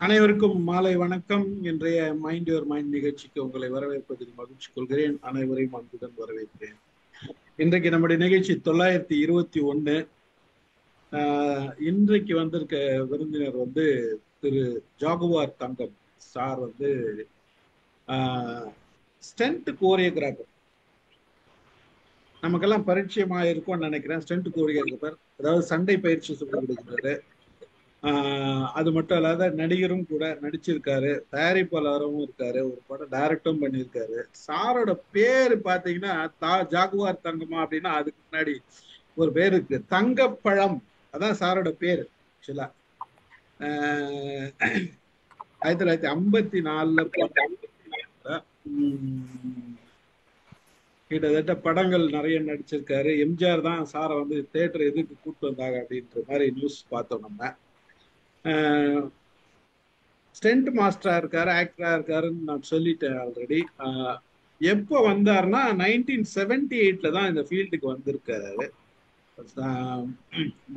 அனைவருக்கும் மாலை வணக்கம். இன்றைய மைண்ட் யுவர் மைண்ட் நிகழ்ச்சிக்கு உங்களை வரவேற்பதில் மகிழ்ச்சி கொள்கிறேன். அனைவரையும் அன்புடன் வரவேற்கிறேன். இன்றைக்கு நம்முடைய நிகழ்ச்சி 921. இன்றைக்கு வந்திருக்க விருந்தினர் திரு ஜாகுவார் தங்கம் சார். ஸ்டண்ட் கோரியோகிராஃபர், நமக்கெல்லாம் பரிச்சயமா இருக்கும்னு நினைக்கிறேன். ஸ்டண்ட் கோரியோகிராஃபர், அதாவது சண்டை பயிற்சி சொல்லிக் கொடுக்கிறாரு. அது மட்டும் இல்லாத நடிகரும் கூட நடிச்சிருக்காரு, தயாரிப்பாளரும் இருக்காரு, ஒரு படம் டைரக்டும் பண்ணியிருக்காரு. சாரோட பேரு பாத்தீங்கன்னா ஜாகுவார் தங்கமா அப்படின்னா அதுக்கு முன்னாடி ஒரு பேர் இருக்கு, தங்கப்பழம். அதான் சாரோட பேரு. ஆக்சுவலா 1954 கிட்டத்தட்ட படங்கள் நிறைய நடிச்சிருக்காரு. எம்ஜிஆர் தான் சாரை தியேட்டர் எதுக்கு கூப்பிட்டு வந்தாங்க அப்படின்ற மாதிரி நியூஸ் பார்த்தோம். நம்ம ஸ்டென்ட் மாஸ்டரா இருக்காரு, ஆக்டரா இருக்காருன்னு நான் சொல்லிட்டேன் ஆல்ரெடி. எப்போ வந்தாருன்னா 1978 தான் இந்த ஃபீல்டுக்கு வந்திருக்காரு.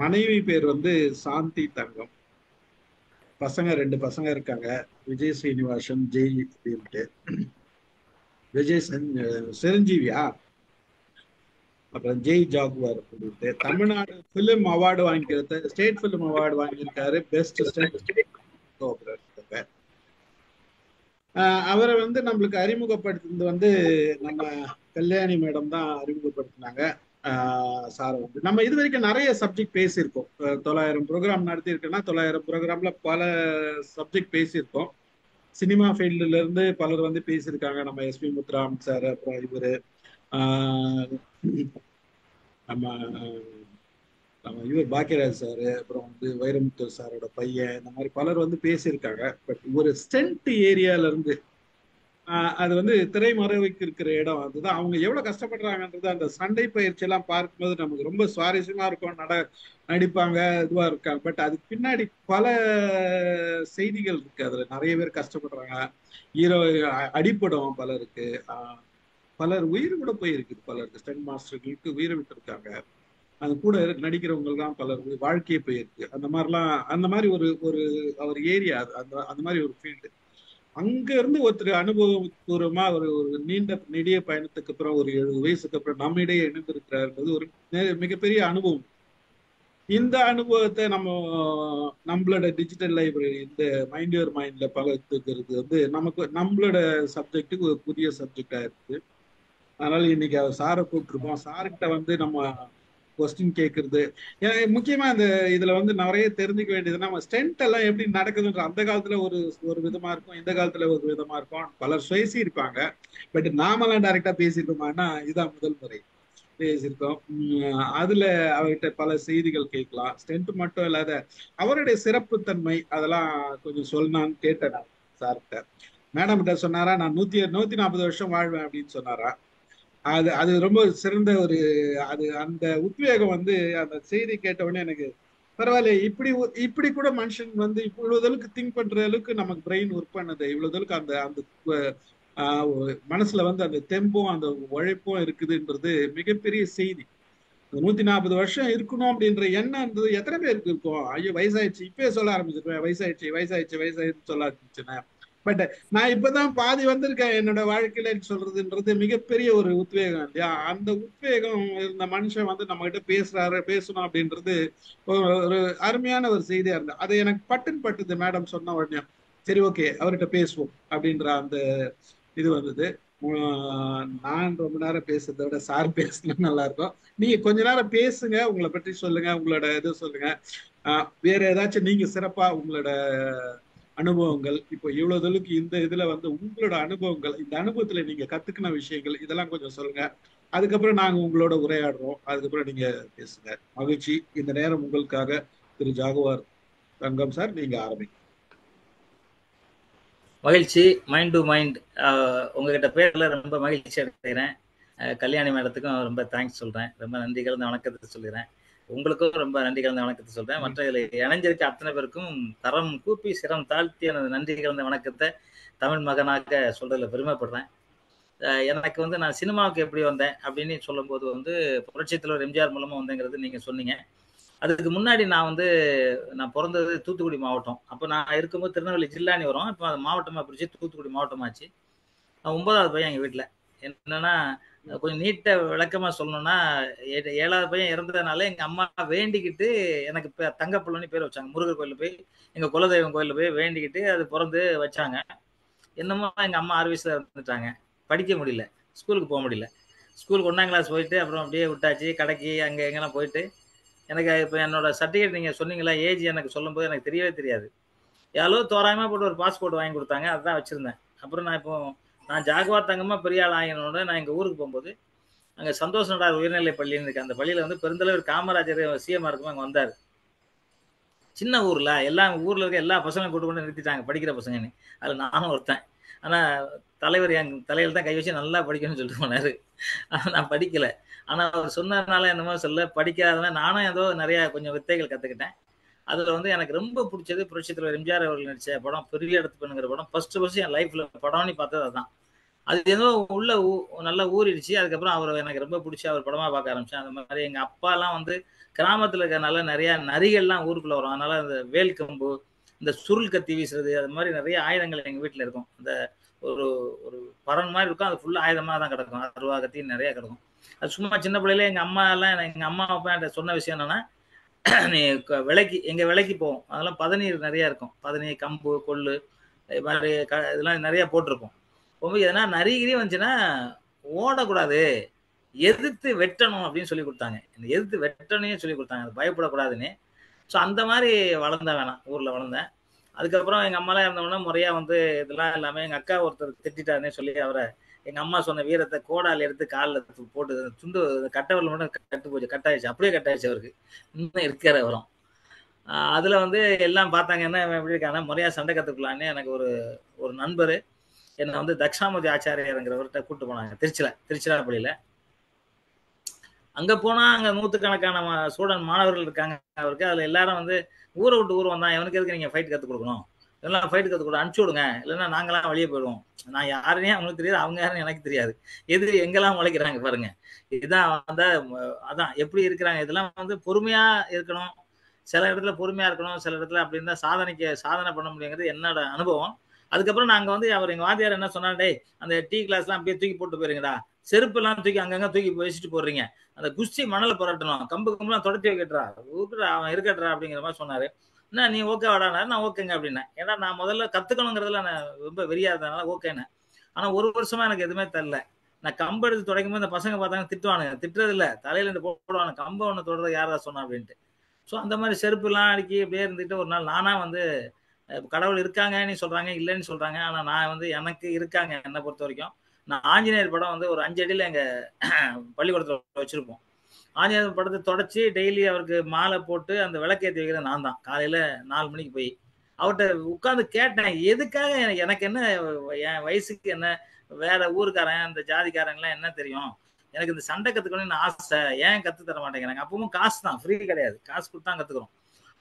மனைவி பேர் சாந்தி தங்கம். பசங்க 2 பசங்க இருக்காங்க, விஜய் ஸ்ரீனிவாசன், ஜெய் அப்படின்ட்டு. விஜய் சிரஞ்சீவியா, அப்புறம் ஜெய் ஜாகுவார் அப்படின்ட்டு. தமிழ்நாடு பிலிம் அவார்டு வாங்கியிருக்காரு, ஸ்டேட் பிலிம் அவார்டு வாங்கியிருக்காரு, பெஸ்ட் ஸ்டேட். அவரை நம்மளுக்கு அறிமுகப்படுத்தினது நம்ம கல்யாணி மேடம் தான் அறிமுகப்படுத்தினாங்க சார். நம்ம இது வரைக்கும் நிறைய சப்ஜெக்ட் பேசியிருக்கோம். 900 ப்ரோக்ராம் நடத்தியிருக்கோம்னா 900 ப்ரோக்ராம்ல பல சப்ஜெக்ட் பேசியிருக்கோம். சினிமா ஃபீல்டுல இருந்து பலர் பேசியிருக்காங்க. நம்ம எஸ்பி முத்துராம் சார், அப்புறம் இவரு நம்ம இவர் பாக்கியராஜ் சாரு, அப்புறம் வைரமுத்து சாரோட பையன், இந்த மாதிரி பலர் பேசியிருக்காங்க. பட் ஒரு ஸ்டென்ட் ஏரியால இருந்து அது திரைமறைவுக்கு இருக்கிற இடம், அதுதான் அவங்க எவ்வளவு கஷ்டப்படுறாங்கன்றது அந்த சண்டை பயிற்சி எல்லாம் பார்க்கும்போது நமக்கு ரொம்ப சுவாரஸ்யமா இருக்கும். நடிப்பாங்க, இதுவா இருக்காங்க. பட் அதுக்கு பின்னாடி பல செய்திகள் இருக்கு. அதுல நிறைய பேர் கஷ்டப்படுறாங்க. ஹீரோ அடிப்படும் பலருக்கு, பலர் உயிர் கூட போயிருக்கு. பலருக்கு ஸ்டென்ட் மாஸ்டர்களுக்கு உயிரை விட்டு இருக்காங்க. அது கூட நடிக்கிறவங்களுக்கு தான் பலர் வாழ்க்கையே போயிருக்கு. அந்த மாதிரி ஒரு ஏரியா, அந்த மாதிரி ஒரு ஃபீல்டு. அங்க இருந்து ஒருத்தர் அனுபவபூர்வமா ஒரு நீண்ட நெடிய பயணத்துக்கு அப்புறம் ஒரு 70 வயசுக்கு அப்புறம் நம்ம இடையே இணைந்திருக்கிறாருன்றது ஒரு மிகப்பெரிய அனுபவம். இந்த அனுபவத்தை நம்மளோட டிஜிட்டல் லைப்ரரி, இந்த மைண்ட் யுவர் மைண்ட்ல பகிர்ந்துக்கிறது நமக்கு நம்மளோட சப்ஜெக்டுக்கு ஒரு புதிய சப்ஜெக்டா இருக்கு. அதனால இன்னைக்கு அவர் சாரை கூப்பிட்டுருக்கோம். சார்கிட்ட நம்ம கொஸ்டின் கேட்கறது, முக்கியமா இந்த இதுல நிறைய தெரிஞ்சுக்க வேண்டியது, நம்ம ஸ்டென்ட் எல்லாம் எப்படி நடக்குதுன்ற அந்த காலத்துல ஒரு விதமா இருக்கும், இந்த காலத்துல ஒரு விதமா இருக்கும். பலர் பேசி இருப்பாங்க, பட் நாமெல்லாம் டைரக்டா பேசியிருக்கோமானா இதுதான் முதல் முறை பேசியிருக்கோம். அதுல அவர்கிட்ட பல செய்திகள் கேட்கலாம். ஸ்டென்ட் மட்டும் இல்லாத அவருடைய சிறப்புத்தன்மை அதெல்லாம் கொஞ்சம் சொல்லலான்னு கேட்டேன் சார்கிட்ட. மேடம் கிட்ட சொன்னாரா, நான் 140 வருஷம் வாழ்வேன் அப்படின்னு சொன்னாரா. அது ரொம்ப சிறந்த ஒரு அந்த உத்வேகம் அந்த செய்தி கேட்ட உடனே எனக்கு பரவாயில்ல, இப்படி கூட மனுஷன் இவ்வளவு அளவுக்கு திங்க் பண்ற அளவுக்கு நமக்கு பிரெயின் ஒர்க் பண்ணது, இவ்வளவு அளவுக்கு அந்த அந்த மனசுல அந்த தெம்பும் அந்த உழைப்பும் இருக்குதுன்றது மிகப்பெரிய செய்தி. 140 வருஷம் இருக்கணும் அப்படின்ற எண்ணம் எத்தனை பேருக்கு இருக்கும்? ஐயோ வயசாயிடுச்சு, இப்பயே சொல்ல ஆரம்பிச்சிருப்பேன், வயசாயிடுச்சு சொல்ல ஆரம்பிச்சுனேன். பட் நான் இப்பதான் பாதி வந்திருக்கேன் என்னோட வாழ்க்கையில சொல்றதுன்றது மிகப்பெரிய ஒரு உத்வேகம் இல்லையா? அந்த உத்வேகம் இருந்த மனுஷன் நம்ம கிட்ட பேசணும் அப்படின்றது ஒரு அருமையான ஒரு செய்தியா இருந்தது. அது எனக்கு பட்டுது. மேடம் சொன்ன உடனே சரி ஓகே அவர்கிட்ட பேசுவோம் அப்படின்ற அந்த இது வந்தது. நான் ரொம்ப நேரம் பேசுறதை விட சார் பேசினா நல்லா இருக்கும். நீங்க கொஞ்ச நேரம் பேசுங்க, உங்களை பற்றி சொல்லுங்க, உங்களோட இது சொல்லுங்க. வேற ஏதாச்சும் நீங்க சிறப்பா உங்களோட அனுபவங்கள், இப்போ இவ்வளவு அளவுக்கு இந்த இதுல உங்களோட அனுபவங்கள், இந்த அனுபவத்துல நீங்க கத்துக்கின விஷயங்கள், இதெல்லாம் கொஞ்சம் சொல்லுங்க. அதுக்கப்புறம் நாங்க உங்களோட உரையாடுறோம். அதுக்கப்புறம் நீங்க பேசுங்க. மகிழ்ச்சி. இந்த நேரம் உங்களுக்காக திரு ஜாகுவார் தங்கம் சார், நீங்க ஆரம்பிங்க. மகிழ்ச்சி. மைண்ட் டு மைண்ட் உங்ககிட்ட பேர்ல ரொம்ப மகிழ்ச்சி அடைகிறேன். கல்யாணி மேடத்துக்கும் ரொம்ப தேங்க்ஸ் சொல்றேன். ரொம்ப நன்றி கலந்த வணக்கத்தை சொல்கிறேன். உங்களுக்கும் ரொம்ப நன்றி கலந்த வணக்கத்தை சொல்றேன். மற்ற இதில் இணைஞ்சிருக்க அத்தனை பேருக்கும் தரம் கூப்பி சிரம் தாழ்த்தி எனது நன்றி கலந்த வணக்கத்தை தமிழ் மகனாக சொல்றதுல பெருமைப்படுறேன். எனக்கு நான் சினிமாவுக்கு எப்படி வந்தேன் அப்படின்னு சொல்லும்போது புரட்சித் தலைவர் எம்ஜிஆர் மூலமா வந்தேங்கிறது நீங்க சொன்னீங்க. அதுக்கு முன்னாடி நான் பிறந்தது தூத்துக்குடி மாவட்டம். அப்போ நான் இருக்கும்போது திருநெல்வேலி ஜில்லானி வரும். இப்போ அது மாவட்டமா பிரிச்சு தூத்துக்குடி மாவட்டமாச்சு. நான் 9வது பையன் எங்க வீட்ல. என்னன்னா, கொஞ்சம் நீட்ட விளக்கமா சொல்லணும்னா, 7வது பையன் இறந்ததுனால எங்க அம்மா வேண்டிக்கிட்டு எனக்கு தங்கப்புள்ளன்னு பேர் வச்சாங்க. முருகர் கோயில்ல போய், எங்க குலதெய்வம் கோயில்ல போய் வேண்டிக்கிட்டு அது பொறந்து வச்சாங்க. என்னமோ எங்க அம்மா 6 வயசுல இறந்துட்டாங்க. படிக்க முடியல. ஸ்கூலுக்கு போ முடியல. ஸ்கூலுக்கு 1ஆம் கிளாஸ் போயிட்டு, அப்புறம் அப்படியே விட்டாச்சு. கடைக்கு அங்க இங்கலாம் போயிட்டு, எனக்கு இப்ப என்னோட சர்டிஃபிகேட் நீங்க சொன்னீங்கல்ல, ஏஜ் எனக்கு சொல்லும்போது எனக்கு தெரியவே தெரியாது. ஏதோ தோராயமா போட்டு ஒரு பாஸ்போர்ட் வாங்கி குடுத்தாங்க. அதுதான் வச்சிருந்தேன். அப்புறம் நான் ஜாகுவார் தங்கமா பெரிய ஆள் ஆகினோனே, நான் எங்க ஊருக்கு போம்போது, அங்க சந்தோஷ் நடார் உயர்நிலைப் பள்ளின்னு இருக்கு. அந்த பள்ளியில வந்து பெருந்தலைவர் காமராஜர் சிஎம்மா இருக்கும்போது அங்க வந்தாரு. சின்ன ஊர்ல ஊர்ல இருக்க எல்லா பசங்களையும் கூட்டு கொண்டு நிறுத்திட்டாங்க படிக்கிற பசங்கன்னு. அதுல நானும் ஒருத்தன். ஆனா தலைவர் என் தலையில தான் கை வச்சு நல்லா படிக்கணும்னு சொல்லிட்டு போனாரு. ஆனா நான் படிக்கல. ஆனா அவர் சொன்னதுனால என்னமோ சொல்ல படிக்காதவன் நானும் ஏதோ நிறைய கொஞ்சம் வித்தைகள் கத்துக்கிட்டேன். அதுல வந்து எனக்கு ரொம்ப பிடிச்சது புரட்சித் தலைவர் எம்ஜிஆர் அவர்கள் நடிச்ச படம் பெரிய இடத்து பெண்ணுங்கிற படம். ஃபர்ஸ்ட் என் லைஃப்ல படம்னு பார்த்தது அதான். அது ஏதோ உள்ள நல்லா ஊறிடுச்சு. அதுக்கப்புறம் அவர் எனக்கு ரொம்ப பிடிச்சி அவர் படமா பார்க்க ஆரம்பிச்சேன். அந்த மாதிரி எங்க அப்பாலாம் வந்து கிராமத்துல இருக்கறனால நிறைய நரிகள்லாம் ஊருக்குள்ள வரும். அதனால அந்த வேல் கம்பு, இந்த சுருள் கத்தி வீசுறது, அது மாதிரி நிறைய ஆயுதங்கள் எங்க வீட்டுல இருக்கும். அந்த ஒரு ஒரு பரண் மாதிரி இருக்கும். அது ஃபுல்லா ஆயுதமா தான் கிடக்கும். அருவா கத்தி நிறைய கிடக்கும். அது சும்மா சின்ன பிள்ளையில எங்க அம்மா அப்பா என்கிட்ட சொன்ன விஷயம் என்னன்னா, நீ எங்க விலைக்கு போவோம். அதெல்லாம் பதநீர் நிறைய இருக்கும். பதநீர், கம்பு, கொள்ளு இது மாதிரி இதெல்லாம் நிறைய போட்டிருப்போம். போகும்போது எதனா நரிகிரி வந்துச்சுன்னா ஓடக்கூடாது, எதிர்த்து வெட்டணும் அப்படின்னு சொல்லி கொடுத்தாங்க. எதிர்த்து வெட்டணையும் சொல்லி கொடுத்தாங்க, அது பயப்படக்கூடாதுன்னு. ஸோ அந்த மாதிரி வளர்ந்தேன், வேணாம் ஊர்ல வளர்ந்தேன். அதுக்கப்புறம் எங்க அம்மாலாம் இருந்தவொடனே முறையா வந்து இதெல்லாம் எல்லாமே எங்க அக்கா ஒருத்தர் திட்டாருன்னே சொல்லி அவரை எங்க அம்மா சொன்ன வீரத்தை கோடால் எடுத்து காலில் போட்டு துண்டு கட்டவரில் மட்டும் கட்டு போச்சு, கட்டாயிடுச்சு, அப்படியே கட்டாயிடுச்சு அவருக்கு. இன்னும் இருக்கிற வரும். அதுல வந்து எல்லாம் பார்த்தாங்க, என்ன எப்படி இருக்காங்க முறையா சண்டை கத்துக்கலான்னு எனக்கு ஒரு ஒரு நண்பர் என்னை வந்து தக்ஷாமதி ஆச்சாரியருங்கிறவர்கிட்ட கூட்டு போனாங்க. திருச்சிராப்பள்ளியில. அங்க போனா அங்க நூத்துக்கணக்கான மாணவர்கள் இருக்காங்க அவருக்கு. அதுல எல்லாரும் வந்து ஊரை விட்டு ஊர் வந்தான், எவனுக்கு எதுக்கு நீங்க ஃபைட் கத்துக் கொடுக்கணும், எல்லாம் ஃபைட் கத்துக் கொடுக்க அனுப்பிச்சு விடுங்க, இல்லைன்னா நாங்களாம் வெளியே போயிடுவோம். நான் யாருன்னே அவங்களுக்கு தெரியாது, அவங்க யாருன்னு எனக்கு தெரியாது. எதிரி எங்கெல்லாம் உழைக்கிறாங்க பாருங்க. இதுதான் வந்து அதான் எப்படி இருக்கிறாங்க. இதெல்லாம் வந்து பொறுமையா இருக்கணும். சில இடத்துல பொறுமையா இருக்கணும், சில இடத்துல அப்படி இருந்தா சாதனை பண்ண முடியுங்கிறது என்னோட அனுபவம். அதுக்கப்புறம் நாங்க வந்து எங்க வாத்தியார் என்ன சொன்னா, டேய் அந்த டீ கிளாஸ் எல்லாம் அப்படியே தூக்கி போட்டு போயிருங்கடா, செருப்பு எல்லாம் தூக்கி அங்கங்க தூக்கி வச்சுட்டு போடுறீங்க, அந்த குஸ்தி மணல புரட்டணும், கம்பு கம்புலாம் தொடச்சி வைக்கட்டுறா, அவன் இருக்கட்டுறா அப்படிங்கிற மாதிரி சொன்னாரு. என்ன நீ ஓகே வாடானாரு. நான் ஓகேங்க அப்படின்னேன். ஏன்னா நான் முதல்ல கத்துக்கணுங்கிறதுல நான் ரொம்ப வெறியா இருந்ததுனால ஓகேன்னு. ஆனா ஒரு வருஷமா எனக்கு எதுவுமே தெரியல. நான் கம்பு எடுத்து துடைக்கும் போது இந்த பசங்க பார்த்தாங்க, திட்டுவானுங்க. திட்டுறது இல்ல, தலையில இருந்து போடுவானு, கம்பை ஒண்ணு தொடர்றது யாரா சொன்னா அப்படின்ட்டு. ஸோ அந்த மாதிரி செருப்பு எல்லாம் அடுக்கி அப்படியே இருந்துட்டு ஒரு நாள் நானா வந்து கடவுள் இருக்காங்கன்னு சொல்றாங்க, இல்லைன்னு சொல்றாங்க. ஆனா நான் வந்து எனக்கு இருக்காங்க. என்னை பொறுத்த வரைக்கும் நான் ஆஞ்சநேயர் படம் வந்து ஒரு 5 அடியில எங்க பள்ளிக்கூடத்துல வச்சிருப்போம். ஆஞ்சநேயர் படத்தை தொடச்சி டெய்லி அவருக்கு மாலை போட்டு அந்த விளக்கேற்றி வைக்கிறது நான் தான். காலையில 4 மணிக்கு போய் அவர்கிட்ட உட்கார்ந்து கேட்டேன், எதுக்காக எனக்கு என்ன, என் வயசுக்கு என்ன, வேற ஊருக்காரன் இந்த ஜாதிக்காரங்களாம் என்ன தெரியும், எனக்கு இந்த சண்டை கத்துக்கணும்னு ஆசை, ஏன் கத்து தர மாட்டேங்கிறாங்க. அப்பவும் காசு தான், ஃப்ரீ கிடையாது, காசு கொடுத்தா கத்துக்கிறோம்.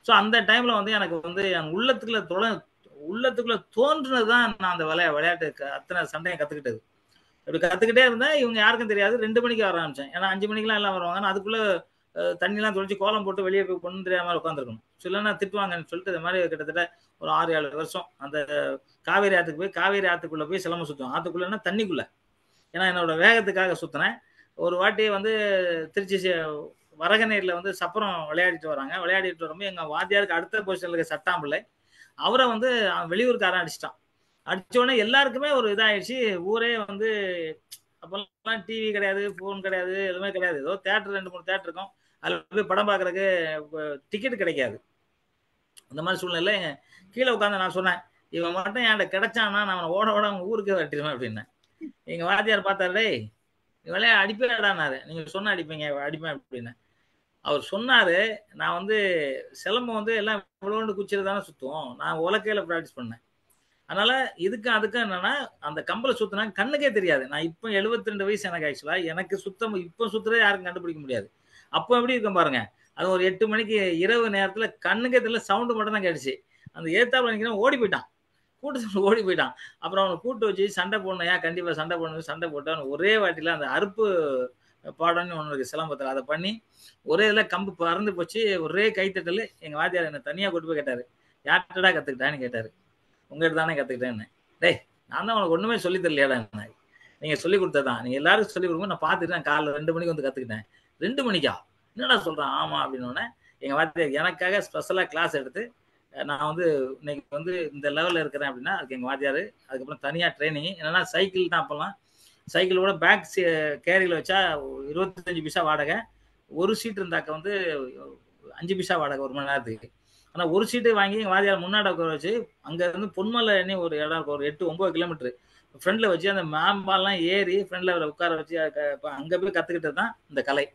ஸோ அந்த டைம்ல வந்து எனக்கு வந்து என் உள்ளத்துக்குள்ள தோன்றுனதுதான் நான் அந்த விளையாட்டு அத்தனை சண்டையை கத்துக்கிட்டது. இப்படி கத்துக்கிட்டே இருந்தேன். இவங்க யாருக்கும் தெரியாது. 2 மணிக்கு வர ஆரம்பிச்சேன். ஏன்னா 5 மணிக்கெல்லாம் எல்லாம் வருவாங்க. அதுக்குள்ள தண்ணிலாம் தொளிச்சு கோலம் போட்டு வெளியே போய் பொண்ணு தெரியாம உட்காந்துருக்கணும். இல்லைன்னா திட்டுவாங்கன்னு சொல்லிட்டு இது மாதிரி கிட்டத்தட்ட ஒரு 6-7 வருஷம் அந்த காவேரி ஆத்துக்குள்ள போய் சிலம்பம் சுத்துவோம். ஆத்துக்குள்ளன்னா தண்ணிக்குள்ள. ஏன்னா என்னோட வேகத்துக்காக சுத்தினேன். ஒரு வாட்டி வந்து திருச்சி வரகநீர்ல வந்து சப்பரம் விளையாடிட்டு வராங்க. விளையாடிட்டு வரும்போது எங்க வாத்தியாருக்கு அடுத்த பொசிஷன்ல இருக்க சட்டாம்பிள்ளை அவரை வந்து வெளியூர்காரன் அடிச்சிட்டான். அடிச்ச உடனே எல்லாருக்குமே ஒரு இதாயிடுச்சு. ஊரே வந்து அப்பெல்லாம் டிவி கிடையாது, போன் கிடையாது, எதுவுமே கிடையாது. ஏதோ தேட்டர் 2-3 தேட்டர் இருக்கும். அதுல போய் படம் பார்க்கறதுக்கு டிக்கெட் கிடைக்காது. அந்த மாதிரி சூழ்நிலை கீழே உட்காந்து நான் சொன்னேன், இவன் மட்டும் என்கிட்ட கிடைச்சான்னா நான் அவனை ஓட அவங்க ஊருக்கு வெட்டிடுவேன் அப்படின்னேன். எங்க வாத்தியார் பார்த்தாரு, டேய் விளையா அடிப்பேடானாரு, நீங்க சொன்ன அடிப்பேன் அப்படின்னு. அவர் சொன்னாரு, நான் வந்து சிலம்பம் வந்து எல்லாம் இவ்வளோண்டு குச்சில தானே சுத்துவோம், நான் உலக்கையில ப்ராக்டிஸ் பண்ணேன். அதனால அதுக்கும் என்னன்னா அந்த கம்பளை சுத்தினா கண்ணுக்கே தெரியாது. நான் இப்போ 72 வயசு எனக்கு. ஆக்சுவலா எனக்கு இப்போ சுத்துறதே யாருக்கும் கண்டுபிடிக்க முடியாது. அப்போ எப்படி இருக்கும் பாருங்க. அது ஒரு 8 மணிக்கு இரவு நேரத்துல கண்ணுக்கே தெரியல, சவுண்டு மட்டும் தான் கேட்டுச்சு. அந்த ஏத்தாப்புல நினைக்கிறேன் ஓடி போயிட்டான், கூட்டத்தில் ஓடி போயிட்டான். அப்புறம் அவனை கூட்டு வச்சு சண்டை போடணும், ஏன் கண்டிப்பா சண்டை போடணும், சண்டை போட்டான். ஒரே வாட்டில அந்த அறுப்பு பாடம்னு ஒன்று இருக்கு சிலம்பத்தில். அதை பண்ணி ஒரே இதில் கம்பு பறந்து போச்சு. ஒரே கைத்தட்டல். எங்கள் வாத்தியார் என்னை தனியாக கூட்டு போய் கேட்டார், யார்கிட்டடா கற்றுக்கிட்டான்னு கேட்டார். உங்கள்கிட்ட தானே கற்றுக்கிட்டேன்னு. டேய், நான் தான் உனக்கு ஒன்றுமே சொல்லி தரலையாடா. நீங்கள் சொல்லி கொடுத்ததான், நீங்கள் எல்லாருக்கும் சொல்லி கொடுக்கும். நான் பார்த்துட்டு நான் காலைல 2 மணிக்கு வந்து கற்றுக்கிட்டேன். 2 மணிக்கா? என்னடா சொல்கிறேன். ஆமாம் அப்படின்னோடனே எங்கள் வாத்தியார் எனக்காக ஸ்பெஷலாக கிளாஸ் எடுத்து, நான் வந்து இன்னைக்கு வந்து இந்த லெவலில் இருக்கிறேன் அப்படின்னா அதுக்கு எங்கள் வாத்தியார். அதுக்கப்புறம் தனியாக ட்ரைனிங். என்னென்னா சைக்கிள் தான் அப்போல்லாம். சைக்கிள் கூட பேக் கேரியில் வச்சா 25 பைசா வாடகை. ஒரு சீட் இருந்தாக்க வந்து 5 பைசா வாடகை 1 மணி நேரத்துக்கு. ஆனால் ஒரு சீட்டு வாங்கி எங்கள் வாத்தியார் முன்னாடி உட்கார வச்சு, அங்கேருந்து பொன்மலை ஒரு இடம் இருக்கும், ஒரு 8-9 கிலோமீட்டர் ஃப்ரெண்டில் வச்சு அந்த மேம்பாலாம் ஏறி ஃப்ரெண்டில் உட்கார வச்சு அங்கே போய் கற்றுக்கிட்டது தான் இந்த கலை.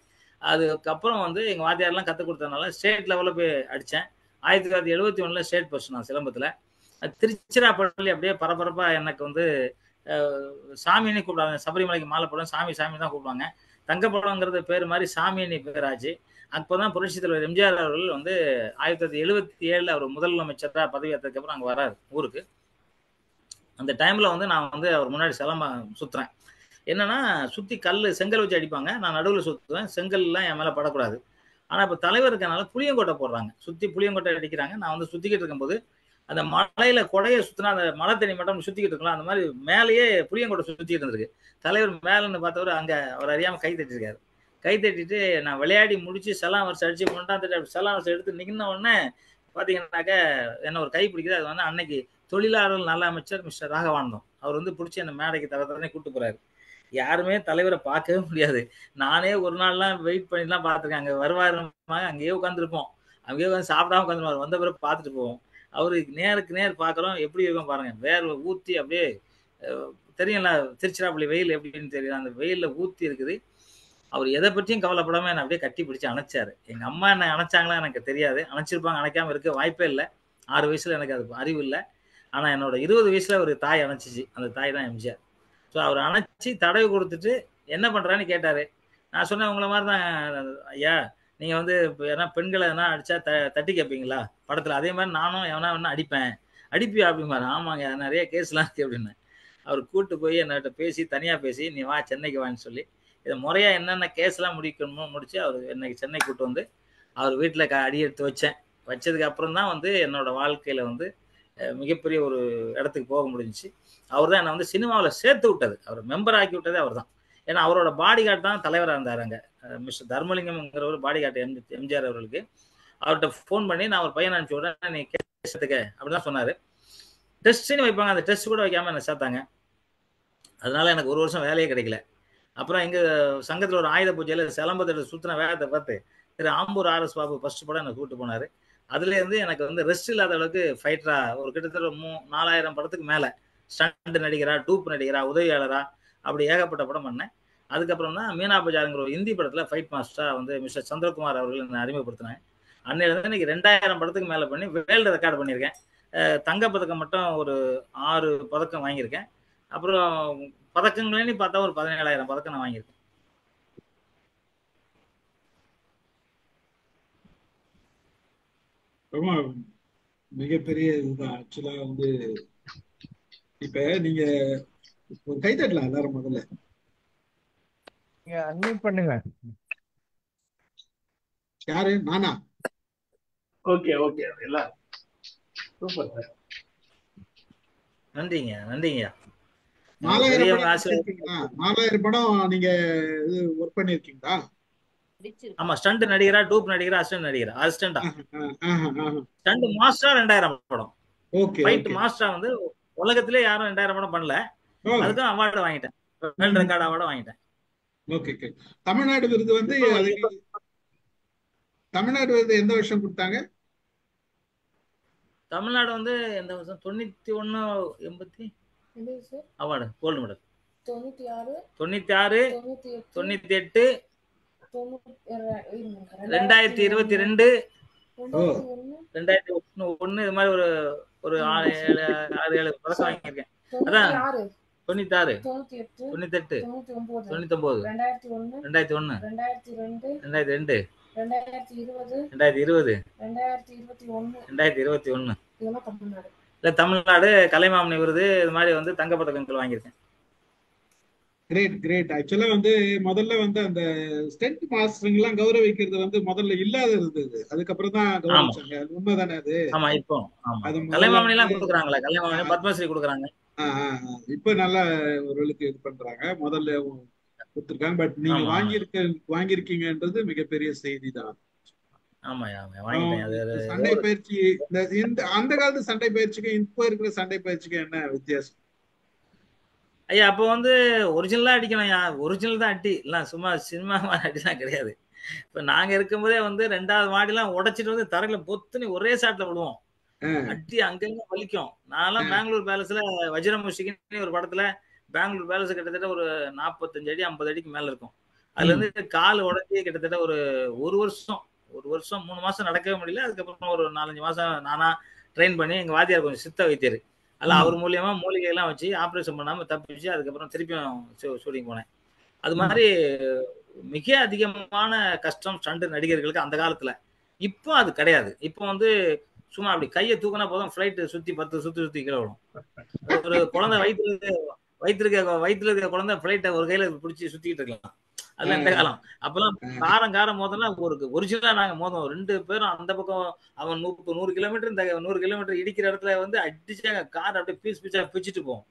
அதுக்கப்புறம் வந்து எங்கள் வாத்தியாரெலாம் கற்றுக் கொடுத்ததுனால ஸ்டேட் லெவலில் போய் அடித்தேன். 1971 ஸ்டேட் ஃபர்ஸ்ட் நான் சிலம்பத்தில். திருச்சிராப்பள்ளி அப்படியே பரபரப்பாக எனக்கு வந்து சாமின்னு கூப்பிடுவாங்க. சபரிமலைக்கு மாலை போடும் சாமி சாமி தான் கூப்பிடுவாங்க. தங்கப்படங்கிறது பேர் மாதிரி சாமின்னு பேராச்சு. அப்போதான் புரட்சி தலைவர் எம்ஜிஆர் அவர்கள் வந்து 1977 அவர் முதலமைச்சராக பதவி ஏற்றதுக்கப்புறம் அங்கே வராரு ஊருக்கு. அந்த டைமில் வந்து நான் வந்து அவர் முன்னாடி சிலம்பம் சுற்றுறேன். என்னன்னா சுற்றி செங்கல் வச்சு அடிப்பாங்க, நான் நடுவில் சுற்றுவேன். செங்கல்லாம் என் மேலே படக்கூடாது. ஆனால் இப்போ தலைவர் இருக்கனால புளியங்கொட்டை போடுறாங்க, சுற்றி புளியங்கொட்டை அடிக்கிறாங்க. நான் வந்து சுற்றிக்கிட்டு இருக்கும்போது அந்த மலையில கொடையை சுற்றினா அந்த மழை தண்ணி மட்டும் சுற்றிக்கிட்டு இருக்கலாம். அந்த மாதிரி மேலேயே புளியங்கொட்டை சுற்றிக்கிட்டு இருந்திருக்கு. தலைவர் மேலேன்னு பார்த்தவர் அங்கே அவர் அறியாமல் கை தட்டிருக்காரு. கை தட்டிட்டு நான் விளையாடி முடிச்சு செலாம் வருஷம் அடிச்சு 3ஆம் தேதி செலாம் வருஷம் எடுத்து நின்ன உடனே பார்த்தீங்கன்னாக்க என்ன ஒரு கை பிடிக்குது. அது வந்து அன்னைக்கு தொழிலாளர்கள் நல அமைச்சர் மிஸ்டர் ராகவானந்தம் அவர் வந்து பிடிச்சி அந்த மேடைக்கு தரத்தரனே கூட்டு போறாரு. யாருமே தலைவரை பார்க்கவே முடியாது. நானே ஒரு நாள்லாம் வெயிட் பண்ணிலாம் பார்த்துருக்கேன். அங்கே வருவாருமா அங்கேயே உட்காந்துருப்போம். அங்கேயே உட்காந்து சாப்பிடாம உட்காந்துருவார். வந்த பிறகு பார்த்துட்டு போவோம். அவருக்கு நேருக்கு நேர் பார்க்குறோம். எப்படி இருக்கும் பாருங்க, வேர்வை ஊற்றி அப்படியே தெரியும்ல திருச்சிராப்பள்ளி வெயில் எப்படின்னு தெரியும். அந்த வெயிலில் ஊற்றி இருக்குது. அவர் எதை பற்றியும் கவலைப்படாமல் என்னை அப்படியே கட்டி பிடிச்சி அணைச்சாரு. எங்கள் அம்மா என்ன அணைச்சாங்களா எனக்கு தெரியாது. அணைச்சிருப்பாங்க, அணைக்காமல் இருக்க வாய்ப்பே இல்லை. 6 வயசுல எனக்கு அது அறிவு இல்லை. ஆனால் என்னோட 20 வயசுல ஒரு தாய் அணைச்சிச்சு. அந்த தாய் தான் எம்ஜிஆர். ஸோ அவர் அணைச்சி தடவை கொடுத்துட்டு என்ன பண்ணுறான்னு கேட்டார். நான் சொன்னேன், உங்களை மாதிரி தான் ஐயா, நீங்கள் வந்து ஏன்னா பெண்களை எதனா அடித்தா தட்டி கேட்பீங்களா படத்தில், அதே மாதிரி நானும் எவனா வேணா அடிப்பேன். அடிப்பியா அப்படிம்பாரு. ஆமாங்க, நிறைய கேஸ்லாம் இருக்குது அப்படின்னு. அவர் கூப்பிட்டு போய் என்னகிட்ட பேசி தனியாக பேசி நீ வா சென்னைக்கு வான்னு சொல்லி இதை முறையாக என்னென்ன கேஸ்லாம் முடிக்கணுமோ முடிச்சு அவர் என்னை சென்னை கூப்பிட்டு வந்து அவர் வீட்டில் அடி எடுத்து வச்சேன். வச்சதுக்கு அப்புறம் தான் வந்து என்னோட வாழ்க்கையில் வந்து மிகப்பெரிய ஒரு இடத்துக்கு போக முடிஞ்சிச்சு. அவர் தான் என்னை வந்து சினிமாவில் சேர்த்து விட்டது. அவர் மெம்பர் ஆக்கி விட்டதே அவர் தான். ஏன்னா அவரோட பாடிகார்டு தான் தலைவராக இருந்தார் அங்கே. மிஸ்டர் தர்மலிங்கம்ங்கிறவர் பாடிகார்டு எம்ஜிஆர் அவர்களுக்கு. அவர்கிட்ட ஃபோன் பண்ணி நான் ஒரு பையனை அனுப்பிச்சு விட்றேன், நீ கேட்டுக்க அப்படின்னு தான் சொன்னார். டெஸ்ட்னு வைப்பாங்க, அந்த டெஸ்ட் கூட வைக்காமல் என்னை சேர்த்தாங்க. அதனால எனக்கு 1 வருஷம் வேலையே கிடைக்கல. அப்புறம் எங்கள் சங்கத்தில் ஒரு ஆயுத பூஜையில் சிலம்பத்தை சுற்றின வேகத்தை பார்த்து திரு ஆம்பூர் ஆர்எஸ் பாபு ஃபர்ஸ்ட் படம் என்னை கூப்பிட்டு போனார். அதுலேருந்து எனக்கு வந்து ரெஸ்ட் இல்லாத அளவுக்கு ஃபைட்டரா ஒரு கிட்டத்தட்ட 4000 படத்துக்கு மேலே ஸ்டண்ட் நடிகரா, டூப் நடிகரா, உதவியாளரா, அப்படி ஏகப்பட்ட படம் பண்ணேன். அதுக்கப்புறம் தான் மீனா பஜாருங்கிற ஒரு ஹிந்தி படத்தில் ஃபைட் மாஸ்டராக வந்து மிஸ்டர் சந்திரகுமார் அவர்கள் என்னை அறிமுகப்படுத்தினேன். அன்னையிலேருந்து இன்னைக்கு 2000 படத்துக்கு மேலே பண்ணி வேர்ல்டு ரெக்கார்டு பண்ணியிருக்கேன். தங்கப்பதக்கம் மட்டும் ஒரு 6 பதக்கம் வாங்கியிருக்கேன். அப்புறம் பதக்கங்களேன்னு பார்த்தா ஒரு 17,000 பதக்கம் நான் வாங்கியிருக்கேன். ரொம்ப மிகப்பெரிய இதுதான். ஆக்சுவலா வந்து இப்ப நீங்க ஒரு கை தட்டலாம் எல்லாரும் முதல்ல. அன்மியூட் பண்ணுங்க. யாரு? நானா? ஓகே ஓகே, எல்லாம் சூப்பர் சார். நன்றிங்க நன்றிங்க. 4000 படம் 4000 படம் நீங்க இது ஒர்க் பண்ணிருக்கீங்களா? ஆமா, ஸ்டண்ட் நடிகரா, டூப் நடிகரா, அசிஸ்டன்ட் நடிகரா. அசிஸ்டண்டா ஸ்டண்ட் மாஸ்டரா 2000 படம். ஓகே. ஃபைட் மாஸ்டரா வந்து உலகத்திலே யாரும் 2000 படம் பண்ணல. அதுக்கும் அவார்டு வாங்கிட்டேன், வேர்ல்ட் ரெக்கார்ட் அவார்டு வாங்கிட்டேன். ஓகே. தமிழ்நாடு விருது வந்து தமிழ்நாடு விருது எந்த வருஷம் கொடுத்தாங்க? தமிழ்நாடு வந்து எந்த வருஷம்? 91 80 அவார்டு கோல்டு மெடல். 96 98 2022 2021 இது மாதிரி ஒரு 6-7 பதக்கம் வாங்கியிருக்கேன். அதான் 96 98 99 2001 2002 2020 2021 இல்ல தமிழ்நாடு கலைமாமணி விருது இது மாதிரி வந்து தங்கப்பதக்கங்கள் வாங்கியிருக்கேன். Great great. ஆக்சுவலா வந்து முதல்ல வந்து அந்த ஸ்டென்ட் மாஸ்டருங்க எல்லாம் கௌரவிக்கிறது வந்து முதல்ல இல்லாத இருந்தது, அதுக்கப்புறம் தான் ஆமா கௌரவிச்சாங்க. அது உண்மைதானே அது? ஆமா இப்போ ஆமா அது முதல்ல கலைமாமணி வந்து எல்லாம் கொடுக்குறாங்களா, கலைமாமணி பத்மஸ்ரீ கொடுக்குறாங்க. இப்ப நல்லா ஓரளவுக்கு இது பண்றாங்க. முதல்ல கொடுத்துருக்காங்க. பட் நீங்க ஆமா ஆமா வாங்கியிருக்கீங்கன்றது மிகப்பெரிய செய்தி தான். ஆமா ஆமா வாங்கிட்டேன். அது இந்த அது சண்டை ஒரு பயிற்சி, இந்த அந்த காலத்து சண்டை பயிற்சிக்கும் இப்ப இருக்கிற சண்டை பயிற்சிக்கும் என்ன வித்தியாசம்? ஐயா அப்போ வந்து ஒரிஜினலா அடிக்கணும். ஒரிஜினல் தான் அடி இல்ல, சும்மா சினிமா அடிலாம் கிடையாது. இப்ப நாங்க இருக்கும்போதே வந்து 2வது மாடிலாம் உடைச்சிட்டு வந்து தரையில பொத்துன்னு ஒரே ஷாட்ல விடுவோம். அடி அங்கங்க வலிக்கும். நான்லாம் பெங்களூர் பேலஸ்ல வஜ்ரமுஷிக்குன்னு ஒரு படத்துல, பெங்களூர் பேலஸ் கிட்டத்தட்ட ஒரு 45 அடி 50 அடிக்கு மேல இருக்கும். அதுல இருந்து கால் உடைச்சி கிட்டத்தட்ட ஒரு வருஷம் 3 மாசம் நடக்கவே முடியல. அதுக்கப்புறம் ஒரு 4-5 மாசம் நானா ட்ரெயின் பண்ணி எங்க வாத்தியார் கொஞ்சம் சித்த வைத்தியர், அதெல்லாம் அவர் மூலியமா மூலிகை எல்லாம் வச்சு ஆப்ரேஷன் பண்ணாம தப்பிச்சு அதுக்கப்புறம் திருப்பியும் ஷூட்டிங் போனேன். அது மாதிரி மிக அதிகமான கஷ்டம் ஸ்டண்ட் நடிகர்களுக்கு அந்த காலத்துல. இப்போ அது கிடையாது. இப்போ வந்து சும்மா அப்படி கையை தூக்கினா போதும், ஃபிளைட் சுத்தி 10 சுத்தி கீழே விடும். ஒரு குழந்தை வயிற்றுல இருக்க குழந்தை ஃபிளைட்டை ஒரு கையில பிடிச்சி சுத்திட்டு இருக்கலாம். அதுல இந்த காலம். அப்பெல்லாம் காரம் மோதனா ஒரிஜினலா நாங்க மோதம் 2 பேரும் அந்த பக்கம், அவன் 100 கிலோமீட்டர், இந்த 100 கிலோமீட்டர் இடிக்கிற இடத்துல வந்து அடிச்சாங்க, கார் அப்படியே பீஸ் பீஸா பிச்சுட்டு போகும்.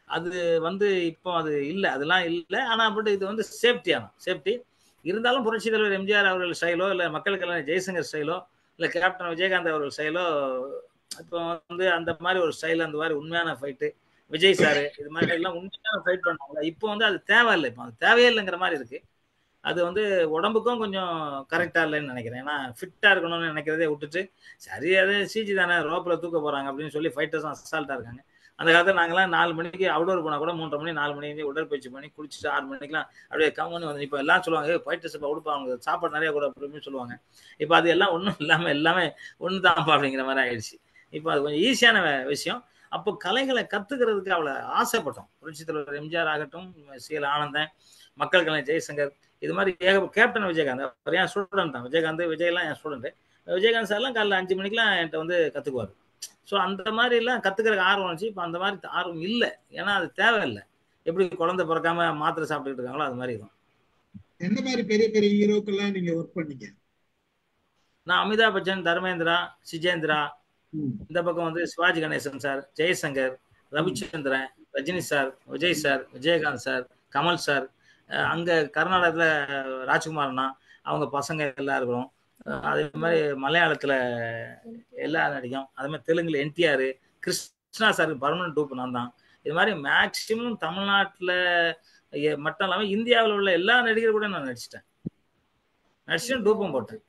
அது வந்து இப்போ அது இல்ல, அதெல்லாம் இல்ல. ஆனா பட் இது வந்து சேஃப்டி இருந்தாலும் புரட்சி தலைவர் எம்ஜிஆர் அவர்கள் ஸ்டைலோ, இல்ல மக்கள் கலைஞர் ஜெய்சங்கர் ஸ்டைலோ, இல்ல கேப்டன் விஜயகாந்த் அவர்கள் ஸ்டைலோ, இப்போ வந்து அந்த மாதிரி ஒரு ஸ்டைல், அந்த மாதிரி உண்மையான ஃபைட்டு விஜய் சாரு இது மாதிரி எல்லாம் உண்மையான ஃபைட் பண்ணாங்க. இப்போ வந்து அது தேவையில்லை, இப்போ அது தேவையே இல்லைங்கிற மாதிரி இருக்கு. அது வந்து உடம்புக்கும் கொஞ்சம் கரெக்டா இல்லைன்னு நினைக்கிறேன். ஏன்னா ஃபிட்டா இருக்கணும்னு நினைக்கிறதே விட்டுட்டு, சரி அது சிஜி தானே ரோப்ல தூக்க போறாங்க அப்படின்னு சொல்லி ஃபைட்டர்ஸ் அசால்ட்டா இருக்காங்க. அந்த காலத்துல நாங்கெல்லாம் 4 மணிக்கு அவுடோர் போனா கூட 3:30 மணி 4 மணிக்கு உடற்பயிற்சி பண்ணி குளிச்சுட்டு 6 மணிக்கெல்லாம் அப்படியே கம்மன்னு வந்து, இப்போ எல்லாம் சொல்லுவாங்க ஃபைட்டர்ஸ் இப்போ உடுப்பாங்க சாப்பாடு நிறைய கூட அப்படின்னு சொல்லுவாங்க. இப்போ அது எல்லாம் ஒன்றும் இல்லாம எல்லாமே ஒன்று தான்ப்பா அப்படிங்கிற மாதிரி ஆயிடுச்சு. இப்போ அது கொஞ்சம் ஈஸியான விஷயம். அப்போ கலைகளை கத்துக்கிறதுக்கு அவ்வளோ ஆசைப்பட்டோம். புரட்சி தலைவர் எம்ஜிஆர் ஆகட்டும், சி.எல். ஆனந்தன், மக்கள் கலைஞர் ஜெய்சங்கர், இது மாதிரி கேப்டன் விஜயகாந்த், அவர் என் ஸ்டூடெண்ட் தான். விஜயெல்லாம் என் ஸ்டூடெண்ட். விஜயகாந்த் சார்லாம் காலைல 5 மணிக்கெல்லாம் என்கிட்ட வந்து கத்துக்குவார். ஸோ அந்த மாதிரி எல்லாம் கத்துக்கிறதுக்கு ஆர்வம் இருந்துச்சு. இப்போ அந்த மாதிரி ஆர்வம் இல்லை, ஏன்னா அது தேவையில்லை. எப்படி குழந்தை பிறக்காம மாத்திரை சாப்பிட்டுட்டு இருக்காங்களோ அது மாதிரி இருக்கும். எந்த மாதிரி பெரிய பெரிய ஹீரோக்கெல்லாம் நீங்க ஒர்க் பண்ணீங்க? நான் அமிதாப் பச்சன், தர்மேந்திரா, சிஜேந்திரா, இந்த பக்கம் வந்து Sivaji Ganesan sir, Jaishankar, Ravichandran, Rajini sir, Vijay sir, Vijayakanth sir, Kamal sir, அங்க கர்நாடகத்துல ராஜ்குமார் அண்ணா, அவங்க பசங்க எல்லாம் இருக்கிறோம். அதே மாதிரி மலையாளத்துல எல்லா நடிகம், அதே மாதிரி தெலுங்குல NTR, Krishna sir permanent dupe நான் தான். இது மாதிரி மேக்சிமம் தமிழ்நாட்டுல மட்டும் இல்லாம இந்தியாவில் உள்ள எல்லா நடிகர் கூட நான் நடிச்சுட்டு டூப்பும் போட்டேன்.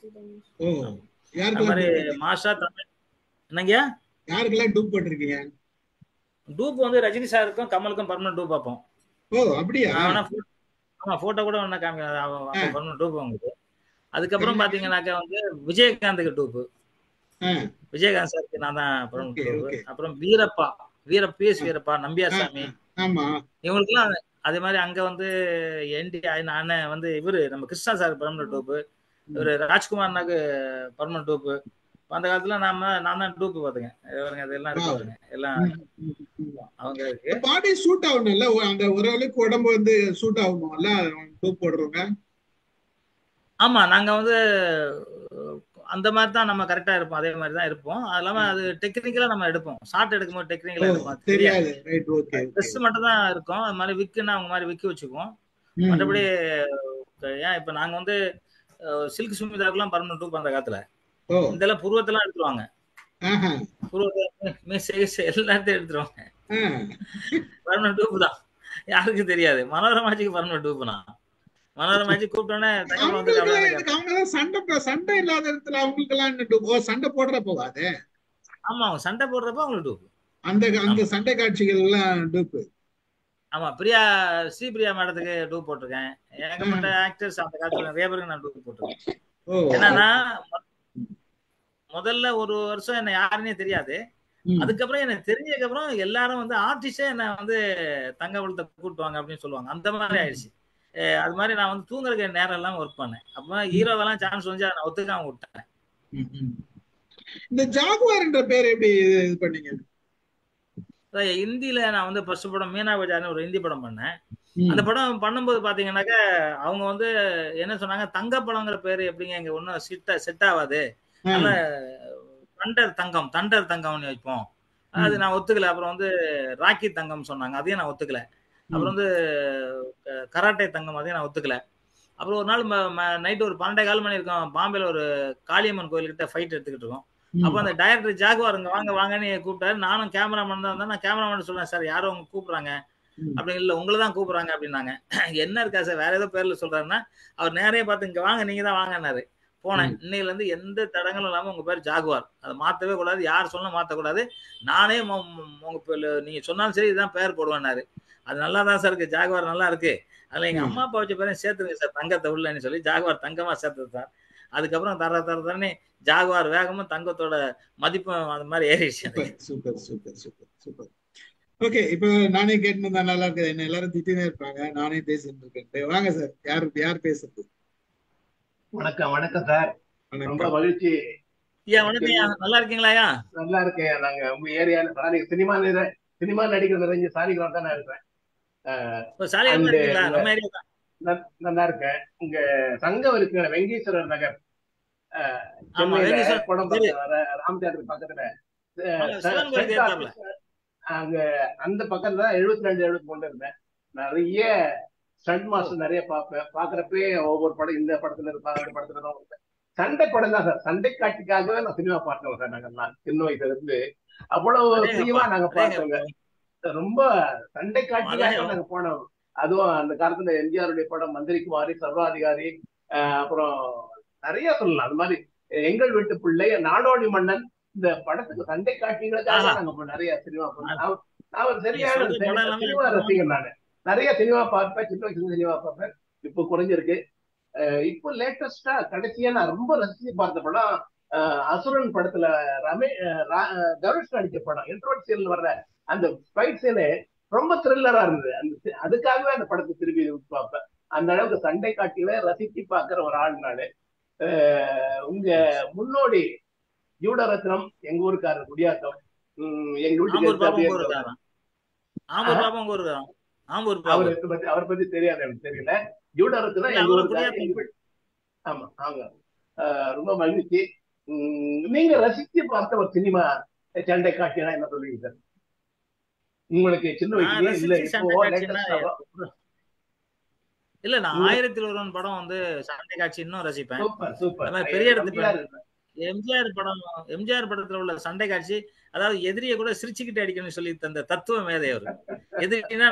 அது மாதிரி மாஷா தமிழ். என்னங்க யாருக்கெல்லாம் டூப் போட்டிருக்கீங்க? டூப் வந்து ரஜினி சாருக்கும் கமலுக்கும் பர்மனன்ட் டூப் பார்ப்போம். ஓ அப்படியா? ஆமா போட்டோ கூட ஒண்ணா காமிக்க பர்மனன்ட் டூப் உங்களுக்கு. அதுக்கப்புறம் பாத்தீங்கன்னாக்கா வந்து விஜயகாந்துக்கு டூப்பு, விஜயகாந்த் சாருக்கு நான் தான் பர்மனன்ட் டூப்பு. அப்புறம் வீரப்பா, நம்பியார் சாமி, இவங்களுக்கு எல்லாம் அதே மாதிரி அங்க வந்து அண்ணன் வந்து இவரு நம்ம கிருஷ்ணா சார் பர்மனன்ட் டூப்பு, இவரு ராஜ்குமார்னாக்கு பர்மனன்ட் டூப்பு. அந்த காலத்துல நான் தான் டூப்பு பாத்துங்க, அதெல்லாம் இருக்கு எல்லாம் அவங்க பாடி சூட் ஆகணும்ல, அந்த ஓரளவுக்கு உடம்பு வந்து சூட் ஆகணும்ல டூப் போடுறவங்க. ஆமா நாங்க வந்து அந்த மாதிரி தான் நம்ம கரெக்டா இருப்போம், அதே மாதிரி தான் இருப்போம். அது இல்லாம அது டெக்னிக்கலா நம்ம எடுப்போம், ஷார்ட் எடுக்கும்போது டெக்னிக்கலா எடுப்போம், தெரியாது. ட்ரெஸ் மட்டும் தான் இருக்கும். அது மாதிரி விக்குன்னா அவங்க மாதிரி விக்கு வச்சுக்குவோம். மற்றபடி ஏன் இப்ப நாங்க வந்து சில்க் சுமிதாவுக்குலாம் பர்மனன்ட் டூப் அந்த காலத்துல இதெல்லாம் புருவத்தெல்லாம் எடுத்துருவாங்க, எல்லாத்தையும் எடுத்துருவாங்க. பர்மனன்ட் டூப் தான், யாருக்கும் தெரியாது. மனோரமாஜிக்கு பர்மனன்ட் டூப்னா மனோரமாஜி கூப்பிட்டோன்னே சண்டை இல்லாத இடத்துல அவங்களுக்கு எல்லாம் சண்டை போடுற போகாது. ஆமா அவங்க சண்டை போடுறப்ப அவங்களுக்கு டூப், அந்த சண்டை காட்சிகள் எல்லாம் டூப். ஆமா ஸ்ரீபிரியா மேடத்துக்கு டூப் போட்டிருக்கேன். ஏகப்பட்ட ஆக்டர்ஸ் அந்த காலத்துல நிறைய பேருக்கு நான் டூப் போட்டிருக்கேன். என்னன்னா முதல்ல ஒரு வருஷம் என்ன யாருன்னே தெரியாது. அதுக்கப்புறம் எனக்கு தெரிஞ்சதுக்கு அப்புறம் எல்லாரும் வந்து ஆர்டிஸ்டே என்ன வந்து தங்கவளத்தை கூட்டுவாங்க அப்படின்னு சொல்லுவாங்க. அந்த மாதிரி ஆயிடுச்சு. அது மாதிரி நான் வந்து தூங்குறதுக்கு நேரம் எல்லாம் ஒர்க் பண்ணேன். அப்ப ஹீரோவெல்லாம் சான்ஸ் வந்து நான் ஒத்துக்காம விட்டேன். இந்த ஜாகுவார்ன்ற பேர் எப்படி இது பண்ணீங்க? ஹிந்தியில நான் வந்து ஃபர்ஸ்ட் படம் மீனா பஜார்னு ஒரு ஹிந்தி படம் பண்ணேன். அந்த ம் படம் பண்ணும்போது பாத்தீங்கன்னாக்க அவங்க வந்து என்ன சொன்னாங்க, தங்க படங்கிற பேரு எப்படிங்க இங்க ஒன்றும் செட் ஆகாது, ஆ நல்ல தண்டர் தங்கம்னு வைப்போம். அது ம் நான் ஒத்துக்கல. அப்புறம் வந்து ராக்கி தங்கம் சொன்னாங்க, அதையும் நான் ஒத்துக்கல. அப்புறம் ம் வந்து கராட்டே தங்கம், அதையும் நான் ஒத்துக்கல. அப்புறம் ஒரு நாள் நைட்டு ஒரு 12 மணி இருக்கும், பாம்பேல ஒரு காளியம்மன் கோயில்கிட்ட ஃபைட் எடுத்துக்கிட்டு இருக்கோம். அப்போ ம் அந்த டைரக்டர் ஜாகுவார் இங்க வாங்க வாங்கன்னு கூப்பிட்டாரு. நானும் கேமராமேன் தான் இருந்தேன். நான் கேமராமேன் சொல்றேன், சார் யாரோ அவங்க கூப்பிடுறாங்க ம் அப்படி. இல்ல உங்களை தான் கூப்பிடுறாங்க அப்படின்னாங்க. என்ன இருக்கா சார், வேற ஏதோ பேர்ல சொல்றாருன்னா, அவர் நேரே பார்த்து இங்க வாங்க, நீங்க தான் வாங்கன்னாரு. போனேன். ம் இன்னையில இருந்து எந்த தடங்களும் இல்லாம உங்க பேர் ஜாகுவார், அதை மாத்தவே கூடாது, யார் சொன்னா மாத்தக்கூடாது, நானே உங்க நீங்க சொன்னாலும் சரி இதுதான் பேர் போடுவேன்னாரு. அது நல்லா தான் சார் இருக்கு, ஜாகுவார் நல்லா இருக்கு, அதுல எங்க அம்மா அப்பா வச்ச பேரையும் சேர்த்துருங்க சார் தங்கத்தை உள்ளன்னு சொல்லி ஜாகுவார் தங்கமா சேர்த்தது சார். அதுக்கப்புறம் தரனே ஜாகுவார் வேகமும் தங்கத்தோட மதிப்பும் அது மாதிரி ஏறிடுச்சு சூப்பர் எனக்கு. Super super super super. Okay, இப்போ நானே கேட்டு நல்லா இருக்குது. என்ன எல்லாரும் திட்டினே இருப்பாங்க, நானே பேசிட்டு இருக்கேன். வாங்க சார், யார் யார் பேசுறது? வணக்கம் வணக்கம் சார். ரொம்ப வணக்கம். மகிழ்ச்சி. ஐயா வணக்கம், நல்லா இருக்கீங்களாயா? நல்லா இருக்கேன். நாங்க உங்க ஏரியால சினிமா நடிகர் நிறைஞ்ச சாலிகிராம் தான் நான் இருக்கிறேன். இப்போ சாலிகிராம் அண்ட் இருக்கீங்களா? நம்ம ஏரியா தான். நல்லா இருக்கேன். உங்க சங்கம் இருக்கு வெங்கீஸ்வரர் நகர், ஆமா, சென்னையில வெங்கடேஸ்வரர் குடம் தெரு. ராம் தேட்டர் பக்கத்துல ஆமா, சிவன் கோயிலுக்கு சென்ட் ஏத்தாப்புல. ஆபீஸ் அங்க அந்த பக்கத்துல தான் 72 73 இருந்தேன். நிறைய ஸ்டண்ட் ஓ, மாஸ்டர் நிறைய பார்ப்பேன். பாக்குறப்பே ஒவ்வொரு படம் இந்த படத்துல இருப்பாங்க, அந்த படத்துல தான் இருப்பேன். சண்டை படம் தான் சார், சண்டை காட்சிக்காகவே நான் சினிமா பார்த்தோம் சார். நாங்கெல்லாம் சின்ன வயசுல இருந்து அவ்வளவு அடேங்கப்பா பிரியமா நாங்க பார்த்தோங்க. அடேங்கப்பா, ரொம்ப சண்டை காட்சிக்காக அதான். நாங்க போனோம். அதுவும் அந்த காலத்துல எம்ஜிஆருடைய படம் மந்திரி குமாரி, சர்வாதிகாரி, அப்புறம் நிறைய சொல்லலாம். அது மாதிரி எங்கள் வீட்டு பிள்ளை, நாடோடி மன்னன், இந்த படத்துக்கு சண்டை காட்சிகளுக்காக ஆஹா, நாங்க நிறைய சினிமா பண்ணோம். நான் ஒரு நீங்க சரியான சொல்ற படம் எல்லாமே சினிமா அற்புதமான ரசிகர். படம். நானு நிறைய சினிமா பார்ப்பேன், சின்ன வயசுல சினிமா பார்ப்பேன். இப்போ குறைஞ்சிருக்கு. இப்போ லேட்டஸ்டா கடைசியா நான் ரொம்ப ரசிச்சு பார்த்த படம் அசுரன் படத்துல தனுஷ் நடிச்ச படம். இன்ட்ரோடக்ஷன்ல வர்ற அந்த ஃபைட் சீனு ரொம்ப த்ரில்லரா இருந்தது. அதுக்காகவே அந்த படத்தை திரும்பி பார்ப்பேன். அந்த அளவுக்கு சண்டை காட்சிகளை ரசிச்சு பார்க்கிற ஒரு ஆள் நானு. உங்க முன்னோடி ஜூடரத்னம் எங்க ஊருக்காரர் குடியாத்தம், எங்க வீட்டுக்கு ஆம்பூர் எடுத்து பாப்பா அப்படியே உங்க இருந்தவர். ஊருக்காரன். ஆம்பூர் பாப்பா உங்க ஊருக்காரன். ஆம்பூர் பாபு. அவரை பத்தி தெரியாது, எனக்கு தெரியல. ஜூடரத்னம் இல்ல, எங்க அவரும் ஊருக்காரர், எங்க குடியாத்தம். வீட்டு. ஆமா அவங்க. ரொம்ப மகிழ்ச்சி. நீங்க ரசிச்சு பார்த்த ஒரு சினிமா சண்டை காட்சினா என்ன சொல்லுவீங்க சார்? உங்களுக்கு சின்ன நான் வயசுலயே இல்ல ரசிச்சு இப்போ சண்டை காட்சின்னா, லேட்டஸ்டாவா? இல்ல நான் 1001 படம் வந்து சண்டை காட்சி இன்னும் ரசிப்பேன். Super super. அது மாதிரி பெரிய இடத்து எம்ஜிஆர். எம்ஜிஆர் படம், எம்ஜிஆர் படத்துல உள்ள சண்டை காட்சி, அதாவது எதிரியை கூட சிரிச்சுக்கிட்டே அடிக்கணும்னு சொல்லி தந்த தத்துவ மேதை அவரு. எதிரினா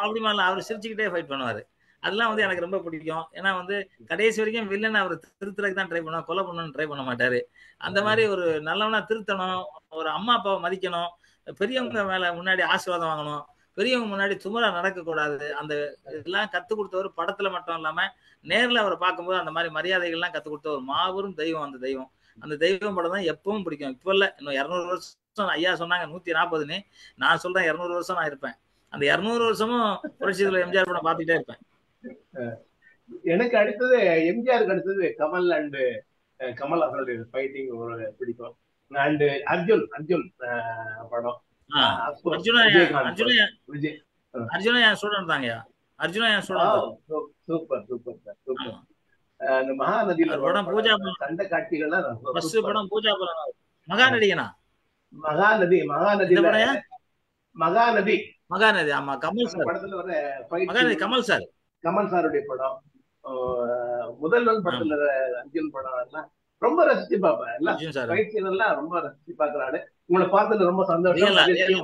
அப்படிமால அவர் சிரிச்சுக்கிட்டே ஃபைட் பண்ணுவாரு. அதெல்லாம் வந்து எனக்கு ரொம்ப பிடிக்கும். ஏன்னா வந்து கடைசி வரைக்கும் வில்லன் அவர் திருத்துறதுக்கு தான் ட்ரை பண்ணுவார், கொலை பண்ணணும்னு ட்ரை பண்ண மாட்டாரு. அந்த மாதிரி ஒரு நல்லவனா திருத்தணும், ஒரு அம்மா அப்பாவை மதிக்கணும், பெரியவங்க மேல முன்னாடி ஆசீர்வாதம் வாங்கணும், பெரியவங்க முன்னாடி சுமரா நடக்கக்கூடாது. அந்த இதெல்லாம் கத்துக் கொடுத்தவர் படத்துல மட்டும் இல்லாம நேர்ல அவரை பார்க்கும்போது அந்த மாதிரி மரியாதைகள்லாம் கத்துக் கொடுத்த ஒரு மாபெரும் தெய்வம் அந்த தெய்வம். அந்த தெய்வம் படம் தான் எப்பவும் பிடிக்கும். இப்ப இல்ல, இன்னும் 200 வருஷம். ஐயா சொன்னாங்க 140ன்னு, நான் சொல்றேன் 200 வருஷம் நான் இருப்பேன். அந்த 200 வருஷமும் புரட்சித்துல எம்ஜிஆர் படம் பார்த்துட்டே இருப்பேன். எனக்கு அடுத்தது எம்ஜிஆருக்கு அடுத்தது கமல் அண்ட் கமல்ஹாசனுடைய ஃபைட்டிங் ஒரு பிடிக்கும். அண்ட் அர்ஜுன் அர்ஜுன் படம். அர்ஜுனா விஜய். அர்ஜுனா என் ஸ்டூடெண்ட் தாங்கய்யா. அர்ஜுனா என் student. Super super sir super. அந்த மகாநதியில படம் பூஜா சண்டை காட்சிகள்லாம் ஃபர்ஸ்ட் படம் பூஜா படம். மகாநடிகனா? மகாநதி. மகாநதி. மகாநதி, ஆமா, கமல் சார் படத்துல வர மகாநதி. கமல் சார், கமல் சாருடைய படம். முதல்வன் படத்துல அர்ஜுன் படம் எல்லாம் ரொம்ப ரசிச்சு பார்ப்பேன். எல்லாம் ரொம்ப ரசிச்சு பார்க்கறாரு. உங்களை பார்த்தது ரொம்ப சந்தோஷம்.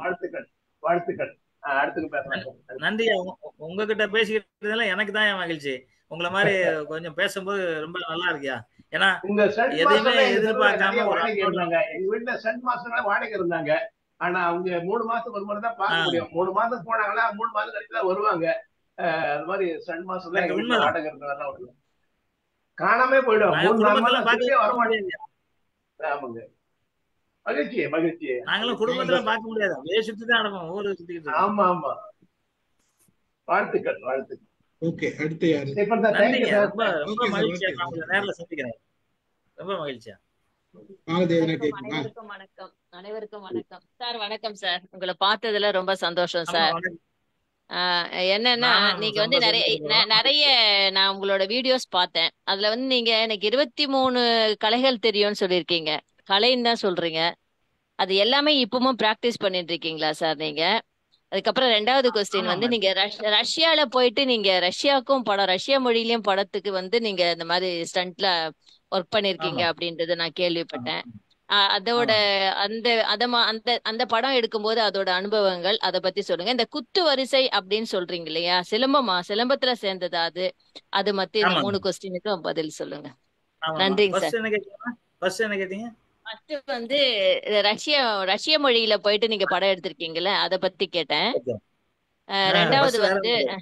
வாழ்த்துக்கள் வாழ்த்துக்கள். அடுத்து பேசலாம். நன்றி. உங்ககிட்ட பேசிக்கிட்டதுல எனக்கு தான் மகிழ்ச்சி. உங்களை மாதிரி கொஞ்சம் பேசும்போது ரொம்ப நல்லா இருக்கியா. ஏன்னா உங்க எதையுமே எதிர்பார்க்காம இருந்தாங்க. எங்க வீட்டுல ஸ்டண்ட் மாஸ்டர் வாடகை இருந்தாங்க. ஆனா அவங்க 3 மாசத்துக்கு ஒரு முறை தான் பார்க்க முடியும். 3 மாசம் போனாங்களா 3 மாசம் கழிச்சு தான் வருவாங்க. அது மாதிரி ஸ்டண்ட் மாஸ்டர் தான் வாடகை இருந்ததெல்லாம் காணாமே போயிடும். 3-4 மாசம் வர மாட்டேங்க. ஆமாங்க. மகிழ்ச்சி மகிழ்ச்சி. நாங்களும் குடும்பத்துல பார்க்க முடியாது, அப்படியே சுத்தி தான் நடப்போம், ஊரு சுத்திக்கிட்டு. ஆமா ஆமா. வாழ்த்துக்கள் வாழ்த்துக்கள். ஓகே, அடுத்து யாரு? ரொம்ப ரொம்ப மகிழ்ச்சியா நான் உங்களை நேர்ல சந்திக்கிறேன். ரொம்ப மகிழ்ச்சியா. வாகதேவனா வணக்கம், கேக்குதா? அனைவருக்கும் வணக்கம். அனைவருக்கும் வணக்கம் சார். வணக்கம் சார். உங்களை பார்த்ததுல ரொம்ப சந்தோஷம் ஆமா சார். வணக்கம். என்னன்னா நானும் நீங்க ரொம்ப சந்தோஷப்படுறோம். நிறைய நான் உங்களோட வீடியோஸ் பார்த்தேன். அதுல நீங்க எனக்கு 23 கலைகள் தெரியும்னு சொல்லியிருக்கீங்க. கலைன்னு தான் சொல்றீங்க. அது எல்லாமே இப்பவும் பிராக்டிஸ் பண்ணிட்டு இருக்கீங்களா சார் நீங்க? அதுக்கப்புறம் ரெண்டாவது கொஸ்டின் ஆமாமா. நீங்க ரஷ்யால போயிட்டு நீங்க ரஷ்யாவுக்கும் படம், ரஷ்யா மொழியிலயும் படத்துக்கு நீங்க இந்த மாதிரி ஸ்டண்ட்ல ஒர்க் பண்ணிருக்கீங்க ஆமா அப்படின்றது நான் ஆமா கேள்விப்பட்டேன். அதோட ஆமா. அந்த அந்த அந்த படம் எடுக்கும்போது அதோட அனுபவங்கள் அதை பத்தி சொல்லுங்க. இந்த குத்து வரிசை அப்படின்னு சொல்றீங்க இல்லையா, சிலம்பத்துல சேர்ந்ததா அது? அது மத்தி இந்த ஆமாங்க. 3 கொஸ்டினுக்கும் பதில் சொல்லுங்க. ஆமாமா. நன்றிங்க ஃபர்ஸ்ட் சார். என்ன கேட்டீங்க? ஃபர்ஸ்ட் என்ன கேட்டீங்க? ஃபர்ஸ்ட் ரஷ்ய ரஷ்ய மொழியில போயிட்டு நீங்க படம் எடுத்திருக்கீங்கல்ல, அதை பத்தி கேட்டேன். ஓகே. ரெண்டாவது ஃபர்ஸ்ட் வேற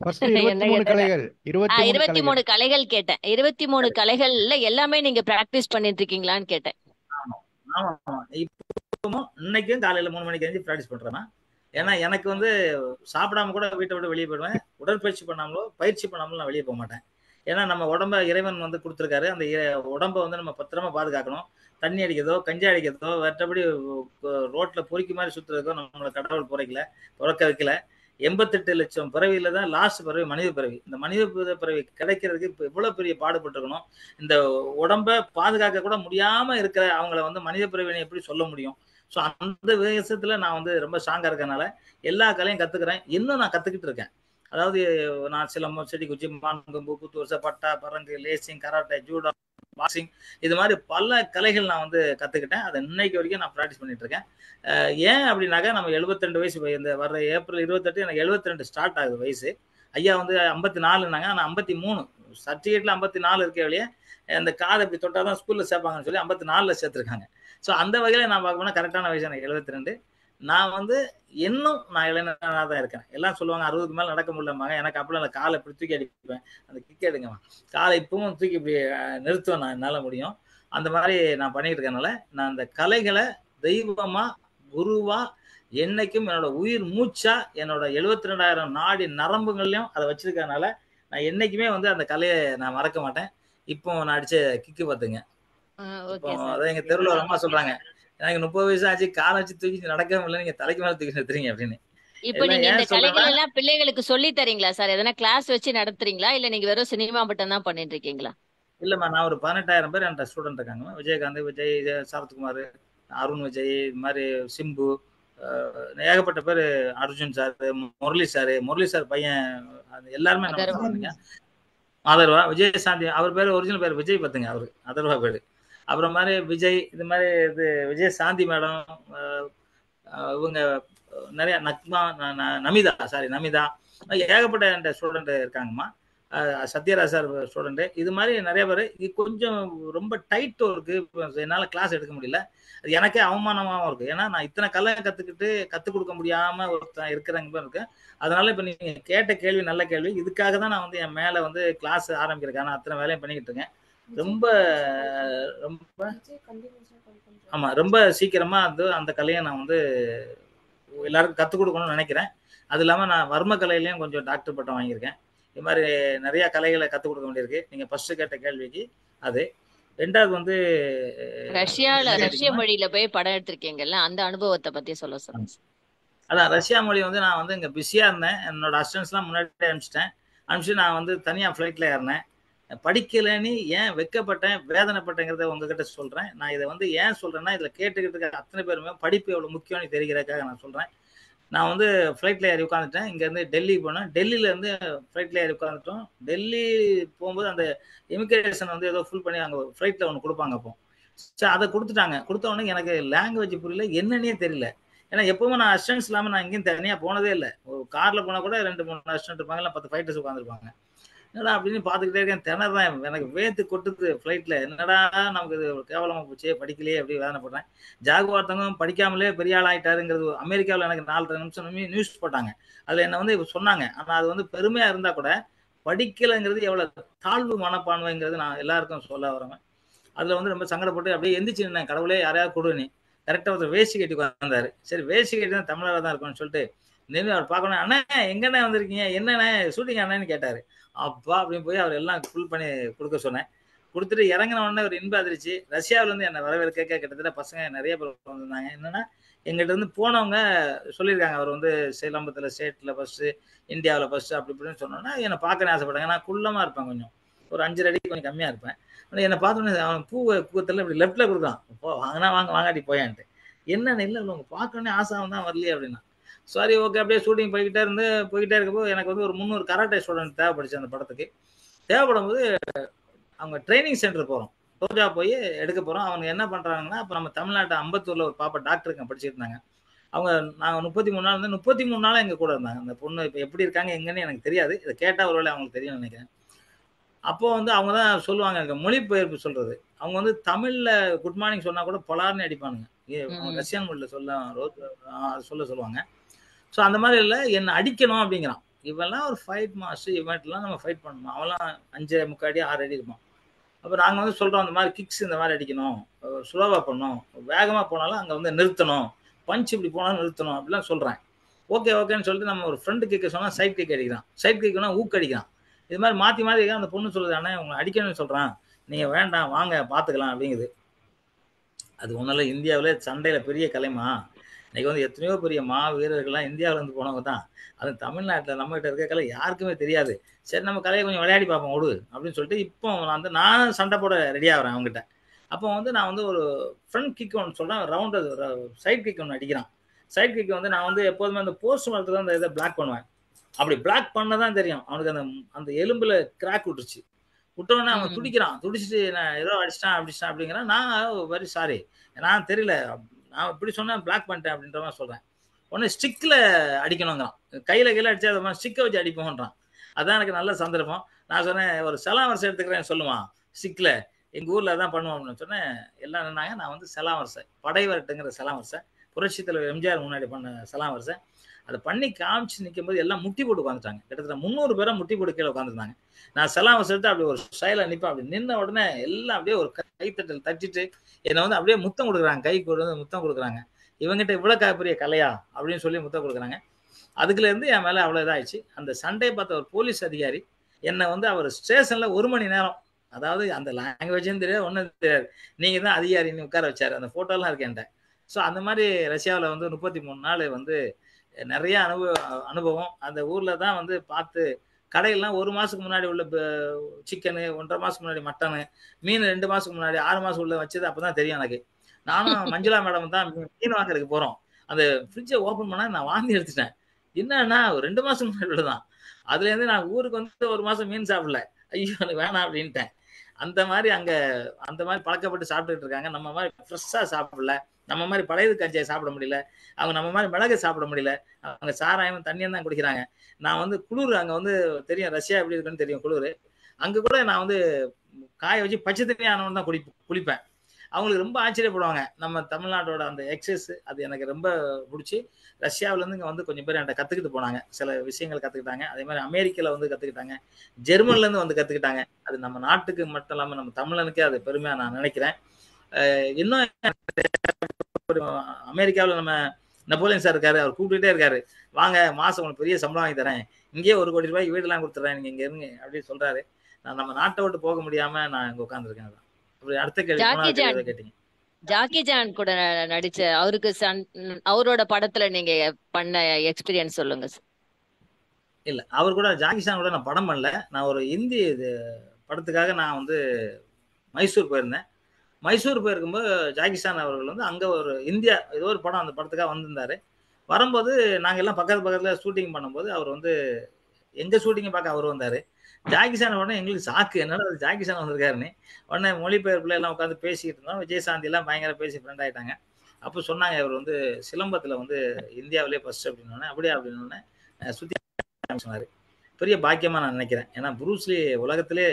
ஃபர்ஸ்ட் என்ன 23 கேட்டேன்? கலைகள் 23 கலைகள் 23 கலைகள் கேட்டேன். 23 கலைகள்ல எல்லாமே நீங்க பிராக்டிஸ் பண்ணிட்டு இருக்கீங்களான்னு கேட்டேன். ஆமா ஆமா. இப்பவும் இன்னைக்கும் காலையில 3 மணிக்கு எழுந்து ப்ராக்டிஸ் பண்றேன். ஏன்னா எனக்கு வந்து சாப்பிடாம கூட வீட்டை விட்டு வெளியே போயிடுவேன். உடற்பயிற்சி பண்ணாமலோ பயிற்சி பண்ணாமலோ நான் வெளியே போக மாட்டேன். ஏன்னா நம்ம உடம்ப இறைவன் வந்து கொடுத்துருக்காரு. அந்த உடம்ப வந்து நம்ம பத்திரமா பாதுகாக்கணும். தண்ணி அடிக்கிறதோ கஞ்சி அடிக்கிறதோ மற்றபடி ரோட்ல பொறுக்கி மாதிரி சுத்துறதோ நம்மளை கடவுள் பிறக்க வைக்கல. 88 லட்சம் பிறவியில தான் லாஸ்ட் பிறவி மனித பிறவி. இந்த மனித பிறவி கிடைக்கிறதுக்கு இப்ப இவ்வளவு பெரிய பாடுபட்டிருக்கணும். இந்த உடம்ப பாதுகாக்க கூட முடியாம இருக்கிற அவங்கள வந்து மனித பிறவினை எப்படி சொல்ல முடியும்? ஸோ அந்த விஷயத்துல நான் வந்து ரொம்ப ஸ்ட்ராங்கா இருக்கனால எல்லா கலையும் கத்துக்கிறேன். இன்னும் நான் கத்துக்கிட்டு இருக்கேன். அதாவது நான் சிலம்பம், செடி குச்சி, மான்கொம்பு, குத்து வரிசை, பட்டா, பரங்கு, லேசிங், கராட்டே, ஜூடோ, பாக்ஸிங், இது மாதிரி பல கலைகள் நான் வந்து கத்துக்கிட்டேன். அதை இன்னைக்கு வரைக்கும் நான் ப்ராக்டிஸ் பண்ணிட்டு இருக்கேன். ஏன் அப்படின்னாக்கா நம்ம 72 வயசு இந்த வர்ற ஏப்ரல் 28 எனக்கு 72 ஸ்டார்ட் ஆகுது வயசு. ஐயா வந்து 54நாங்க. ஆனால் 53 சர்டிஃபிகேட்ல 54 இருக்கே வழியே அந்த காதை இப்படி தொட்டாதான் ஸ்கூல்ல சேர்ப்பாங்கன்னு சொல்லி 54ல சேர்த்துருக்காங்க. ஸோ அந்த வகையில நான் பார்க்க போனால் கரெக்டான வயசு எனக்கு 72. நான் வந்து இன்னும் நான் இளைஞனாக தான் இருக்கேன். எல்லாம் சொல்லுவாங்க 60க்கு மேலே நடக்க முடியலம்பாங்க. எனக்கு அப்படிலாம் இல்லை. காலை இப்படி தூக்கி அடிப்பேன். அந்த கிக் எடுங்கம்மா. காலை இப்பவும் தூக்கி இப்படி நிறுத்துவேன். நான் என்னால் முடியும். அந்த மாதிரி நான் பண்ணிட்டு இருக்கனால நான் அந்த கலைகளை தெய்வமா குருவா என்னைக்கும் என்னோட உயிர் மூச்சா என்னோட 72,000 நாடி நரம்புகள்லயும் அதை வச்சிருக்கனால நான் என்னைக்குமே வந்து அந்த கலையை நான் மறக்க மாட்டேன். இப்போ நான் அடிச்ச கிக்கு பார்த்துங்க. இப்போ அதான் எங்க தெருவில் ஒரு அம்மா சொல்றாங்க, எனக்கு 30 வயசு ஆச்சு, காலை வச்சு தூக்கி நடக்கவே இல்லை, நீங்க தலைக்கு மேல தூக்கி நிறுத்துறீங்க அப்படின்னு. இப்ப நீங்க இந்த கலைகள் எல்லாம் பிள்ளைகளுக்கு சொல்லி தரீங்களா சார்? எதனா கிளாஸ் வச்சு நடத்துறீங்களா இல்ல நீங்க வெறும் சினிமா மட்டும் தான் பண்ணிட்டு இருக்கீங்களா? இல்லம்மா, நான் ஒரு 18,000 பேர் என்கிட்ட ஸ்டூடெண்ட் இருக்காங்க. விஜயகாந்த், விஜய், சரத்குமார், அருண் விஜய், இது மாதிரி சிம்பு, ஏகப்பட்ட பேர், அர்ஜுன் சார், முரளி சார் பையன், எல்லாருமே நம்ம ஆதர்வா, விஜயசாந்தி, அவர் பேர் ஒரிஜினல் பேர் விஜய் பத்துங்க, அவரு ஆதர்வா பேரு. அப்புறம் மாதிரி விஜய், இது மாதிரி இது விஜயசாந்தி மேடம், இவங்க நிறைய நக்மா, நமிதா, ஏகப்பட்ட என்கிட்ட ஸ்டூடெண்ட் இருக்காங்கம்மா. சத்யராஜ் சார் ஸ்டூடெண்ட், இது மாதிரி நிறைய பேர். இது கொஞ்சம் ரொம்ப டைட் ஒர்க்கு, என்னால் கிளாஸ் எடுக்க முடியல. அது எனக்கே அவமானமாகவும் இருக்கு. ஏன்னா நான் இத்தனை கலை கற்றுக் கொடுக்க முடியாம ஒருத்தன் இருக்கிறவங்க இருக்கு. அதனால இப்போ நீங்க கேட்ட கேள்வி நல்ல கேள்வி. இதுக்காக தான் நான் வந்து என் மேல வந்து கிளாஸ் ஆரம்பிக்கிறேன். நான் அத்தனை வேலையும் பண்ணிக்கிட்டு இருக்கேன். ரொம்ப ரொம்ப ஆமா, ரொம்ப சீக்கிரமா அந்த கலையை நான் வந்து எல்லாருக்கும் கற்றுக் கொடுக்கணும்னு நினைக்கிறேன். அது இல்லாமல் நான் வர்ம கலையிலையும் கொஞ்சம் டாக்டர் பட்டம் வாங்கியிருக்கேன். இது மாதிரி நிறைய கலைகளை கற்றுக் கொடுக்க வேண்டியிருக்கு. நீங்க ஃபர்ஸ்ட் கேட்ட கேள்விக்கு அது. ரெண்டாவது வந்து ரஷ்ய மொழியில போய் படம் எடுத்திருக்கீங்கல்ல, அந்த அனுபவத்தை பத்தி சொல்லுங்க. அதான் ரஷ்யா மொழி வந்து நான் வந்து இங்க பிஸியா இருந்தேன். என்னோட அசிஸ்டன்ஸ்லாம் முன்னாடி அனுப்பிச்சிட்டு நான் வந்து தனியா ஃப்ளைட்ல ஏறினேன். படிக்கலன்னு ஏன் வெக்கப்பட்டேன், வேதனைப்பட்டேங்கிறத உங்ககிட்ட சொல்றேன். நான் இதை வந்து ஏன் சொல்றேன்னா, இதுல கேட்டுக்கிட்டு இருக்க அத்தனை பேருமே படிப்பு எவ்வளவு முக்கியம்னு தெரிகிறதுக்காக நான் சொல்றேன். நான் வந்து ஃப்ளைட்ல ஏறி உட்காந்துட்டேன். இங்கேருந்து டெல்லி போனேன். டெல்லியிலேருந்து ஃப்ளைட்ல ஏறி உட்காந்துட்டோம். டெல்லி போகும்போது அந்த இமிக்ரேஷன் வந்து ஏதோ ஃபுல் பண்ணி அங்கே ஃப்ளைட்டில் ஒன்று கொடுப்பாங்க. அப்போ சரி, அதை கொடுத்துட்டாங்க. கொடுத்த உடனே எனக்கு லாங்குவேஜ் புரியல, என்னன்னே தெரியல. ஏன்னா எப்பவுமே நான் அசிஸ்டன்ஸ் இல்லாமல் நான் எங்கேயும் தனியாக போனதே இல்லை. ஒரு காரில் போனால் கூட 2-3 அசிஸ்டன்ட் இருப்பாங்க, இல்லை 10 ஃபைட்டர்ஸ் உட்காந்துருப்பாங்க. என்னடா அப்படின்னு பார்த்துக்கிட்டே இருக்கேன். திணறேன். எனக்கு வேத்து கொட்டுது ஃப்ளைட்டில். என்னடா நமக்கு இது கேவலமாக போச்சு, படிக்கலையே அப்படி வேதனைப்படுறேன். ஜாகுவார் தங்கம் படிக்காமலே பெரிய ஆள் ஆகிட்டாருங்கிறது அமெரிக்காவில் எனக்கு 4 நிமிஷம் நியூஸ் போட்டாங்க. அதில் என்னை வந்து சொன்னாங்க. ஆனால் அது வந்து பெருமையாக இருந்தால் கூட படிக்கலைங்கிறது எவ்வளோ தாழ்வு மனப்பான்மைங்கிறது நான் எல்லாருக்கும் சொல்ல வரேன். அதில் வந்து ரொம்ப சங்கடப்பட்டு அப்படியே எந்திரிச்சு நின்னேன். கடவுளே யாரையாவது கொடுன்னு. கரெக்டாக ஒருத்தர் வேஷ்டி கட்டி வந்தார். சரி, வேஷ்டி கட்டி தான் தமிழராக தான் இருக்கும்னு சொல்லிட்டு நின்று அவர் பார்க்கணும். அண்ணா எங்கண்ணே வந்திருக்கீங்க, என்னண்ணே ஷூட்டிங் அண்ணன்னு கேட்டார். அப்பா அப்படின்னு போய் அவர் எல்லாம் ஃபுல் பண்ணி கொடுக்க சொன்னேன். கொடுத்துட்டு இறங்கின உடனே ஒரு இன்ப அதிர்ச்சி. ரஷ்யாவில இருந்து என்ன வரவேற்க கிட்டத்தட்ட பசங்க நிறைய பேர் வந்திருந்தாங்க. என்னன்னா எங்கிட்ட இருந்து போனவங்க சொல்லியிருக்காங்க, அவர் வந்து சிலம்பத்துல ஸ்டேட்ல ஃபர்ஸ்ட், இந்தியாவில் ஃபர்ஸ்ட் அப்படி இப்படின்னு சொன்னோன்னா என்னை பார்க்கணும் ஆசைப்பட்டாங்க. நான் குள்ளமா இருப்பேன், கொஞ்சம் ஒரு 5 அடி கொஞ்சம் கம்மியா இருப்பேன். என்னை பார்த்தோன்னே அவன் பூவத்தில் இப்படி லெஃப்ட்ல கொடுக்குறான், போ வாங்கினா வாங்க வாங்காட்டி போயான்ட்டு. என்னன்னு இல்லை உங்க பார்க்கணுன்னே ஆசை தான் வரலையே அப்படின்னா. Sorry okay. அப்படியே ஷூட்டிங் போய்கிட்டே இருக்கப்போ எனக்கு வந்து ஒரு 300 கராட்டே ஸ்டூடெண்ட் தேவைப்படுச்சு அந்த படத்துக்கு. தேவைப்படும் போது அவங்க ட்ரைனிங் சென்டர் போகிறோம், ரோஜா போய் எடுக்க போகிறோம். அவங்க என்ன பண்ணுறாங்கன்னா, இப்போ நம்ம தமிழ்நாட்டு அம்பத்தூரில் ஒரு பாப்பா டாக்டருக்கு படிச்சுட்டு இருந்தாங்க. அவங்க நாங்கள் 33 நாள் வந்து 33 நாளாக எங்கள் கூட இருந்தாங்க. அந்த பொண்ணு இப்போ எப்படி இருக்காங்க எங்கன்னு எனக்கு தெரியாது, இதை கேட்டால் ஒருவேளை அவங்களுக்கு தெரியும்னு நினைக்கிறேன். அப்போ வந்து அவங்க தான் சொல்லுவாங்க எனக்கு மொழிபெயர்ப்பு சொல்றது. அவங்க வந்து தமிழ்ல குட் மார்னிங் சொன்னா கூட பொலார்னு அடிப்பானுங்க. அவங்க ரஷ்யன் மொழியில சொல்லுவாங்க. ஸோ அந்த மாதிரி இல்லை, என்ன அடிக்கணும் அப்படிங்கிறான். இவெல்லாம் ஒரு ஃபைட் மாஸ்டர், இவெண்ட்லாம் நம்ம ஃபைட் பண்ணணும். அவெல்லாம் 5.75 அடி 6 அடி இருப்பான். அப்போ நாங்கள் வந்து சொல்கிறோம் அந்த மாதிரி கிக்ஸ் இந்த மாதிரி அடிக்கணும், ஸ்லோவாக பண்ணணும், வேகமாக போனாலும் அங்கே வந்து நிறுத்தணும், பஞ்ச் இப்படி போனாலும் நிறுத்தணும் அப்படிலாம் சொல்கிறேன். ஓகேன்னு சொல்லிட்டு நம்ம ஒரு ஃப்ரண்ட் கிக்கு சொன்னால் சைட் கிக் அடிக்கிறான், சைட் கிக்னா ஊக்கு அடிக்கிறான். இது மாதிரி மாற்றி அந்த பொண்ணு சொல்லுது, ஆனால் உங்களை அடிக்கணும்னு சொல்கிறான், நீங்கள் வேண்டாம் வாங்க பார்த்துக்கலாம் அப்படிங்குது. அது ஒன்றும் இல்லை, இந்தியாவில் சண்டையில் பெரிய கலைமா. இன்னைக்கு வந்து எத்தனையோ பெரிய வீரர்கள்லாம் இந்தியாவில இருந்து போனவங்க தான். அது தமிழ்நாட்டில் நம்மகிட்ட இருக்க கலை யாருக்குமே தெரியாது. சரி நம்ம கலையை கொஞ்சம் விளையாடி பார்ப்போம் விடு அப்படின்னு சொல்லிட்டு இப்போ வந்து நான் சண்டை போட ரெடி ஆகிறேன் அவங்ககிட்ட. அப்போ வந்து நான் வந்து ஒரு ஃப்ரண்ட் கிக் ஒன்று சொல்கிறேன், ரவுண்டு சைட் கிக் ஒன்று அடிக்கிறான். சைட் கிக் வந்து நான் வந்து எப்போதுமே அந்த போஸ்ட் மரத்தில் அந்த இதை பிளாக் பண்ணுவேன். அப்படி பிளாக் பண்ண தான் தெரியும் அவனுக்கு அந்த எலும்புல கிராக் விட்டுருச்சு. விட்டோடனே அவன் துடிக்கிறான், துடிச்சிட்டு நான் ஏதோ அடிச்சிட்டான் அப்படிங்கிறான். நான் வெரி சாரி, நான் தெரியல, நான் இப்படி சொன்னேன் பிளாக் பண்ணிட்டேன் அப்படின்ற மாதிரி சொல்றேன். உடனே ஸ்டிக்ல அடிக்கணுங்கிறான், கையில அடிச்சா அதை மாதிரி ஸ்டிக்கை வச்சு அடிப்போம்ன்றான். அதான் எனக்கு நல்ல சந்தர்ப்பம். நான் சொன்னேன் ஒரு செலாவரிசை எடுத்துக்கிறேன் சொல்லுவான் ஸ்டிக்ல, எங்க ஊர்ல தான் பண்ணுவோம் அப்படின்னு சொன்னேன். எல்லாம் நின்னாங்க. நான் வந்து செலாவரிசை, படைவரட்டுங்கிற செலாவரிசை, புரட்சி தலைவர் எம்ஜிஆர் முன்னாடி பண்ண செலாவரிசை. அதை பண்ணி காமிச்சு நிற்கும் போது எல்லாம் முட்டி போட்டு உட்காந்துட்டாங்க. கிட்டத்தட்ட 300 பேரை முட்டி போட்டு கீழே உட்காந்துருந்தாங்க. நான் செலாவரிசை எடுத்து அப்படி ஒரு ஸ்டைல நிற்பேன். அப்படி நின்ன உடனே எல்லாம் அப்படியே ஒரு கைத்தட்டல் தட்டிட்டு என்னை வந்து அப்படியே முத்தம் கொடுக்குறாங்க, கைக்கு வந்து முத்தம் கொடுக்குறாங்க. இவங்ககிட்ட இவ்வளோ பெரிய கலையா அப்படின்னு சொல்லி முத்தம் கொடுக்குறாங்க. அதுக்குல இருந்து என் மேலே அவ்வளோ இதாகிடுச்சு. அந்த சண்டையை பார்த்த ஒரு போலீஸ் அதிகாரி என்னை வந்து அவர் ஸ்டேஷன்ல 1 மணி நேரம், அதாவது அந்த லாங்குவேஜும் தெரியாது ஒன்றும் தெரியாது, நீங்க தான் அதிகாரின்னு உட்கார வச்சாரு. அந்த போட்டோலாம் இருக்கு என்கிட்ட. ஸோ அந்த மாதிரி ரஷ்யாவில் வந்து 33 நாள் வந்து நிறைய அனுபவம். அந்த ஊர்ல தான் வந்து பார்த்து கடையெல்லாம் 1 மாசத்துக்கு முன்னாடி உள்ள சிக்கனு, 1.5 மாசத்துக்கு முன்னாடி மட்டனு, மீன் 2 மாசத்துக்கு முன்னாடி 6 மாசம் உள்ள வச்சது அப்பதான் தெரியும் எனக்கு. நானும் மஞ்சுளா மேடம் தான் மீன் வாங்குறதுக்கு போறோம். அந்த ஃப்ரிட்ஜை ஓப்பன் பண்ணா நான் வாந்தி எடுத்துட்டேன். என்னன்னா 2 மாசம் முன்னாடி உள்ளதான். அதுல இருந்து நான் ஊருக்கு வந்து 1 மாசம் மீன் சாப்பிடல. ஐயோ எனக்கு வேணாம் அப்படின்ட்டேன். அந்த மாதிரி அங்க அந்த மாதிரி பழக்கப்பட்டு சாப்பிட்டுட்டு இருக்காங்க. நம்ம மாதிரி ஃப்ரெஷ்ஷா சாப்பிடல, நம்ம மாதிரி பழைய கஞ்சியை சாப்பிட முடியல, அவங்க நம்ம மாதிரி மிளகை சாப்பிட முடியல. அவங்க சாராயம் தண்ணியும் தான் குடிக்கிறாங்க. நான் வந்து குளிர், அங்க வந்து தெரியும் ரஷ்யா எப்படி இருக்குன்னு தெரியும் குளிர். அங்க கூட நான் வந்து காய வச்சு பச்சை தண்ணி ஆனவன் தான் குளிப்பேன். அவங்களுக்கு ரொம்ப ஆச்சரியப்படுவாங்க. நம்ம தமிழ்நாட்டோட அந்த எக்ஸஸ் அது எனக்கு ரொம்ப பிடிச்சி. ரஷ்யாவில இருந்து இங்க வந்து கொஞ்சம் பேர் என்கிட்ட கத்துக்கிட்டு போனாங்க, சில விஷயங்கள் கத்துக்கிட்டாங்க. அதே மாதிரி அமெரிக்கால வந்து கத்துக்கிட்டாங்க, ஜெர்மன்ல இருந்து வந்து கத்துக்கிட்டாங்க. அது நம்ம நாட்டுக்கு மட்டும் இல்லாம நம்ம தமிழனுக்கே அது பெருமையா நான் நினைக்கிறேன். இன்னும் அமெரிக்காவில் நம்ம நெப்போலியன் சார் இருக்காரு, அவர் கூப்பிட்டுட்டே இருக்காரு, வாங்க மாசம் உங்களுக்கு பெரிய சம்பளம் வாங்கி தரேன், இங்கேயே 1 கோடி ரூபாய்க்கு வீடெல்லாம் கொடுத்துறேன், நீங்க இங்க இருங்க அப்படின்னு சொல்றாரு. நான் நம்ம நாட்டை விட்டு போக முடியாம நான் இங்க உட்காந்துருக்கேன். அப்படி அடுத்த கேள்வி கேட்டீங்க. ஜாக்கி ஜான் கூட நடிச்ச அவருக்கு அவரோட படத்துல நீங்க பண்ண எக்ஸ்பீரியன்ஸ் சொல்லுங்க சார். இல்ல அவர் கூட ஜாக்கி சான் கூட நான் படம் பண்ணல. நான் ஒரு இந்தி படத்துக்காக நான் வந்து மைசூர் போயிருந்தேன். மைசூர் போயிருக்கும்போது ஜாக்கி சான் அவர்கள் வந்து அங்க ஒரு இந்தியா ஏதோ ஒரு படம், அந்த படத்துக்காக வந்திருந்தாரு. வரும்போது நாங்க எல்லாம் பக்கத்துல ஷூட்டிங் பண்ணும்போது அவர் வந்து எங்க ஷூட்டிங்கை பார்க்க அவர் வந்தாரு. ஜாக்கி சான் உடனே எங்களுக்கு சாக்கு, என்னடா ஜாக்கி சான் வந்திருக்காருன்னு. உடனே மொழிபெயர்ப்புல எல்லாம் உட்காந்து பேசிக்கிட்டு இருந்தோம். விஜயசாந்தி எல்லாம் பயங்கர பேசி ஃப்ரெண்ட் ஆயிட்டாங்க. அப்போ சொன்னாங்க இவர் வந்து சிலம்பத்துல வந்து இந்தியாவிலே ஃபர்ஸ்ட் அப்படின்னு. அப்படியே அப்படின்னு சுத்தி சொன்னாரு. பெரிய பாக்கியமா நான் நினைக்கிறேன். ஏன்னா புரூஸ்லி உலகத்திலே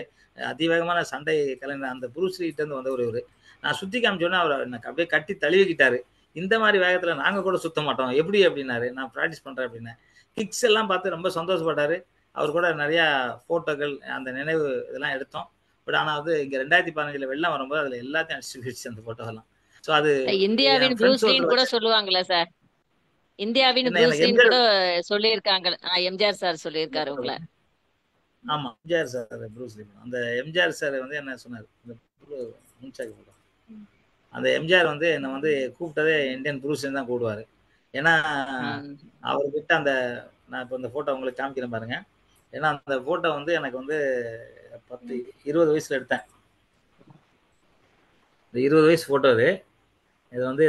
அதிவேகமான சண்டை கலைஞர் அந்த புரூஸ்லி கிட்ட இருந்து வந்தவர் இவரு. நான் சுத்தி காமிச்சோன்னே அவர் எனக்கு அப்படியே கட்டி தழுவிக்கிட்டாரு. இந்த மாதிரி வேகத்துல நாங்க கூட சுத்த மாட்டோம் எப்படி அப்படின்னாரு. நான் ப்ராக்டிஸ் பண்றேன் அப்படின்னேன். கிக்ஸ் எல்லாம் பார்த்து ரொம்ப சந்தோஷப்பட்டாரு. அவர் கூட நிறைய போட்டோக்கள், அந்த நினைவு இதெல்லாம் எடுத்தோம். பட் ஆனா வந்து இங்க 2015 வெள்ளம் வரும்போது அதுல எல்லாத்தையும் அடிச்சு அந்த போட்டோலாம். சோ அது இந்தியாவின் ப்ரூஸ்லின்னு கூட சொல்லுவாங்களா சார்? இந்தியாவின் ப்ரூஸ்லின்னு கூட சொல்லியிருக்காங்க. எம்ஜிஆர் சார் சொல்லியிருக்காரு உங்களை. ஆமா எம்ஜிஆர் சார் ப்ரூஸ்லி படம். அந்த எம்ஜிஆர் சார் வந்து என்ன சொன்னார், இந்த முன்சாக்கு படம். அந்த எம்ஜிஆர் வந்து என்னை வந்து கூப்பிட்டதே இந்தியன் ப்ரூஸ்லின்னு தான் கூப்பிடுவாரு. ஏன்னா அவர்கிட்ட அந்த நான் இப்போ இந்த போட்டோ உங்களுக்கு காமிக்கிறேன் பாருங்க. ஏன்னா அந்த போட்டோ வந்து எனக்கு வந்து 20 வயசுல எடுத்தேன். இந்த 20 வயசு போட்டோ இது வந்து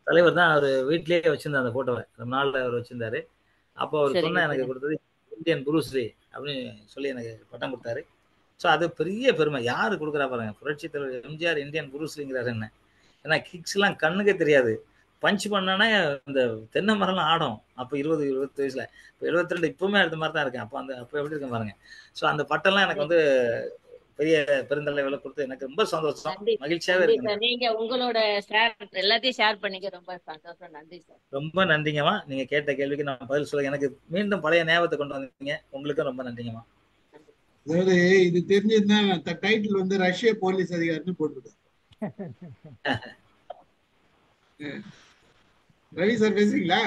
தலைவர் தான் அவர் வீட்லயே வச்சிருந்தார் அந்த போட்டோவை. ரொம்ப நாள் அவர் வச்சிருந்தாரு. அப்போ அவர் சொன்ன எனக்கு கொடுத்தது இந்தியன் ப்ரூஸ்லி அப்படின்னு சொல்லி எனக்கு பட்டம் கொடுத்தாரு. ஸோ அது பெரிய பெருமை. யாரு கொடுக்குறா பாருங்க, புரட்சி தலைவர் எம்ஜிஆர் இந்தியன் ப்ரூஸ்லிங்கிறாரு. என்ன ஏன்னா கிக்ஸ் எல்லாம் கண்ணுக்கே தெரியாது. பஞ்ச் பண்ணானே இந்த தென்னை மரம்லாம் ஆடும். அப்போ 20 வயசுல, இப்போ 72, இப்பவுமே அடுத்த மாதிரி தான் இருக்கேன். அப்போ எப்படி இருக்கேன் பாருங்க. ஸோ அந்த பட்டம்லாம் எனக்கு வந்து பெரிய பெருந்தலைவர்ல கொடுத்து எனக்கு ரொம்ப சந்தோஷம், மகிழ்ச்சியாவே இருக்கு. நீங்க உங்களோட எல்லாத்தையும் ஷேர் பண்ணிக்க ரொம்ப சந்தோஷம். நன்றி சார். ரொம்ப நன்றிங்கம்மா. நீங்க கேட்ட கேள்விக்கு நான் பதில் சொல்ல எனக்கு மீண்டும் பழைய ஞாபகத்தை கொண்டு வந்தீங்க. உங்களுக்கும் ரொம்ப நன்றிங்கம்மா. அதாவது இது தெரிஞ்சதுன்னா டைட்டில் வந்து ரஷ்ய போலீஸ் அதிகாரின்னு போட்டுருக்கேன். ரவி சார் பேசுறீங்களா?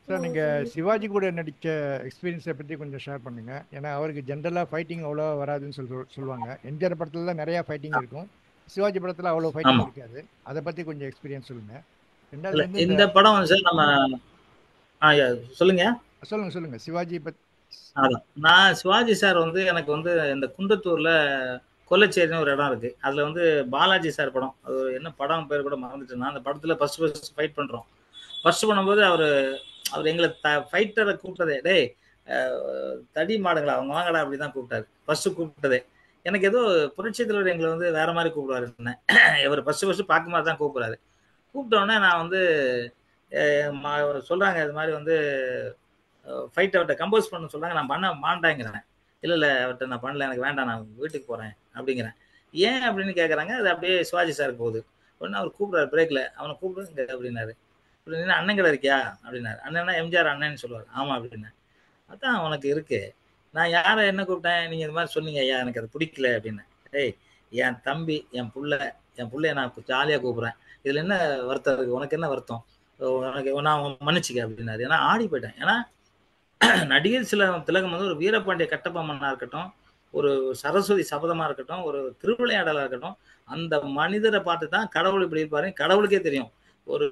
சார் நீங்க சிவாஜி கூட நடிச்ச எக்ஸ்பீரியன்ஸை பத்தி கொஞ்சம் ஷேர் பண்ணுங்க. ஏன்னா அவருக்கு ஜென்ரலா ஃபைட்டிங் அவ்வளோ வராதுன்னு சொல்லுவாங்க. எம்ஜிஆர் படத்துல தான் நிறைய ஃபைட்டிங் இருக்கும், சிவாஜி படத்துல அவ்வளோ ஃபைட்டிங் இருக்காது. அதை பத்தி கொஞ்சம் எக்ஸ்பீரியன்ஸ் சொல்லுங்க. இந்த படம் வந்து சார் நம்ம சொல்லுங்க சொல்லுங்க சிவாஜி பத்தி. நான் சிவாஜி சார் வந்து எனக்கு வந்து இந்த குன்றத்தூர்ல கொல்லச்சேரின்னு ஒரு இடம் இருக்கு. அதுல வந்து பாலாஜி சார் படம், அது என்ன படம் பேர் கூட மறந்துட்டேன். அந்த படத்துல ஃபர்ஸ்ட் ஃபைட் பண்றோம். ஃபர்ஸ்ட் பண்ணும்போது அவர் எங்களை ஃபைட்டரை கூப்பிட்டதே, டேய் தடி மாடுங்களா அவங்க வாங்கடா அப்படிதான் கூப்பிட்டாரு. ஃபர்ஸ்ட் கூப்பிட்டதே எனக்கு ஏதோ புரட்சி தலைவர் எங்களை வந்து வேற மாதிரி கூப்பிடுவாரு. இவர் ஃபர்ஸ்ட் பார்க்க மாதிரி தான் கூப்பிடுறாரு. கூப்பிட்டோடனே நான் வந்து சொல்றாங்க இது மாதிரி வந்து ஃபைட் அவர்கிட்ட கம்போஸ் பண்ண சொல்றாங்க. நான் பண்ண மாட்டேங்கிறேன். இல்லை அவர்கிட்ட நான் பண்ணல, எனக்கு வேண்டாம், நான் வீட்டுக்கு போறேன் அப்படிங்கிறேன். ஏன் அப்படின்னு கேட்குறாங்க. அது அப்படியே சிவாஜி சாருக்கு போகுது. உடனே அவர் கூப்பிடுறாரு பிரேக்ல, அவனை கூப்பிடுங்க அப்படின்னாரு. இப்படி அண்ணன் கடை இருக்கியா அப்படின்னாரு. அண்ணன்னா எம்ஜிஆர் அண்ணன்னு சொல்லுவார். ஆமா அப்படின்னா, அதான் உனக்கு இருக்கு, நான் யாரை என்ன கூப்பிட்டேன், நீங்க இந்த மாதிரி சொன்னீங்க ஐயா, எனக்கு அது பிடிக்கல அப்படின்னு. ஏய் என் தம்பி, என் பிள்ளைய நான் ஜாலியா கூப்பிடுறேன், இதுல என்ன வருத்தம் இருக்கு, உனக்கு என்ன வருத்தம், உனக்கு நான் மன்னிச்சுக்க அப்படின்னாரு. ஏன்னா ஆடி போயிட்டேன். ஏன்னா நடிகர் திலகம் வந்து ஒரு வீரபாண்டிய கட்டபொம்மனா இருக்கட்டும், ஒரு சரஸ்வதி சபதமா இருக்கட்டும், ஒரு திருவிளையாடலா இருக்கட்டும், அந்த மனிதரை பார்த்து தான் கடவுள் இப்படி இருப்பாரு கடவுளுக்கே தெரியும். ஒரு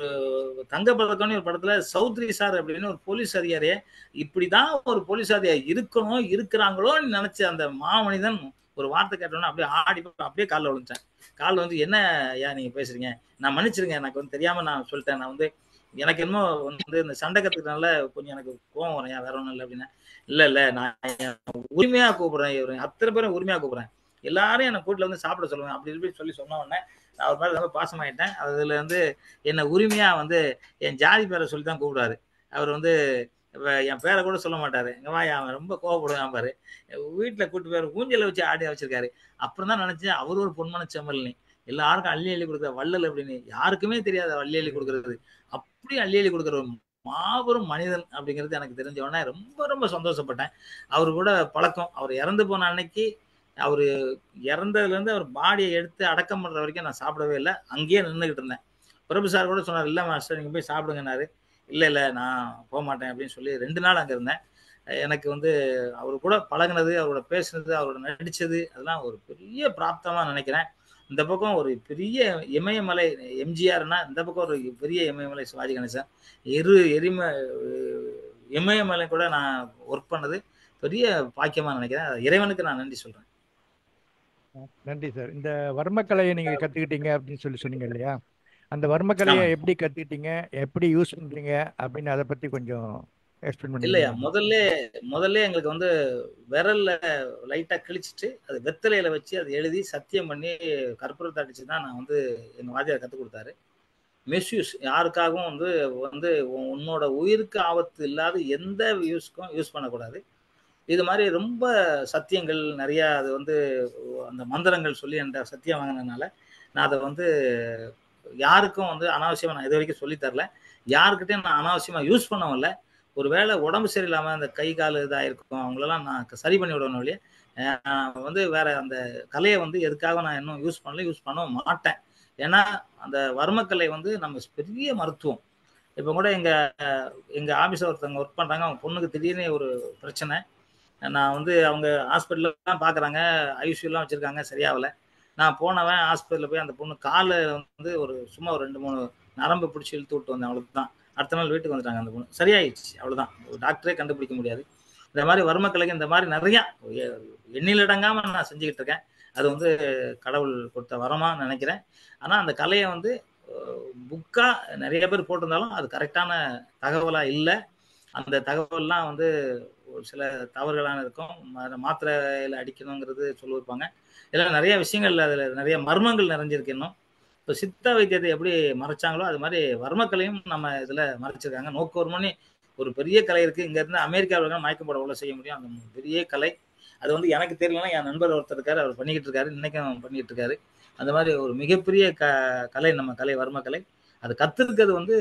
தங்க பதக்கம்னு ஒரு படத்துல சௌத்ரி சார் அப்படின்னு ஒரு போலீஸ் அதிகாரியை இப்படிதான் ஒரு போலீஸ் அதிகாரி இருக்கணும் இருக்கிறாங்களோன்னு நினைச்ச அந்த மாமனிதன் ஒரு வார்த்தை கேட்டோன்னா அப்படியே ஆடி அப்படியே காலில் விழுந்துட்டேன். காலில் வந்து என்ன ஏன் நீங்க பேசுறீங்க, நான் மன்னிச்சிருங்க, எனக்கு வந்து தெரியாம நான் சொல்லிட்டேன், நான் வந்து எனக்கு என்னமோ வந்து இந்த சண்டை கத்துக்கிறதுனால கொஞ்சம் எனக்கு கோவம் வரும், வேற ஒன்றும் இல்லை அப்படின்னா. இல்ல நான் உரிமையா கூப்பிடுறேன், இவரு அத்தனை பேரும் உரிமையா கூப்பிடுறேன், எல்லாரும் எனக்கு கூட்டில வந்து சாப்பிட சொல்லுவேன் அப்படி சொல்லி சொன்ன உடனே நான் அவர் மேல ரொம்ப பாசமாயிட்டேன். அதுல வந்து என்ன உரிமையா வந்து என் ஜாதி பேரை சொல்லி தான் கூப்பிடுவாரு. அவர் வந்து என் பேரை கூட சொல்ல மாட்டாரு. எங்கம்மா அவன் ரொம்ப கோவப்படுவான் பாரு. வீட்டுல கூட்டு பேர் ஊஞ்சல வச்சு ஆடி வச்சிருக்காரு. அப்புறம் தான் நினைச்சேன் அவர் ஒரு பொன்மன செம்மல்னி, எல்லாருக்கும் அள்ளி அள்ளி கொடுக்குற வள்ளல் அப்படின்னு. யாருக்குமே தெரியாது அள்ளி அள்ளி கொடுக்கறது. அப்படி அள்ளி அள்ளி கொடுக்குற ஒரு மாபெரும் மனிதன் அப்படிங்கிறது எனக்கு தெரிஞ்ச உடனே ரொம்ப ரொம்ப சந்தோஷப்பட்டேன். அவரு கூட பழக்கம். அவர் இறந்து போன அன்னைக்கு, அவரு இறந்ததுல இருந்து அவர் பாடியை எடுத்து அடக்கம் பண்ற வரைக்கும் நான் சாப்பிடவே இல்லை, அங்கேயே நின்றுகிட்டு இருந்தேன். பிரபு சார் கூட சொன்னார், இல்லை மாஸ்டர் நீங்க போய் சாப்பிடுங்கன்னாரு. இல்லை நான் போக மாட்டேன் அப்படின்னு சொல்லி 2 நாள் அங்க இருந்தேன். எனக்கு வந்து அவரு கூட பழகினது, அவரோட பேசுனது, அவரோட நடிச்சது, அதெல்லாம் ஒரு பெரிய பிராப்தமா நினைக்கிறேன். இந்த பக்கம் ஒரு பெரிய இமயமலை எம்ஜிஆர்னா, இந்த பக்கம் ஒரு பெரிய இமயமலை சிவாஜி கணேசன். இமயமலை கூட நான் ஒர்க் பண்ணது பெரிய பாக்கியமா நினைக்கிறேன். இறைவனுக்கு நான் நன்றி சொல்றேன். நன்றி சார். இந்த வர்மக்கலையை நீங்க கத்துக்கிட்டீங்க அப்படின்னு சொன்னீங்க இல்லையா, அந்த வர்மக்கலையை எப்படி கத்துக்கிட்டீங்க, எப்படி யூஸ் பண்றீங்க அப்படின்னு அதை பத்தி கொஞ்சம் எக்ஸ்பிளைன் பண்ணுங்க. இல்லையா, முதல்ல எங்களுக்கு வந்து விரல்ல லைட்டா கிழிச்சிட்டு அது வெத்தலையில வச்சு அதை எழுதி சத்தியம் பண்ணி கற்பூரத்தை அடிச்சு தான் நான் வந்து எங்க வாத்தியார் கற்றுக் கொடுத்தாரு. மிஸ்யூஸ் யாருக்காகவும் வந்து உன்னோட உயிருக்கு ஆபத்து இல்லாத எந்த யூஸ்க்கும் யூஸ் பண்ணக்கூடாது. இது மாதிரி ரொம்ப சத்தியங்கள் நிறைய, அது வந்து அந்த மந்திரங்கள் சொல்லி அந்த சத்தியம் வாங்கினதுனால நான் அதை வந்து யாருக்கும் வந்து அனாவசியமா நான் இது வரைக்கும் சொல்லி தரல. யாருக்கிட்டையும் நான் அனாவசியமா யூஸ் பண்ணவும் இல்லை. ஒரு வேளை உடம்பு சரியில்லாம அந்த கை கால் இதாயிருக்கும், அவங்களெல்லாம் நான் சரி பண்ணி விடணும் இல்லையா. வந்து வேற அந்த கலையை வந்து எதுக்காக நான் இன்னும் யூஸ் பண்ணவும் மாட்டேன். ஏன்னா அந்த வர்மக்கலை வந்து நம்ம பெரிய மருத்துவம். இப்போ கூட எங்க ஆபீஸ்ல ஒருத்தவங்க ஒர்க் பண்றாங்க, அவங்க பொண்ணுக்கு திடீர்னு ஒரு பிரச்சனை. நான் வந்து அவங்க ஹாஸ்பிட்டல்லாம் பாக்குறாங்க, ஐசியூலாம் வச்சிருக்காங்க, சரியாகல. நான் போனவன் ஹாஸ்பிட்டலில் போய் அந்த பொண்ணு காலை வந்து சும்மா ஒரு 2 3 நரம்பு பிடிச்சி இழுத்து விட்டு வந்தேன், அவ்வளவுதான். அடுத்த நாள் வீட்டுக்கு வந்துட்டாங்க, அந்த பொண்ணு சரியாயிடுச்சு, அவ்வளவுதான். டாக்டரே கண்டுபிடிக்க முடியாது. இந்த மாதிரி வர்மக்கலைக்கு இந்த மாதிரி நிறைய எண்ணிலடங்காம நான் செஞ்சுக்கிட்டு இருக்கேன். அது வந்து கடவுள் கொடுத்த வரமா நினைக்கிறேன். ஆனா அந்த கலையை வந்து புக்கா நிறைய பேர் போட்டிருந்தாலும் அது கரெக்டான தகவலா இல்லை. அந்த தகவல்லாம் வந்து ஒரு சில தவறுகளான இருக்கும். மாத்திரையில அடிக்கணுங்கிறது சொல்லியிருப்பாங்க. இதெல்லாம் நிறைய விஷயங்கள், அதுல நிறைய மர்மங்கள் நிறைஞ்சிருக்கு. இன்னும் இப்போ சித்த வைத்தியத்தை எப்படி மறைச்சாங்களோ அது மாதிரி வர்மக்கலையும் நம்ம இதுல மறைச்சிருக்காங்க. நோக்கோர்மனி ஒரு பெரிய கலை இருக்கு. இங்க இருந்து அமெரிக்காவில் மயக்கம் போட உள்ள செய்ய முடியும், அந்த பெரிய கலை. அது வந்து எனக்கு தெரியலன்னா என் நண்பர் ஒருத்தர் இருக்காரு, அவர் பண்ணிக்கிட்டு இருக்காரு, இன்னைக்கும் பண்ணிட்டு இருக்காரு. அந்த மாதிரி ஒரு மிகப்பெரிய கலை நம்ம கலை, வர்மக்கலை. அது கத்துக்கிறது வந்து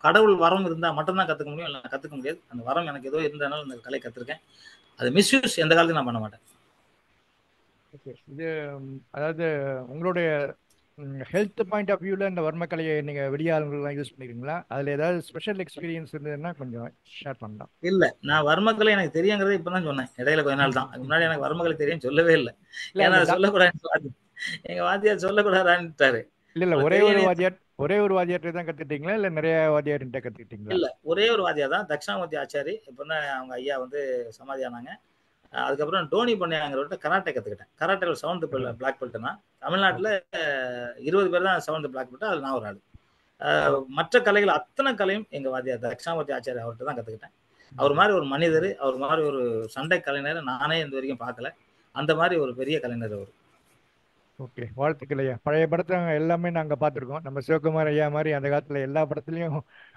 கடவுள் வரம் இருந்தா மட்டும்தான் கத்துக்க முடியும், இல்லை கத்துக்க முடியாது. அந்த வரம் எனக்கு ஏதோ இருந்ததுனால அந்த கலை கத்துருக்கேன். அது மிஸ்யூஸ் எந்த காலத்தையும் நான் பண்ண மாட்டேன். ஓகே, இது அதாவது உங்களுடைய ஹெல்த் பாயிண்ட் ஆஃப் வியூவில் இந்த வர்மக்கலையை நீங்கள் வெளியாளர்கள்லாம் யூஸ் பண்ணிக்கிறீங்களா? அதில் ஏதாவது ஸ்பெஷல் எக்ஸ்பீரியன்ஸ் இருந்ததுன்னா கொஞ்சம் ஷேர் பண்ணலாம். இல்லை, நான் வர்மக்கலை எனக்கு தெரியுங்கிறத இப்போ தான் சொன்னேன், இடையில கொஞ்ச நாள் தான். அதுக்கு முன்னாடி எனக்கு வர்மக்கலை தெரியும் சொல்லவே இல்லை. ஏன்னா சொல்லக்கூடாது, எங்க வாத்தியார் சொல்லக்கூடாதான்ட்டாரு. இல்லை, ஒரே ஒரு வாத்தியார்கிட்ட தான் கற்றுக்கிட்டீங்களா இல்லை நிறைய வாத்தியார்கிட்ட கற்றுக்கிட்டீங்களா? இல்லை, ஒரே ஒரு வாத்தியார் தான், தட்சிணாமூர்த்தி ஆச்சாரி. இப்போ தான் அவங்க ஐயா வந்து சமாதி ஆனாங்க. அதுக்கப்புறம் டோனி பண்ணையாங்கிறவர்கிட்ட கராட்டே கற்றுக்கிட்டேன். கராட்டேல 7th பிளாக் பெல்ட்னா. தமிழ்நாட்டில் 20 பேர் தான் 7th பிளாக் பெல்ட், அதில் நான் ஒரு ஆள். மற்ற கலைகள் அத்தனை கலையும் எங்கள் வாத்தியார் தட்சிணாமூர்த்தி ஆச்சாரி அவர்கிட்ட தான் கற்றுக்கிட்டேன். அவர் மாதிரி ஒரு மனிதர், அவர் மாதிரி ஒரு சண்டை கலைஞர் நானே இந்த வரைக்கும் பார்க்கல. அந்த மாதிரி ஒரு பெரிய கலைஞர் அவர். ஓகே, வாழ்த்துக்கள் ஐயா. பழைய படத்தை எல்லாமே நாங்கள் பார்த்துருக்கோம். நம்ம சிவகுமார் ஐயா மாதிரி அந்த காலத்தில் எல்லா படத்துலையும்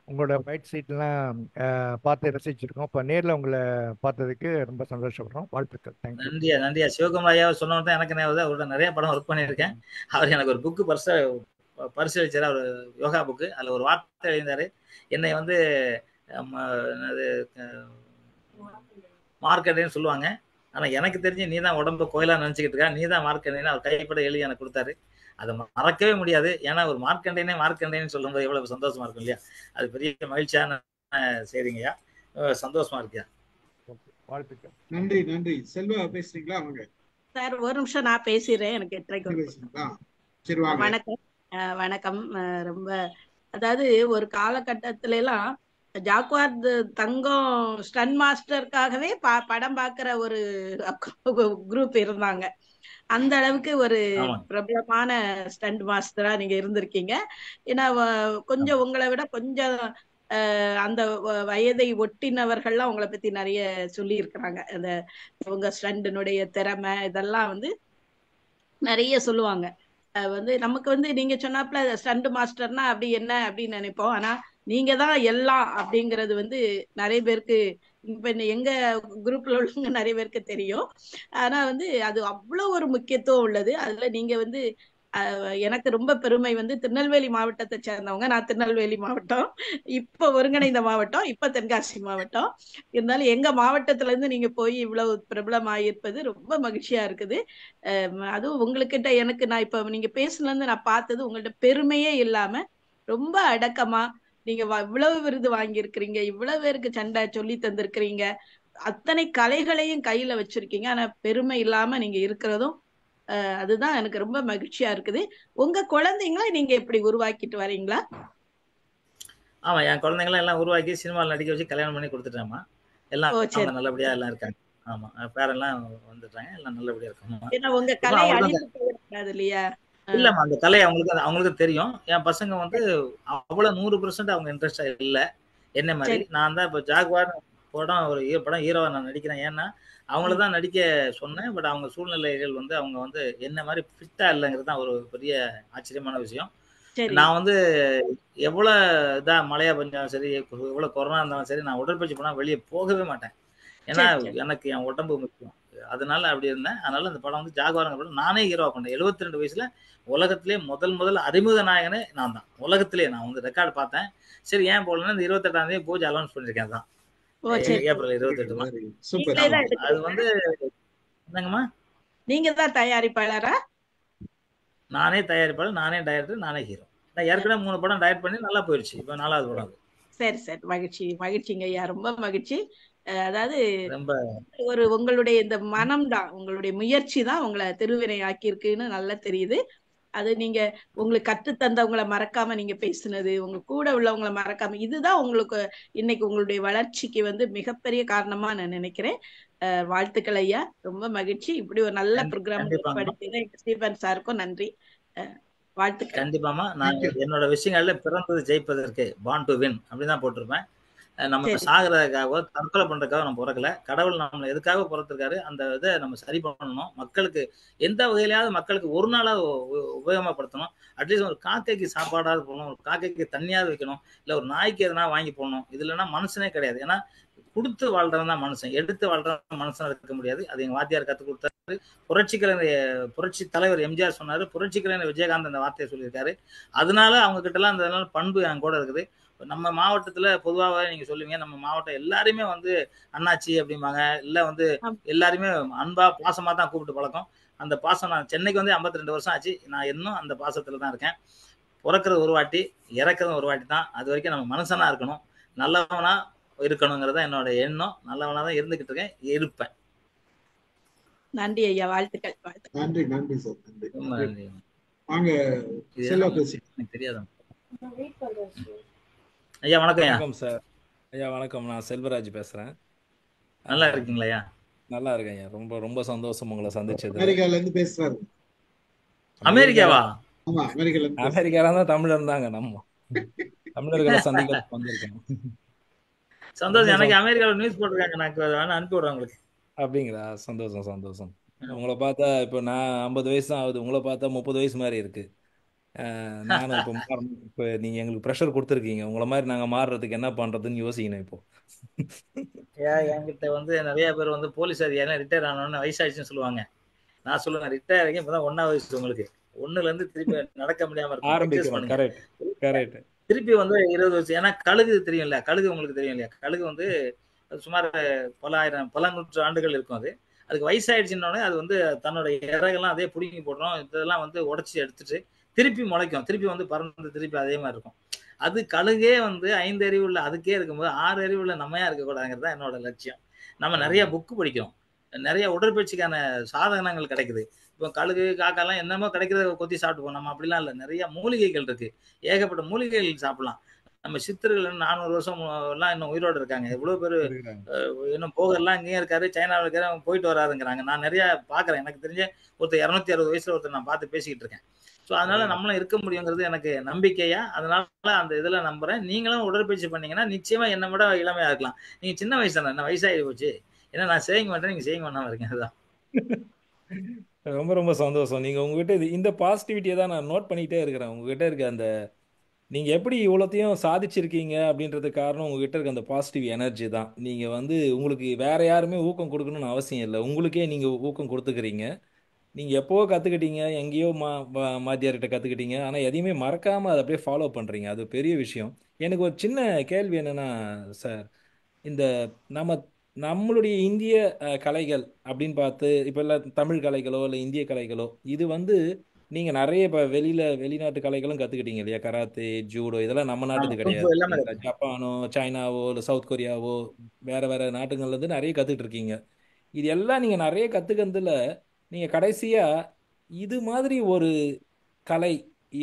உங்களோட ஃபைட் சீட்லாம் பார்த்து ரசிச்சிருக்கோம். இப்போ நேரில் உங்களை பார்த்ததுக்கு ரொம்ப சந்தோஷப்படுறோம். வாழ்த்துக்கள். தேங்க்யூ. நன்றியா. சிவகுமார் ஐயா சொன்னவன் தான் எனக்கு ஞாபகம். அவரோட நிறைய படம் ஒர்க் பண்ணியிருக்கேன். அவர் எனக்கு ஒரு புக்கு பரிசளிச்சார், அவர் யோகா புக்கு. அதில் ஒரு வார்த்தை எழுந்தாரு, என்னை வந்து மார்க்கெட்டைன்னு சொல்லுவாங்க, ஆனா எனக்கு தெரிஞ்சு நீ தான் உடம்பு கோயிலா நினைச்சுக்கிட்டு இருக்கா, நீ தான் மார்க்கெண்டைன்னு அவர் கைப்பட எழுதி எனக்கு கொடுத்தாரு. அதை மறக்கவே முடியாது. ஏன்னா ஒரு மார்க்கெண்டைன்னு சொல்லும்போது எவ்வளவு சந்தோஷமா இருக்கும் இல்லையா? அது பெரிய மகிழ்ச்சியான சரிங்கய்யா, சந்தோஷமா இருக்கியா. வாழ்த்துக்கள். நன்றி. செல்வா பேசுறீங்களா? அவங்க சார் ஒரு நிமிஷம் நான் பேசிடுறேன், எனக்கு 8:30. வணக்கம். ரொம்ப அதாவது ஒரு காலகட்டத்தில எல்லாம் ஜாக்வார் தங்கம் ஸ்டன் மாஸ்டருக்காகவே படம் பார்க்கிற ஒரு குரூப் இருந்தாங்க. அந்த அளவுக்கு ஒரு பிரபலமான ஸ்டண்ட் மாஸ்டரா நீங்க இருந்திருக்கீங்க. ஏன்னா கொஞ்சம் உங்களை விட கொஞ்சம் அந்த வயதை ஒட்டினவர்கள்லாம் உங்களை பத்தி நிறைய சொல்லி இருக்கிறாங்க. அந்த உங்க ஸ்டண்டினுடைய திறமை இதெல்லாம் வந்து நிறைய சொல்லுவாங்க. வந்து நமக்கு வந்து நீங்க சொன்னாப்ல ஸ்டண்ட் மாஸ்டர்னா அப்படி என்ன அப்படின்னு நினைப்போம். ஆனா நீங்க தான் எல்லாம் அப்படிங்கிறது வந்து நிறைய பேருக்கு இப்ப எங்க குரூப்ல உள்ளவங்க நிறைய பேருக்கு தெரியும். ஆனா வந்து அது அவ்வளவு ஒரு முக்கியத்துவம் உள்ளது. அதுல நீங்க வந்து எனக்கு ரொம்ப பெருமை வந்து திருநெல்வேலி மாவட்டத்தை சேர்ந்தவங்க. நான் திருநெல்வேலி மாவட்டம், இப்ப ஒருங்கிணைந்த மாவட்டம், இப்ப தென்காசி மாவட்டம். இருந்தாலும் எங்க மாவட்டத்துல இருந்து நீங்க போய் இவ்வளவு பிரபலமாயிருப்பது ரொம்ப மகிழ்ச்சியா இருக்குது. அதுவும் உங்ககிட்ட நான் இப்ப நீங்க பேசுனதுல இருந்து நான் பார்த்தது உங்கள்ட்ட பெருமையே இல்லாம ரொம்ப அடக்கமா நீங்க இவ்வளவு விருது வாங்கியிருக்கிறீங்க, இவ்வளவு பேருக்கு சண்டை சொல்லி தந்திருக்கிறீங்க, அத்தனை கலைகளையும் கையில வச்சிருக்கீங்க. ஆனா பெருமை இல்லாம நீங்க இருக்கிறதும் அதுதான் எனக்கு ரொம்ப மகிழ்ச்சியா இருக்குது. உங்க குழந்தைங்களை நீங்க எப்படி உருவாக்கிட்டு வரீங்களா? ஆமா, என் குழந்தைங்களை எல்லாம் உருவாக்கி சினிமாவில் நடிக்க வச்சு கல்யாணம் பண்ணி கொடுத்துட்டேம்மா. எல்லாம் நல்லபடியா எல்லாம் இருக்காங்க. ஆமா, பேரெல்லாம் வந்துட்டாங்க, எல்லாம் நல்லபடியா இருக்காங்க. ஏன்னா உங்க கலை அழிந்து போயிடாது இல்லையா? இல்லம்மா, அந்த கலை அவங்களுக்கு தெரியும். என் பசங்க வந்து அவ்வளவு 100% அவங்க இன்ட்ரெஸ்டா இல்லை என்ன மாதிரி. நான் தான் இப்போ ஜாக்வார் படம் ஹீரோவா நான் நடிக்கிறேன். ஏன்னா அவங்களதான் நடிக்க சொன்னேன். பட் அவங்க சூழ்நிலைகள் வந்து அவங்க வந்து என்ன மாதிரி ஃபிட்டா இல்லைங்கிறது தான் ஒரு பெரிய ஆச்சரியமான விஷயம். நான் வந்து எவ்வளவு இதான் மழையா பெஞ்சாலும் சரி, எவ்வளவு கொரோனா இருந்தாலும் சரி, நான் உடற்பயிற்சி பண்ணா வெளியே போகவே மாட்டேன். ஏன்னா எனக்கு என் உடம்பு முக்கியம். அதனால அப்படி இருந்தேன். அதனால அந்த படம் வந்து ஜாக்வாருங்க படம் நானே ஹீரோவா பண்ணேன். 72 வயசுல உலகத்திலே முதல் அறிமுக நாயகனே நான் தான். உலகத்திலே நான் வந்து ரெக்கார்டு பார்த்தேன். சரி ஏன் போடலன்னா இந்த 28ஆம் தேதி பூஜை அலௌன்ஸ் பண்ணிருக்கேன். தான் ஏப்ரல் 28. அது வந்து என்னங்கம்மா, நீங்க தான் தயாரிப்பாளரா? நானே தயாரிப்பாளர், நானே டைரக்டர், நானே ஹீரோ. நான் ஏற்கனவே 3 படம் டைரக்ட் பண்ணி நல்லா போயிடுச்சு. இப்போ 4வது படம். சரி சரி, மகிழ்ச்சி மகிழ்ச்சிங்க ஐயா, ரொம்ப மகிழ்ச்சி. அதாவது ரொம்ப உங்களுடைய இந்த மனம் தான், உங்களுடைய முயற்சி தான் உங்களை திருவினை ஆக்கியிருக்குன்னு நல்லா தெரியுது. அது நீங்க உங்களுக்கு கத்து தந்தவங்களை மறக்காம நீங்க பேசுனது, உங்க கூட உள்ளவங்களை மறக்காம, இதுதான் உங்களுக்கு இன்னைக்கு உங்களுடைய வளர்ச்சிக்கு மிகப்பெரிய காரணமா நான் நினைக்கிறேன். வாழ்த்துக்கள் ஐயா, ரொம்ப மகிழ்ச்சி. இப்படி ஒரு நல்ல ப்ரோக்ராம் ஏற்படுத்தின ஸ்டீபன் சாருக்கும் நன்றி, வாழ்த்துக்கள். கண்டிப்பாமா. நான் என்னோட விஷயங்கள்ல பிறந்தது ஜெயிப்பதற்கு, born to win அப்படிதான் போட்டிருப்பேன். நம்ம சாகிறதுக்காகவோ தற்கொலை பண்றதுக்காக நம்ம பிறக்கல. கடவுள் நம்மளை எதுக்காக பிறந்திருக்காரு, அந்த இதை நம்ம சரி பண்ணணும். மக்களுக்கு எந்த வகையிலாவது மக்களுக்கு ஒரு நாளாவது உபயோகப்படுத்தணும். அட்லீஸ்ட் ஒரு காக்கைக்கு சாப்பாடாவது போடணும், ஒரு காக்கைக்கு தண்ணியாவது வைக்கணும், இல்ல ஒரு நாய்க்கு எதனா வாங்கி போடணும். இது இல்லைன்னா மனுஷனே கிடையாது. ஏன்னா கொடுத்து வாழ்றவன் தான் மனுஷன், எடுத்து வாழ்றவன் மனுஷனா இருக்க முடியாது. அது எங்க வாத்தியார் கற்றுக் கொடுத்தாரு. புரட்சி தலைவர் எம்ஜிஆர் சொன்னாரு, புரட்சி கலைஞர் விஜயகாந்த் அந்த வார்த்தையை சொல்லியிருக்காரு. அதனால அவங்க கிட்ட எல்லாம் அந்த பண்பு என் கூட இருக்குது. நம்ம மாவட்டத்துல பொதுவாக நீங்க சொல்லுவீங்க, நம்ம மாவட்டம் எல்லாருமே அண்ணாச்சி அப்படிம்பாங்க, இல்ல எல்லாருமே அன்பா பாசமா தான் கூப்பிட்டு பழக்கம். அந்த பாசம், நான் சென்னைக்கு 52 வருஷம் ஆச்சு, நான் இன்னும் அந்த பாசத்துல தான் இருக்கேன். பிறக்கிறது ஒரு வாட்டி, இறக்கிறது ஒரு வாட்டி தான். அது வரைக்கும் நம்ம மனுஷனா இருக்கணும், நல்லவனா இருக்கணுங்கிறத என்னோட எண்ணம். நல்லவனா தான் இருந்துகிட்டு இருக்கேன், இருப்பேன். நன்றி ஐயா, வாழ்த்துக்கள். நன்றி நன்றி சார், நன்றி. வாங்க எனக்கு தெரியாத ஐயா. வணக்கம் ஐயா. வணக்கம் சார். ஐயா வணக்கம், நான் செல்வராஜ் பேசுறேன். நல்லா இருக்கீங்களா ஐயா? நல்லா இருக்கேன் ஐயா, ரொம்ப ரொம்ப சந்தோஷம் உங்களை சந்திச்சது. அமெரிக்கால இருந்து பேசுறாரு. அமெரிக்காவா? ஆமா, அமெரிக்கால இருந்து. அமெரிக்கால தான் தமிழர் இருந்தாங்க, நம்ம தமிழர்களை சந்திக்க வந்திருக்கேன். சந்தோஷம். எனக்கு அமெரிக்கால நியூஸ் போட்டிருக்காங்க, நான் அனுப்பி விடுறேன் உங்களுக்கு. அப்படிங்களா? சந்தோஷம் சந்தோஷம். உங்களை பார்த்தா இப்போ நான் 50 வயசு தான் ஆகுது, உங்களை பார்த்தா 30 வயசு மாதிரி இருக்கு. நானும் இப்போ மாறணும். இப்போ நீங்க எங்களுக்கு ப்ரெஷர் கொடுத்துருக்கீங்க, உங்களை மாதிரி நாங்க மாறுறதுக்கு என்ன பண்றதுன்னு யோசிக்கணும் இப்போ. என்கிட்ட நிறைய பேர் போலீஸ் அதிகாரி ரிட்டையர் ஆனோன்னு வயசாயிடுச்சுன்னு சொல்லுவாங்க. நான் சொல்லுவேன், ரிட்டையர் ஆகி இப்பதான் 1 வயசு உங்களுக்கு, 1ல இருந்து திருப்பி நடக்க முடியாம ஆரம்பிக்கணும். Correct correct. திருப்பி 20 வருஷம். ஏன்னா கழுகு தெரியும் இல்லையா, கழுகு உங்களுக்கு தெரியும் இல்லையா, கழுகு சுமார் பல நூற்று ஆண்டுகள் இருக்கும். அதுக்கு வயசாயிடுச்சுன்னொடனே அது தன்னோட இறகெல்லாம் அதே பிடுங்கி போடுறோம், இதெல்லாம் உடைச்சி எடுத்துட்டு திருப்பி முளைக்கும், திருப்பி பறந்து திருப்பி அதே மாதிரி இருக்கும். அது கழுகே 5 அறிவு உள்ள அதுக்கே இருக்கும்போது 6 அறிவு உள்ள நம்மையா இருக்கக்கூடாதுங்கிறது தான் என்னோட லட்சியம். நம்ம நிறைய புக்கு படிக்கிறோம், நிறைய உடற்பயிற்சிக்கான சாதனங்கள் கிடைக்குது. இப்போ கழுகு காக்கெல்லாம் என்னமோ கிடைக்கிறத கொத்தி சாப்பிட்டு நம்ம அப்படிலாம் இல்லை. நிறைய மூலிகைகள் இருக்கு, ஏகப்பட்ட மூலிகைகள் சாப்பிடலாம். நம்ம சித்தர்கள் 400 வருஷம் எல்லாம் இன்னும் உயிரோடு இருக்காங்க. எவ்வளவு பேர் இன்னும் போகலாம், இங்கேயும் இருக்காரு, சைனாவில் இருக்காரு, அவங்க போயிட்டு வராதுங்கிறாங்க. நான் நிறைய பாக்குறேன், எனக்கு தெரிஞ்ச ஒருத்தர் 260 வயசுல ஒருத்தர் நான் பார்த்து பேசிக்கிட்டு இருக்கேன். ஸோ அதனால நம்மளும் இருக்க முடியுங்கிறது எனக்கு நம்பிக்கையா, அதனால அந்த இதுல நம்புறேன். நீங்களும் உடற்பயிற்சி பண்ணீங்கன்னா நிச்சயமா என்னை விட இளமையா இருக்கலாம். நீங்க சின்ன வயசு தானே, என்ன வயசாகி போச்சு, ஏன்னா நான் செய்ய மாட்டேன், நீங்க செய்ய வேண்டாம இருக்கேன். அதுதான். ரொம்ப ரொம்ப சந்தோஷம். நீங்க உங்ககிட்ட இந்த பாசிட்டிவிட்டியை தான் நான் நோட் பண்ணிக்கிட்டே இருக்கிறேன். உங்ககிட்ட இருக்க அந்த நீங்க எப்படி இவ்வளோத்தையும் சாதிச்சிருக்கீங்க அப்படின்றதுக்கு காரணம் உங்ககிட்ட இருக்க அந்த பாசிட்டிவ் எனர்ஜி தான். நீங்க உங்களுக்கு வேற யாருமே ஊக்கம் கொடுக்கணும்னு அவசியம் இல்லை, உங்களுக்கே நீங்க ஊக்கம் கொடுத்துக்கிறீங்க. நீங்க எப்போ கத்துக்கிட்டீங்க, எங்கேயோ மாத்தியார்கிட்ட கத்துக்கிட்டீங்க, ஆனா எதையுமே மறக்காம அதை அப்படியே ஃபாலோ பண்றீங்க, அது பெரிய விஷயம். எனக்கு ஒரு சின்ன கேள்வி என்னன்னா சார், இந்த நம்மளுடைய இந்திய கலைகள் அப்படின்னு பார்த்து இப்போ இல்லை தமிழ் கலைகளோ இல்லை இந்திய கலைகளோ, இது நீங்க நிறைய இப்போ வெளிநாட்டு கலைகளும் கத்துக்கிட்டீங்க இல்லையா, கராத்தே, ஜூடோ, இதெல்லாம் நம்ம நாட்டுக்கு கிடையாது. ஜப்பானோ சைனாவோ இல்லை சவுத் கொரியாவோ வேற வேற நாட்டுகள்ல இருந்து நிறைய கத்துக்கிட்டு இருக்கீங்க. இது எல்லாம் நீங்க நிறைய கத்துக்கிறதுல நீங்க கடைசியா இது மாதிரி ஒரு கலை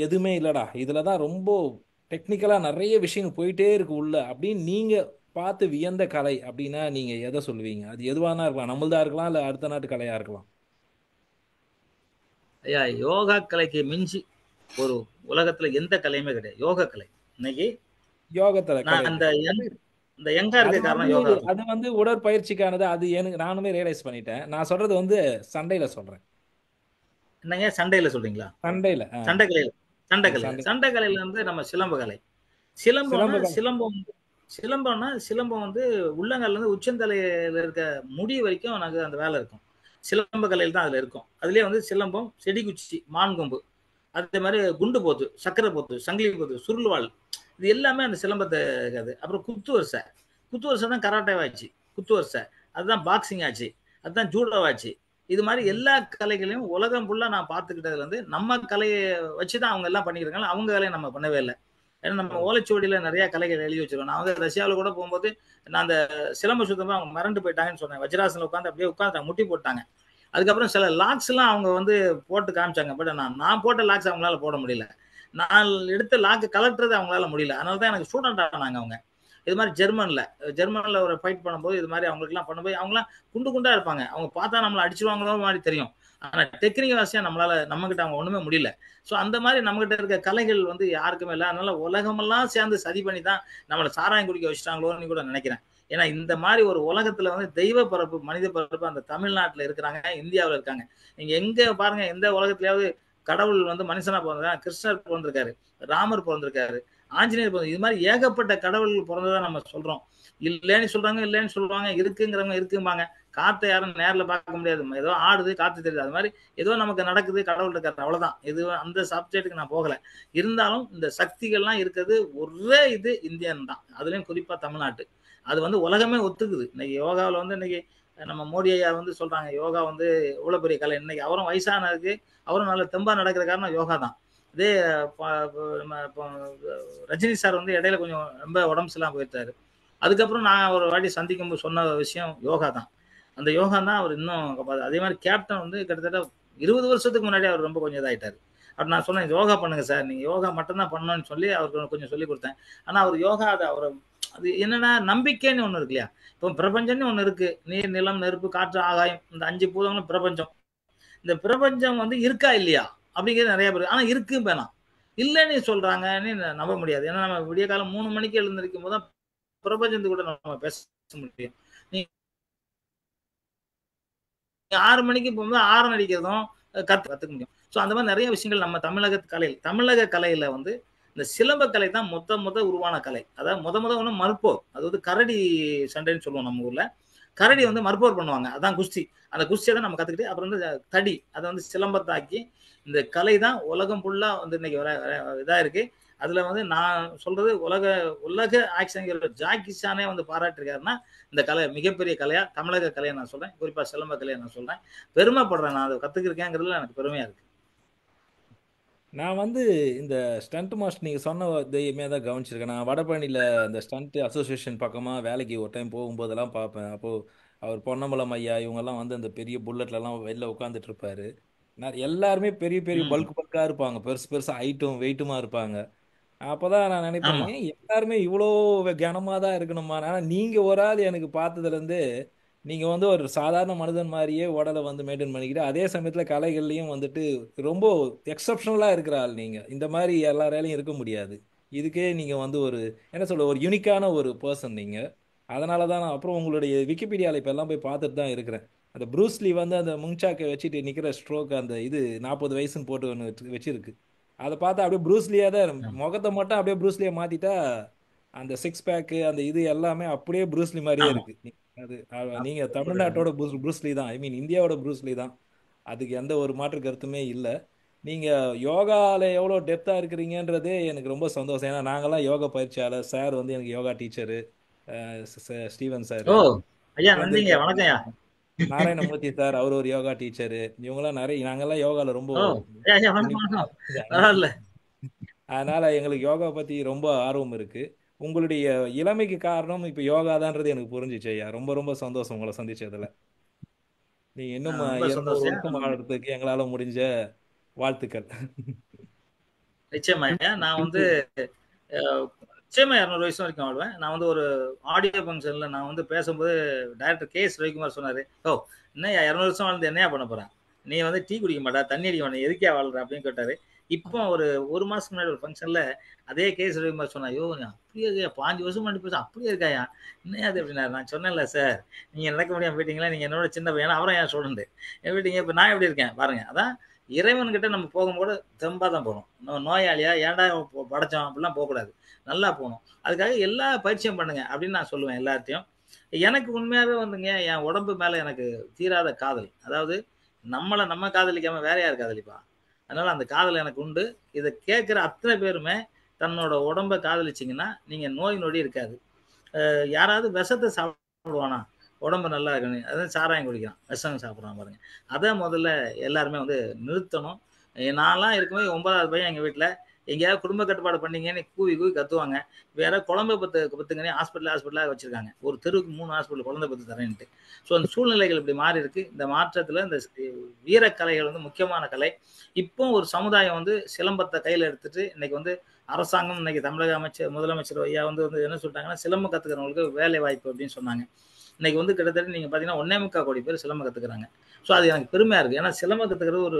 எதுவுமே இல்லடா, இதுலதான் ரொம்ப டெக்னிக்கலா நிறைய விஷயங்கள் போயிட்டே இருக்கு உள்ள அப்படின்னு நீங்க பார்த்து வியந்த கலை அப்படின்னா நீங்க எதை சொல்லுவீங்க? அது எதுவானா இருக்கலாம், நம்மள்தான் இருக்கலாம், இல்ல அடுத்த நாட்டு கலையா இருக்கலாம். ஐயா, யோகா கலைக்கு மிஞ்சி ஒரு உலகத்துல எந்த கலையுமே கிடையாது. யோகா கலை இன்னைக்கு யோகத்துல இந்த யங்கா இருக்க காரணம் யோகா. அது உடற்பயிற்சிக்கானது. அது எனக்கு நானுமே ரியலைஸ் பண்ணிட்டேன். நான் சொல்றது சண்டையில சொல்றேன். என்னங்க சண்டையில சொல்றீங்களா? சண்டையில சண்டை கலையில நம்ம சிலம்ப கலை. சிலம்பம்னா உள்ளங்கால்ல இருந்து உச்சந்தலையில இருக்க முடி வரைக்கும் எனக்கு அந்த வேலை இருக்கும். சிலம்ப கலையில் தான் அதுல இருக்கும். அதுலயே சிலம்பம், செடி குச்சி, மான் கொம்பு, அதே மாதிரி குண்டு போத்து, சக்கரை போத்து, சங்கிலி போத்து, சுருள்வாள், இது எல்லாமே அந்த சிலம்பத்தை இருக்காது. அப்புறம் குத்து வரிசை தான் கராட்டேவாச்சு. குத்து வரிசை அதுதான் பாக்ஸிங் ஆச்சு, அதுதான் ஜூடோவாச்சு. இது மாதிரி எல்லா கலைகளையும் உலகம் ஃபுல்லா நான் பார்த்துக்கிட்டதுல நம்ம கலையை வச்சுதான் அவங்க எல்லாம் பண்ணிக்கிறாங்க. அவங்க கலையை நம்ம பண்ணவே இல்லை. ஏன்னா நம்ம ஓலைச்சுவடியில நிறைய கலைகள் எழுதி வச்சிருக்கோம். நான் வந்து ரஷ்யாவில் கூட போகும்போது நான் அந்த சிலம்ப சுத்தமா அவங்க மறந்து போயிட்டாங்கன்னு சொன்னேன். வஜ்ராசனில் உட்காந்து அப்படியே உட்காந்து முட்டி போட்டாங்க. அதுக்கப்புறம் சில லாக்ஸ் எல்லாம் அவங்க வந்து போட்டு காமிச்சாங்க. பட் நான் போட்ட லாக்ஸ் அவங்களால போட முடியல. நான் எடுத்த லாக்கு கலட்டுறது அவங்களால முடியல. அதனால தான் எனக்கு ஸ்டூடெண்ட் ஆனாங்க அவங்க. இது மாதிரி ஜெர்மன்ல ஒரு ஃபைட் பண்ணும்போது இது மாதிரி அவங்களுக்குலாம் பண்ணும்போது அவங்களாம் குண்டு குண்டா இருப்பாங்க. அவங்க பார்த்தா நம்மளை அடிச்சிருவாங்களோ மாதிரி தெரியும். ஆனா டெக்னிக்கல் வாசியா நம்ம கிட்ட அவங்க ஒண்ணுமே முடியல. ஸோ அந்த மாதிரி நம்ம கிட்ட இருக்க கலைகள் வந்து யாருக்குமே இல்லை. அதனால உலகமெல்லாம் சேர்ந்து சதி பண்ணி தான் நம்மளை சாராயம் குடிக்க வச்சுட்டாங்களோன்னு கூட நினைக்கிறேன். ஏன்னா இந்த மாதிரி ஒரு உலகத்துல வந்து தெய்வ பரப்பு மனித பரப்பு அந்த தமிழ்நாட்டுல இருக்கிறாங்க, இந்தியாவில் இருக்காங்க. நீங்க எங்க பாருங்க, எந்த உலகத்திலேயாவது கடவுள் வந்து மனுஷனா பிறந்திருக்காங்க. கிருஷ்ணர் பிறந்திருக்காரு, ராமர் பிறந்திருக்காரு, ஆஞ்சநேயர் பிறந்த, இது மாதிரி ஏகப்பட்ட கடவுள்கள் பிறந்ததா நம்ம சொல்றோம். இல்லைன்னு சொல்றாங்க, இருக்குங்கிறவங்க இருக்கும்பாங்க. காத்தை யாரும் நேர்ல பார்க்க முடியாது, ஏதோ ஆடுது காத்து தெரியுது, அது மாதிரி ஏதோ நமக்கு நடக்குது, கடவுள் இருக்காரு, அவ்வளவுதான். இது அந்த சப்ஜெக்டுக்கு நான் போகல. இருந்தாலும் இந்த சக்திகள்லாம் இருக்கிறது ஒரே இது இந்தியன் தான், அதுலயும் குறிப்பா தமிழ்நாட்டு. அது வந்து உலகமே ஒத்துக்குது. இன்னைக்கு யோகாவில் வந்து இன்னைக்கு நம்ம மோடி ஐயா வந்து சொல்றாங்க யோகா வந்து இவ்வளவு பெரிய கலை. இன்னைக்கு அவரும் வயசானதுக்கு அவரும் நல்ல தெம்பா நடக்கிற காரணம் யோகா தான். இதே ரஜினி சார் வந்து இடையில கொஞ்சம் ரொம்ப உடம்பு சரியில்லாம போயிருந்தாரு. அதுக்கப்புறம் நான் ஒரு வாட்டி சந்திக்கும் போது சொன்ன விஷயம் யோகா தான். அந்த யோகா தான் அவர் இன்னும். அதே மாதிரி கேப்டன் வந்து கிட்டத்தட்ட 20 வருஷத்துக்கு முன்னாடி அவர் ரொம்ப கொஞ்சம் இதாயிட்டாரு. அப்படி நான் சொன்னேன் யோகா பண்ணுங்க சார், நீங்க யோகா மட்டும்தான் பண்ணணும்னு சொல்லி அவருக்கு கொஞ்சம் சொல்லி கொடுத்தேன். ஆனா அவர் யோகா அது என்னன்னா நம்பிக்கைன்னு ஒண்ணு இருக்கு இல்லையா. இப்போ பிரபஞ்சம்னு ஒண்ணு இருக்கு. நீர், நிலம், நெருப்பு, காற்று, ஆகாயம், இந்த 5 பூதங்களும் பிரபஞ்சம். இந்த பிரபஞ்சம் வந்து இருக்கா இல்லையா அப்படிங்கிறது நிறைய பேர். ஆனா இருக்கு வேணாம், இல்லைன்னு சொல்றாங்கன்னு நம்ப முடியாது. ஏன்னா நம்ம விடிய காலம் 3 மணிக்கு எழுந்திருக்கும் போது தான் பிரபஞ்சத்து கூட நம்ம பேச முடியும். நீங்க 6 மணிக்கு போகும்போது ஆரன் அடிக்கிறதும் கத்துக்க முடியும். ஸோ அந்த மாதிரி நிறைய விஷயங்கள் நம்ம தமிழக கலையில வந்து இந்த சிலம்ப கலை தான் முத உருவான கலை. அதாவது முத ஒன்று மற்போர். அது வந்து கரடி சண்டைன்னு சொல்லுவோம் நம்ம ஊர்ல. கரடி வந்து மற்போர் பண்ணுவாங்க, அதான் குஸ்தி. அந்த குஸ்தியை தான் நம்ம கத்துக்கிட்டு அப்புறம் வந்து தடி அதை வந்து சிலம்பத்தாக்கி இந்த கலை தான் உலகம் ஃபுல்லா வந்து இன்னைக்கு இதா இருக்கு. அதுல வந்து நான் சொல்றது உலக ஆக்ஷன் ஹீரோ ஜாக்கி சானே வந்து பாராட்டிருக்காருன்னா இந்த கலை மிகப்பெரிய கலையா, தமிழக கலையை நான் சொல்றேன், குறிப்பா சிலம்ப கலையை நான் சொல்றேன். பெருமைப்படுறேன், நான் அதை கத்துக்கிருக்கேங்கிறதுல எனக்கு பெருமையா இருக்கு. நான் வந்து இந்த ஸ்டண்ட் மாஸ்டர் நீங்கள் சொன்ன தைரியமே தான் கவனிச்சிருக்கேன். நான் வடபழனியில் இந்த ஸ்டண்ட் அசோசியேஷன் பக்கமாக வேலைக்கு ஒரு டைம் போகும்போதெல்லாம் பார்ப்பேன். அப்போது அவர் பொன்னம்பலம் ஐயா இவங்கெல்லாம் வந்து அந்த பெரிய புல்லட்லலாம் வெளில உட்காந்துட்டு இருப்பாரு. எல்லாருமே பெரிய பெரிய பல்காக இருப்பாங்க, பெருசு பெருசாக ஹைட்டும் வெயிட்டுமா இருப்பாங்க. அப்போதான் நான் நினைப்பேன், ஏன் எல்லாருமே இவ்வளோ கனமாக தான் இருக்கணுமா? ஆனால் நீங்கள் ஒரு ஆள் எனக்கு பார்த்ததுலேருந்து நீங்கள் வந்து ஒரு சாதாரண மனிதன் மாதிரியே உடலை வந்து மெயின்டைன் பண்ணிக்கிட்டு அதே சமயத்தில் கலைகள்லையும் வந்துட்டு ரொம்ப எக்ஸப்ஷனலாக இருக்கிற ஆள். நீங்கள் இந்த மாதிரி எல்லாராலையும் இருக்க முடியாது. இதுக்கே நீங்கள் வந்து ஒரு என்ன சொல்ல ஒரு யூனிக்கான ஒரு பர்சன் நீங்கள். அதனால தான் நான் அப்புறம் உங்களுடைய விக்கிபீடியாவில் இப்போ எல்லாம் போய் பார்த்துட்டு தான் இருக்கிறேன். அந்த ப்ரூஸ்லி வந்து அந்த முங்சாக்கை வச்சுட்டு நிற்கிற ஸ்ட்ரோக் அந்த இது 40 வயசுன்னு போட்டு ஒன்று வச்சிருக்கு. அதை பார்த்தா அப்படியே ப்ரூஸ்லியாக தான் முகத்தை மட்டும் அப்படியே ப்ரூஸ்லியை மாற்றிட்டா அந்த 6 பேக்கு அந்த இது எல்லாமே அப்படியே ப்ரூஸ்லி மாதிரியே இருக்கு. அது நீங்க தமிழ்நாட்டோட ப்ரூஸ்லி தான், ஐ மீன் இந்தியாவோட ப்ரூஸ்லி தான். அதுக்கு எந்த ஒரு மாற்று கருத்துமே இல்லை. நீங்க யோகால எவ்வளோ டெப்தா இருக்கிறீங்கன்றதே எனக்கு ரொம்ப சந்தோஷம். ஏன்னா நாங்கெல்லாம் யோகா பயிற்சியாளர், சார் வந்து எனக்கு yoga teacher, Steven sir, Narayanamurthy sir அவர் ஒரு யோகா டீச்சரு, இவங்கெல்லாம் நாங்கெல்லாம் யோகால ரொம்ப அதனால எங்களுக்கு யோகா பத்தி ரொம்ப ஆர்வம் இருக்கு. உங்களுடைய இளமைக்கு காரணம் இப்ப யோகா தான்றது எனக்கு புரிஞ்சிச்சு ஐயா. ரொம்ப ரொம்ப சந்தோஷம் உங்களை சந்திச்சதுல. நீங்க இன்னும் 200 வருஷம் ஆடுறதுக்கு எங்களால முடிஞ்ச வாழ்த்துக்கள். நிச்சயமா நான் வந்து நிச்சயமா 200 வயசு வரைக்கும் ஆடுவேன். நான் வந்து ஒரு ஆடியோ ஃபங்க்ஷன்ல நான் வந்து பேசும்போது டைரக்டர் KS ரவிக்குமார் சொன்னாரு, என்னையா 200 வருஷம் வாழ்ந்து என்னையா பண்ண போறேன், நீ வந்து டீ குடிக்க மாட்டா, தண்ணி அடிக்க மாட்டேன், எதுக்கே வாழ்ற அப்படின்னு கேட்டாரு. இப்போ ஒரு மாசத்துக்கு முன்னாடி ஒரு ஃபங்க்ஷன்ல அதே KS ரவிக்குமார் சொன்னா, அப்படியே 5 வருஷம் முன்னாடி பேச அப்படியே இருக்காயா, என்னையா அது அப்படின்னா. நான் சொன்னேன்ல சார், நீங்க நடக்க முடியாம போயிட்டீங்களா, நீங்க என்னோட சின்ன பையன், அவரும் ஏன் சொல்லுண்டு எப்படிங்க, இப்ப நான் எப்படி இருக்கேன் பாருங்க. அதான் இறைவன்கிட்ட நம்ம போகும்போது தெம்பா தான் போகணும். நம்ம நோயாளியா ஏன்டா படைச்சோம் அப்படிலாம் போகக்கூடாது, நல்லா போகணும். அதுக்காக எல்லா பயிற்சியும் பண்ணுங்க அப்படின்னு நான் சொல்லுவேன் எல்லாத்தையும். எனக்கு உண்மையாவே வந்துங்க என் உடம்பு மேல எனக்கு தீராத காதல். அதாவது நம்ம காதலிக்காம வேற யார் காதலிப்பா? அதனால அந்த காதல் எனக்கு உண்டு. இதை கேட்குற அத்தனை பேருமே தன்னோட உடம்ப காதலிச்சிங்கன்னா நீங்க நோய் நொடி இருக்காது. யாராவது விஷத்தை சாப்பிடுவானா உடம்பு நல்லா இருக்கணும், அதாவது சாராயம் குடிக்கிறான், விஷம் சாப்பிட்றான் பாருங்க. அதை முதல்ல எல்லாருமே வந்து நிறுத்தணும். நான்லாம் இருக்கும்போது 9வது பையன் எங்கள் வீட்டில் எங்கேயாவது குடும்ப கட்டுப்பாடு பண்ணீங்கன்னு கூவி கூவி கத்துவாங்க. வேற குழந்தை பத்துங்கன்னே ஹாஸ்பிட்டலாக வச்சிருக்காங்க. ஒரு தெருவுக்கு 3 ஹாஸ்பிட்டல் குழந்தை பத்து தரேன்ட்டு. ஸோ அந்த சூழ்நிலைகள் இப்படி மாறி இருக்கு. இந்த மாற்றத்துல இந்த வீரக்கலைகள் வந்து முக்கியமான கலை. இப்போ ஒரு சமுதாயம் வந்து சிலம்பத்தை கையில எடுத்துட்டு இன்னைக்கு வந்து அரசாங்கம் இன்னைக்கு தமிழக முதலமைச்சர் ஐயா வந்து என்ன சொல்லிட்டாங்கன்னா, சிலம்பம் கத்துக்கிறவங்களுக்கு வேலை வாய்ப்பு அப்படின்னு சொன்னாங்க. இன்னைக்கு வந்து கிட்டத்தட்ட நீங்க பாத்தீங்கன்னா 1.25 கோடி பேர் சிலம்பம் கத்துக்கிறாங்க. ஸோ அது எனக்கு பெருமையா இருக்கு. ஏன்னா சிலம்பம் கத்துக்கிறது ஒரு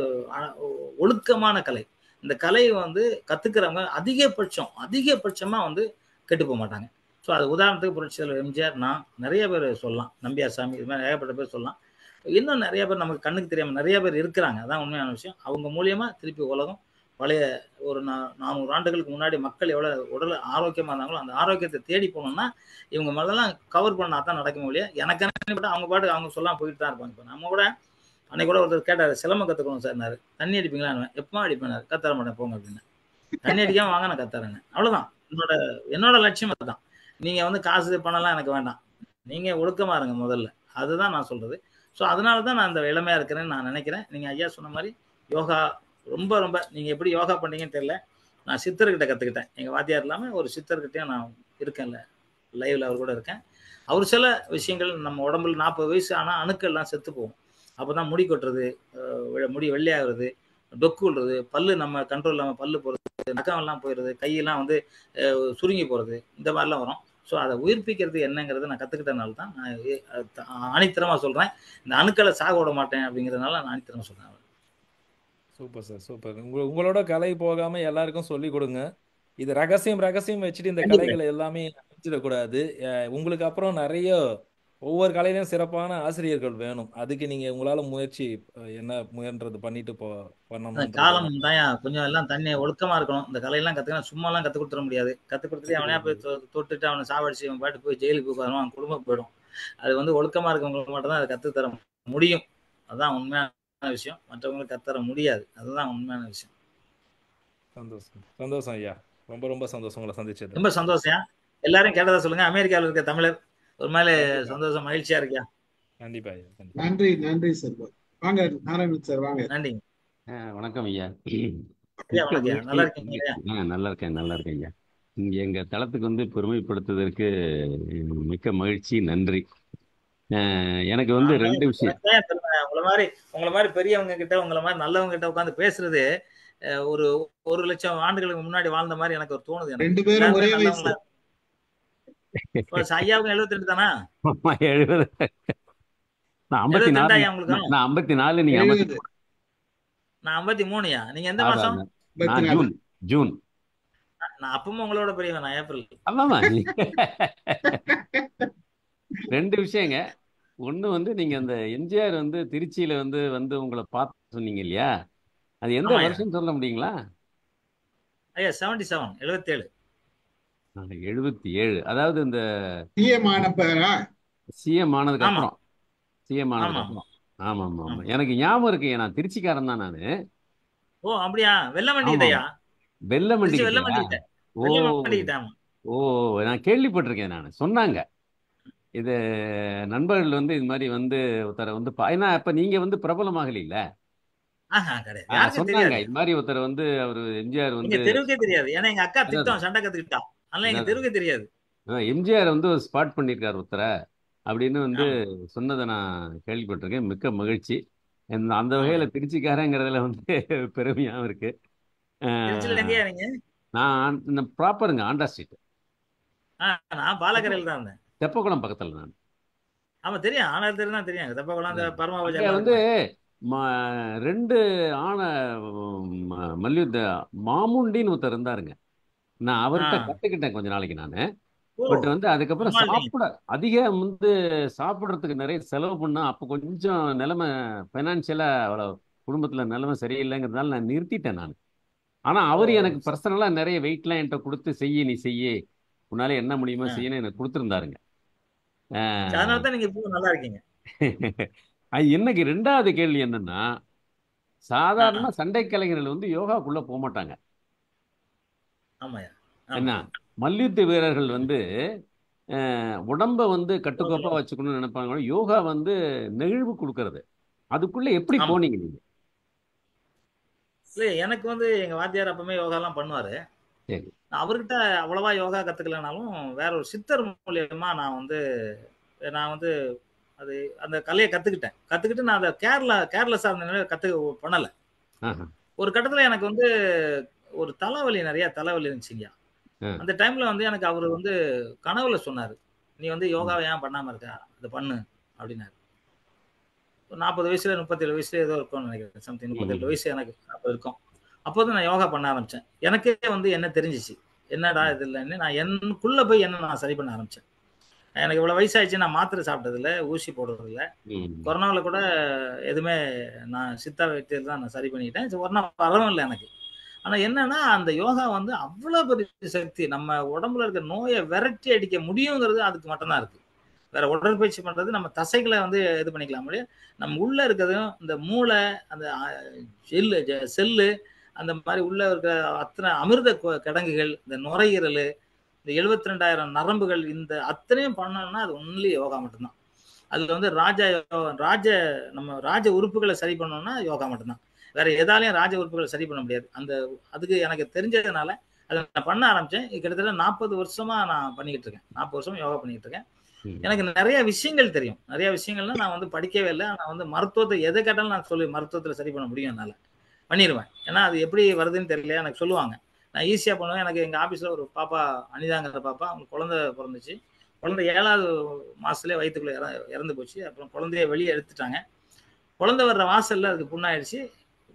ஒழுக்கமான கலை. இந்த கலையை வந்து கத்துக்கிறவங்க அதிகபட்சமா வந்து கெட்டு போக மாட்டாங்க. ஸோ அது உதாரணத்துக்கு புரட்சி தலைவர் எம்ஜிஆர், நான் நிறைய பேர் சொல்லலாம், நம்பியார் சாமி, இது மாதிரி ஏகப்பட்ட பேர் சொல்லலாம். இன்னும் நிறைய பேர் நமக்கு கண்ணுக்கு தெரியாம நிறைய பேர் இருக்கிறாங்க. அதான் உண்மையான விஷயம். அவங்க மூலியமா திருப்பி உலகம் பழைய ஒரு 400 ஆண்டுகளுக்கு முன்னாடி மக்கள் எவ்வளவு உடல் ஆரோக்கியமா இருந்தாங்களோ அந்த ஆரோக்கியத்தை தேடி போனோம்னா இவங்க முதல்லாம் கவர் பண்ணா தான் நடக்கும் இல்லையா. எனக்கு அவங்க பாட்டு அவங்க சொல்லாம போயிட்டு தான் இருப்பாங்க. இப்போ நம்ம கூட அன்னைக்கு கூட ஒருத்தர் கேட்டாரு, சிலம்பம் கத்துக்கணும் சார்னாரு. தண்ணி அடிப்பீங்களா? எப்போ அடிப்பேனாரு. கத்தர மாட்டேன் போங்க அப்படின்னு. தண்ணி அடிக்காம வாங்க, நான் கத்துறேன்னு. அவ்வளவுதான். என்னோட லட்சியம் அதுதான். நீங்க வந்து காசு பணம்லாம் எனக்கு வேண்டாம், நீங்க ஒழுக்கமா இருங்க முதல்ல. அதுதான் நான் சொல்றது. ஸோ அதனாலதான் நான் இந்த இளமையா இருக்கிறேன்னு நான் நினைக்கிறேன். நீங்க ஐயா சொன்ன மாதிரி யோகா ரொம்ப ரொம்ப நீங்க எப்படி யோகா பண்ணீங்கன்னு தெரியல. நான் சித்தர்கிட்ட கத்துக்கிட்டேன். எங்க வாத்தியார் இல்லாம ஒரு சித்தர்கிட்டயும் நான் இருக்கேன்ல, லைவ்ல அவர் கூட இருக்கேன். அவர் சில விஷயங்கள் நம்ம உடம்புல 40 வயசு ஆனா அணுக்கள் எல்லாம் செத்து போகும். அப்பதான் முடி கொட்டுறது, முடி வெள்ளையாகிறது, டொக்கு விடுறது, பல்லு நம்ம கண்ட்ரோல் இல்லாம பல்லு போறது, நகம் எல்லாம் போயிடுறது, கையெல்லாம் வந்து சுருங்கி போறது, இந்த மாதிரிலாம் வரும். ஸோ அதை உயிர்ப்பிக்கிறது என்னங்கிறத நான் கத்துக்கிட்டனால தான் நான் ஆணித்தரமா சொல்றேன். இந்த அணுக்களை சாக விட மாட்டேன் அப்படிங்கிறதுனால நான் ஆணித்தரமா சொல்றேன். Super sir, super. உங்களோட கலை போகாம எல்லாருக்கும் சொல்லி கொடுங்க. இது ரகசியம் வச்சுட்டு இந்த கலைகளை எல்லாமே அழிச்சிடக்கூடாது. உங்களுக்கு அப்புறம் நிறைய ஒவ்வொரு கலையிலும் சிறப்பான ஆசிரியர்கள் வேணும். அதுக்கு நீங்க உங்களால முயற்சி என்ன முயன்றது பண்ணிட்டு பண்ணணும். காலம் தான் கொஞ்சம் எல்லாம் தண்ணி ஒழுக்கமா இருக்கணும். இந்த கலையெல்லாம் கத்துக்கணும், சும்மா எல்லாம் கத்து கொடுத்துட முடியாது. கத்து கொடுத்துட்டு அவனே போய் தொட்டுட்டு அவனை சாவடிச்சு அவன் பாட்டு போய் ஜெயிலுக்கு போயிடுவான், அவன் குடும்பம் போயிடும். அது வந்து ஒழுக்கமா இருக்கவங்களுக்கு மட்டும் தான் அதை கத்து தர முடியும். அதுதான் உண்மையான விஷயம். மற்றவங்களுக்கு கத்தர முடியாது. அதுதான் உண்மையான விஷயம். சந்தோஷம் ஐயா. ரொம்ப ரொம்ப சந்தோஷம் உங்களை சந்திச்சது. ரொம்ப சந்தோஷம். எல்லாரும் கேட்டதா சொல்லுங்க. அமெரிக்காவில் இருக்க தமிழர் ஒரு மேல சந்தோஷம், மகிழ்ச்சியா இருக்கியா? கண்டிப்பா ஐயா. நன்றி நன்றி சார். வாங்க நாராயணன் சார், வாங்க. நன்றி. வணக்கம் ஐயா. நல்லா இருக்கீங்க? நல்லா இருக்கேன் ஐயா. இங்க எங்க தளத்துக்கு வந்து பெருமைப்படுத்துவதற்கு மிக்க மகிழ்ச்சி, நன்றி. எனக்கு வந்து 2 விஷயம். உங்களை மாதிரி பெரியவங்க கிட்ட, உங்களை மாதிரி நல்லவங்க கிட்ட உட்காந்து பேசுறது ஒரு 1,00,000 ஆண்டுகளுக்கு முன்னாடி வாழ்ந்த மாதிரி எனக்கு ஒரு தோணுது. 2 பேரும் ஒரே வயசு. ஐயாவுக்கு 72 தானா? 70. நான் 54. நீங்க 53. நான் 53யா? நீங்க எந்த மாசம்? ஜூன். நான் அப்பவும் உங்களோட பெரியவன். நான் ஏப்ரல். ஆமாமா. 2 விஷயங்க. ஒண்ணு வந்து நீங்க அந்த எம்ஜிஆர் வந்து திருச்சியில வந்து உங்களை பார்த்து சொன்னீங்க இல்லையா, அது எந்த வருஷம் சொல்ல முடியுங்களா? ஐயா 77. 77. 77. அதாவது இந்த சிஎம் ஆனதுக்கு அப்புறம். ஆமா. எனக்கு ஞாபகம் இருக்கு. நான் திருச்சிக்காரன் தான் நானு. ஓ அப்படியா? வெள்ளமண்டியா? வெள்ளமண்டி. ஓ நான் கேள்விப்பட்டிருக்கேன். நான் சொன்னாங்க இது நண்பர்கள் வந்து இது மாதிரி வந்து ஒருத்தரை வந்து ஏன்னா அப்ப நீங்க வந்து பிரபலமாகல சொன்னாங்க. இது மாதிரி ஒருத்தர் வந்து அவரு எம்ஜிஆர் வந்து தெருவுக்கே தெரியாது. ஏன்னா எங்க அக்கா திட்டம் சண்டை கத்துக்கிட்டா, அதனால எங்க தெருவுக்கே தெரியாது. எம்ஜிஆர் வந்து ஸ்பாட் பண்ணிருக்காரு ஒருத்தரை அப்படின்னு வந்து சொன்னதை நான் கேள்விப்பட்டிருக்கேன். மிக்க மகிழ்ச்சி. அந்த வகையில திருச்சிக்காரங்கிறதுல வந்து பெருமையாவும் இருக்கு. நான் ப்ராப்பருங்க, ஆண்டா ஸ்ட்ரீட். நான் பாலக்கரையில் தான் இருந்தேன். தெப்பக்குளம் பக்கத்துல நான். ஆமா தெரியும். ஆனார் தெரியும், தெரியும். தெப்பக்குளம் பரமாவதி வந்து 2 ஆன மல்யுத்த மாமுண்டின்னு ஒருத்தர் இருந்தாருங்க. நான் அவர்கிட்ட கத்துக்கிட்டேன் கொஞ்ச நாளைக்கு நானு. பட் வந்து அதுக்கப்புறம் அதிகம் வந்து சாப்பிட்றதுக்கு நிறைய செலவு பண்ணா அப்போ கொஞ்சம் நிலைமை பைனான்சியலா அவ்வளோ குடும்பத்துல நிலைமை சரியில்லைங்கிறதுனால நான் நிறுத்திட்டேன் நான். ஆனா அவர் எனக்கு பர்சனலா நிறைய வெயிட்லாம் என்கிட்ட கொடுத்து நீ செய்ய, உன்னால என்ன முடியுமோ செய்யணும் எனக்கு கொடுத்துருந்தாருங்க. நல்லா இருக்கீங்க. எனக்கு 2வது கேள்வி என்னன்னா, சாதாரண சண்டை கலைஞர்கள் வந்து யோகாக்குள்ள போக மாட்டாங்க. என்ன மல்யுத்த வீரர்கள் வந்து உடம்ப வந்து கட்டுக்கோப்பா வச்சுக்கணும்னு நினைப்பாங்க. யோகா வந்து நெகிழ்வு கொடுக்கறது. அதுக்குள்ள எப்படி போனீங்க நீங்க? இல்லை எனக்கு வந்து எங்க வாத்தியார் அப்பவுமே யோகாலாம் பண்ணுவாரு. சரி. நான் அவர்கிட்ட அவ்வளவா யோகா கத்துக்கலனாலும் வேற ஒரு சித்தர் மூலியமா நான் வந்து அது அந்த கலையை கத்துக்கிட்டு நான் அதை கேர்லெஸ்ஸா இருந்த நிலையில பண்ணல. ஒரு கட்டத்துல எனக்கு வந்து ஒரு நிறைய தலைவலி இருந்துச்சுங்க. அந்த டைம்ல வந்து எனக்கு அவரு வந்து கனவுல சொன்னாரு, நீ வந்து யோகாவை ஏன் பண்ணாம இருக்க, அதை பண்ணு அப்படின்னாரு. 40 வயசுல 37 வயசுல ஏதோ இருக்கும்னு நினைக்கிறேன். சம்திங் 37 வயசு எனக்கு அப்போ இருக்கும். அப்போது நான் யோகா பண்ண ஆரம்பிச்சேன். எனக்கே வந்து என்ன தெரிஞ்சிச்சு, என்னடா இது இல்லைன்னு நான் எனக்குள்ள போய் நான் சரி பண்ண ஆரம்பிச்சேன். எனக்கு இவ்வளவு வயசாயிடுச்சு, நான் மாத்திரை சாப்பிட்டது இல்லை, ஊசி போடுறது இல்லை. கொரோனாவில் கூட எதுவுமே நான் சித்தா வைத்தியத்தில் தான் நான் சரி பண்ணிக்கிட்டேன். கொரோனா வரவும் இல்லை எனக்கு. ஆனா என்னன்னா அந்த யோகா வந்து அவ்வளவு பெரிய சக்தி, நம்ம உடம்புல இருக்க நோயை விரட்டி அடிக்க முடியுங்கிறது அதுக்கு மட்டும்தான் இருக்கு. வேற உடற்பயிற்சி பண்றது நம்ம தசைகளை வந்து இது பண்ணிக்கலாம் முடியும். நம்ம உள்ள இருக்கிறதும் இந்த மூளை, அந்த செல்லு, அந்த மாதிரி உள்ள இருக்கிற அத்தனை அமிர்த கிடங்குகள், இந்த நுரையீரல், இந்த 72,000 நரம்புகள், இந்த அத்தனையும் பண்ணோம்னா அது ஒன்லி யோகா மட்டும்தான். அதுல வந்து நம்ம ராஜ உறுப்புகளை சரி பண்ணோம்னா யோகா மட்டும்தான். வேற எதாலையும் ராஜ உறுப்புகளை சரி பண்ண முடியாது. அதுக்கு எனக்கு தெரிஞ்சதுனால அதை நான் பண்ண ஆரம்பிச்சேன். கிட்டத்தட்ட 40 வருஷமா நான் பண்ணிக்கிட்டு இருக்கேன். 40 வருஷமா யோகா பண்ணிக்கிட்டு இருக்கேன். எனக்கு நிறைய விஷயங்கள் தெரியும். நிறைய விஷயங்கள்னா நான் வந்து படிக்கவே இல்லை. நான் வந்து மருத்துவத்தை எதை கேட்டாலும் நான் சொல்லி மருத்துவத்துல சரி பண்ண முடியும், என்னால பண்ணிடுவேன். ஏன்னா அது எப்படி வருதுன்னு தெரியல, எனக்கு சொல்லுவாங்க, நான் ஈஸியா பண்ணுவேன். எனக்கு எங்க ஆபீஸ்ல ஒரு பாப்பா, அனிதாங்கிற பாப்பா, அவங்க குழந்தை பிறந்துச்சு. குழந்தை 7வது மாசத்துலேயே வயிற்றுக்குள்ள இறந்து போச்சு. அப்புறம் குழந்தைய வெளியே எடுத்துட்டாங்க. குழந்தை வர்ற வாசல்ல அதுக்கு புண்ணாயிடுச்சு.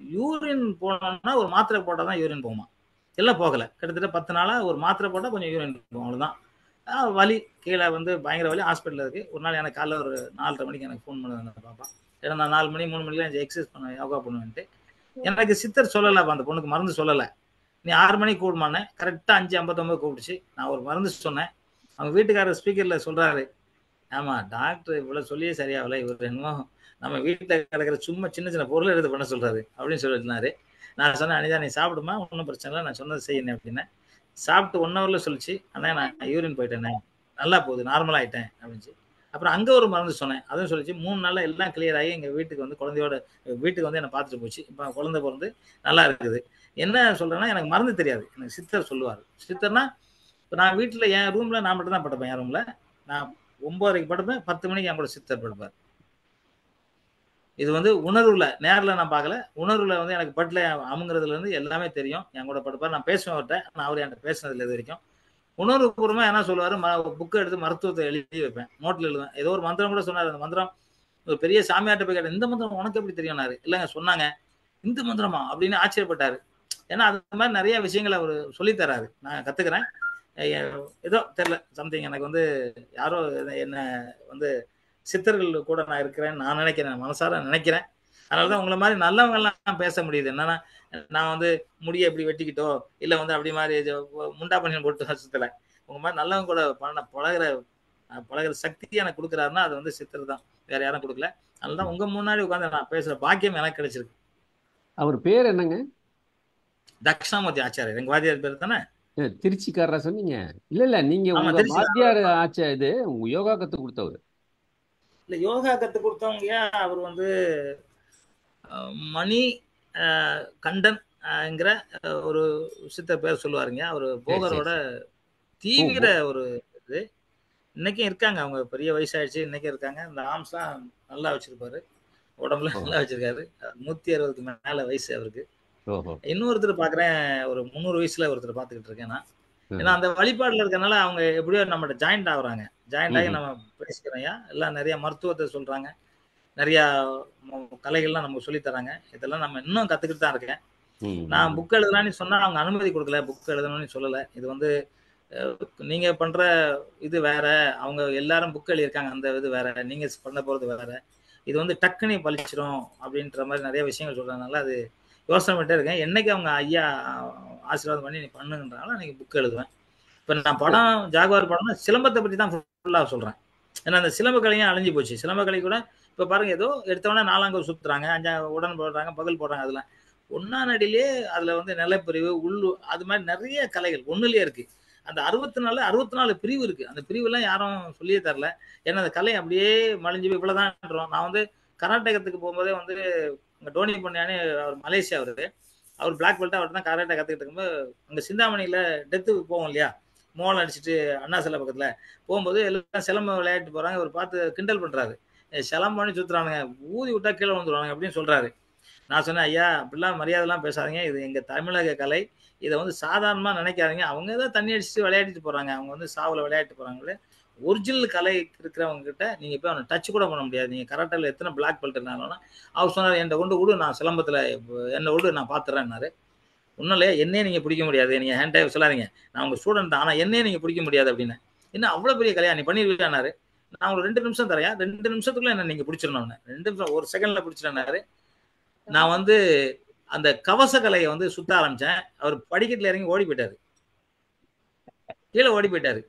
யூரின் போனோம்னா ஒரு மாத்திரை போட்டால் தான் யூரின் போகுமா, எல்லாம் போகலை. கிட்டத்தட்ட 10 நாளா ஒரு மாத்திரை போட்டால் கொஞ்சம் யூரின் போகும், அவ்வளோதான். வலி கீழே வந்து பயங்கர வலி, ஹாஸ்பிட்டலில் இருக்குது. ஒரு நாள் எனக்கு காலைல ஒரு 4:30 மணிக்கு எனக்கு ஃபோன் பண்ணுவாங்க பாப்பா. ஏன்னா நான் 4 மணி 3 மணிக்கெலாம் எக்ஸசைஸ் பண்ணுவேன், யோகா பண்ணுவேன்ட்டு. எனக்கு சித்தர் சொல்லலை, அந்த பொண்ணுக்கு மருந்து சொல்லலை. நீ 6 மணிக்கு கூடுமானேன். கரெக்டாக 5:59 கூப்பிடுச்சு. நான் ஒரு மருந்து சொன்னேன். அவங்க வீட்டுக்காரர் ஸ்பீக்கரில் சொல்கிறாரு, ஆமாம் டாக்டர் இவ்வளோ சொல்லியே சரியாகலை, இவர் என்னமோ நம்ம வீட்டில் கிடக்கிற சும்மா சின்ன சின்ன பொருளை எடுத்து பண்ண சொல்கிறாரு அப்படின்னு சொல்லியிருந்தாரு. நான் சொன்னேன், அனிதா நீ சாப்பிடுமா, ஒன்றும் பிரச்சனை இல்லை, நான் சொன்னது செய்யணும் அப்படின்னேன். சாப்பிட்டு 1 ஹவரில் சொல்லிச்சு, ஆனால் நான் யூரின் போயிட்டேனே, நல்லா போகுது, நார்மல் ஆகிட்டேன் அப்படின்ச்சு. அப்புறம் அங்கே ஒரு மருந்து சொன்னேன், அதுவும் சொல்லிச்சு. 3 நாளில் எல்லாம் கிளியர் ஆகி எங்கள் வீட்டுக்கு வந்து வீட்டுக்கு வந்து என்னை பார்த்துட்டு போச்சு. இப்போ குழந்தை பிறந்து நல்லா இருக்குது. என்ன சொல்கிறேன்னா, எனக்கு மருந்து தெரியாது, எனக்கு சித்தர் சொல்லுவார். சித்தர்னா இப்போ நான் வீட்டில் என் ரூமில் நான் மட்டும் தான் படுப்பேன். என் ரூமில் நான் 9:30க்கு படுப்பேன், 10 மணிக்கு என் கூட சித்தர் படுப்பார். இது வந்து உணர்வுல, நேரில் நான் பார்க்கல, உணர்வுல வந்து எனக்கு பட்டில் அமுங்கிறதுல இருந்து எல்லாமே தெரியும். என் கூட படுப்பார், நான் பேசுவேன் அவர்கிட்ட, நான் அவர் என்கிட்ட பேசுனதில்லை இது வரைக்கும். உணர்வு பூர்வமாக என்ன சொல்லுவார், புக்கை எடுத்து மருத்துவத்தை எழுதி வைப்பேன், நோட்டில் எழுதுவேன். ஏதோ ஒரு மந்திரம் கூட சொன்னார். அந்த மந்திரம் ஒரு பெரிய சாமியார்ட்ட போய் கேட்டேன், இந்த மந்திரம் உனக்கு எப்படி தெரியும்னாரு. இல்லைங்க சொன்னாங்க. இந்த மந்திரமா அப்படின்னு ஆச்சரியப்பட்டாரு. ஏன்னா அது மாதிரி நிறைய விஷயங்களை அவர் சொல்லித்தராரு, நான் கற்றுக்கிறேன். ஏதோ தெரியல, சம்திங் எனக்கு வந்து யாரோ என்ன வந்து சித்தர்கள் கூட நான் இருக்கிறேன் நான் நினைக்கிறேன், மனசார நினைக்கிறேன். அதனாலதான் உங்களை மாதிரி நல்லவங்கெல்லாம் பேச முடியுது. என்னன்னா நான் வந்து முடிய எப்படி வெட்டிக்கிட்டோ இல்லை வந்து அப்படி மாதிரி முண்டா பண்ணி போட்டு வருஷத்துல உங்க மாதிரி நல்லவங்க கூட பழகிற சக்தி எனக்கு கொடுக்குறாருன்னா அது வந்து சித்தர் தான், வேற யாரும் கொடுக்கல. அதனாலதான் உங்க முன்னாடி உட்காந்து நான் பேசுற பாக்கியம் எனக்கு கிடைச்சிருக்கு. அவர் பேர் என்னங்க? தட்சிணாமூர்த்தி ஆச்சாரியர். எங்க வாத்தியார் பேர் தானே? திருச்சிக்காரரா சொன்னீங்க? இல்ல நீங்க உங்க வாத்தியார் ஆச்சா, இது உங்க யோகா கத்து கொடுத்தவர்? இல்ல யோகா கத்து கொடுத்தவங்க அவர் வந்து மணி கண்டன்ங்கிற ஒரு சித்தர் பேர் சொல்லுவாருங்க. அவர் போகரோட தீவிர ஒரு இது. இன்னைக்கும் இருக்காங்க, அவங்க பெரிய வயசாயிடுச்சு, இன்னைக்கும் இருக்காங்க. இந்த ஆர்ம்ஸ்லாம் நல்லா வச்சிருப்பாரு, உடம்புல நல்லா வச்சிருக்காரு. 160க்கு மேல வயசு அவருக்கு. இன்னொருத்தர் பாக்குறேன், ஒரு 300 வயசுல ஒருத்தர் பாத்துக்கிட்டு இருக்கேன் நான். ஏன்னா அந்த வழிபாடுல இருக்கனால அவங்க எப்படியோ நம்மகிட்ட ஜாயிண்ட் ஆகுறாங்க. ஜாயிண்ட் ஆகி நம்ம பேசிக்கிறோம். எல்லாம் நிறைய மருத்துவத்தை சொல்றாங்க, நிறைய கலைகள்லாம் நமக்கு சொல்லி தராங்க. இதெல்லாம் நம்ம இன்னும் கத்துக்கிட்டு தான் இருக்கேன். நான் புக் எழுதலாம்னு சொன்னா அவங்க அனுமதி கொடுக்கல, புக் எழுதணும்னு சொல்லலை. இது வந்து நீங்க பண்ற இது வேற, அவங்க எல்லாரும் புக் எழுதியிருக்காங்க, அந்த இது வேற, நீங்க பண்ண போறது வேற. இது வந்து டக்குனி பழிச்சிடும் அப்படின்ற மாதிரி நிறைய விஷயங்கள் சொல்றதுனால அது யோசனை பண்ணிட்டே இருக்கேன். என்னைக்கு அவங்க ஐயா ஆசீர்வாதம் பண்ணி நீ பண்ணுங்கன்றாலும் அன்னைக்கு புக் எழுதுவேன். இப்போ நான் படம் ஜாகுவார் படம்னா சிலம்பத்தை பற்றி தான் ஃபுல்லாக சொல்கிறேன். ஏன்னா அந்த சிலம்ப கலையும் அழிஞ்சு போச்சு. சிலம்ப கலை கூட இப்போ பாருங்க, ஏதோ எடுத்தவொடனே 4 சுற்றுறாங்க, 5 உடன் போடுறாங்க, பகல் போடுறாங்க. அதில் 1ஆம் நடிலே அதில் வந்து நிலப்பிரிவு அது மாதிரி நிறைய கலைகள் ஒன்றுலேயே இருக்குது. அந்த 64 பிரிவு இருக்குது. அந்த பிரிவுலாம் யாரும் சொல்லியே தரல. ஏன்னா அந்த கலை அப்படியே மலிஞ்சு போய் இவ்வளோதான்றோம். நான் வந்து கர்நாடகத்துக்கு போகும்போதே வந்து டோனி பொன்னியானே அவர் மலேசியா வருது. அவர் பிளாக் பெல்ட் அவர் தான் கராட்டே கற்றுக்கிட்டு இருக்கும்போது அங்கே சிந்தாமணியில் டெத்து போவோம் இல்லையா, மோளம் அடிச்சுட்டு அண்ணா சிலை பக்கத்தில் போகும்போது எல்லாம் சிலம்பம் விளையாட்டு போகிறாங்க. அவர் பார்த்து கிண்டல் பண்ணுறாரு, சிலம்பம்னு சுற்றுறானுங்க, ஊதி விட்டா கீழே வந்துடுவாங்க அப்படின்னு சொல்கிறாரு. நான் சொன்னேன், ஐயா அப்படிலாம் மரியாதைலாம் பேசாதீங்க, இது எங்கள் தமிழக கலை, இதை வந்து சாதாரணமாக நினைக்காதீங்க. அவங்க தான் தண்ணி அடிச்சுட்டு விளையாடிட்டு போகிறாங்க, அவங்க வந்து சாவில் விளையாட்டு போகிறாங்களே. ஒரிஜினல் கலை இருக்கிறவங்க கிட்ட நீங்கள் போய் அவனை டச் கூட பண்ண முடியாது. நீங்கள் கராட்டேல எத்தனை பிளாக் பெல்ட் இருந்தாலும் அவர் சொன்னார், என்னை கொண்டு விடு, நான் சிலம்பத்தில் என்னை விடு, நான் பார்த்துறேன்னாரு. ஒன்றும் இல்லையா, என்னையே நீங்கள் பிடிக்க முடியாது, நீங்கள் ஹேண்ட் டைப் சொல்லாதீங்க, நான் உங்கள் ஸ்டூடெண்ட் தான், ஆனால் என்னையே நீங்கள் பிடிக்க முடியாது அப்படின்னு. என்ன அவ்வளோ பெரிய கலையா நீ பண்ணிடுவியானாரு. நான் உங்களுக்கு 2 நிமிஷம் தரையா, 2 நிமிஷத்துக்குள்ள என்ன நீங்கள் பிடிச்சிடணும், 2 நிமிஷம் 1 செகண்டில் பிடிச்சிடனாரு. நான் வந்து அந்த கவச கலையை வந்து சுத்த ஆரம்பிச்சேன். அவர் படிக்கட்டில் இறங்கி ஓடி போயிட்டாரு, கீழே ஓடி போயிட்டாரு.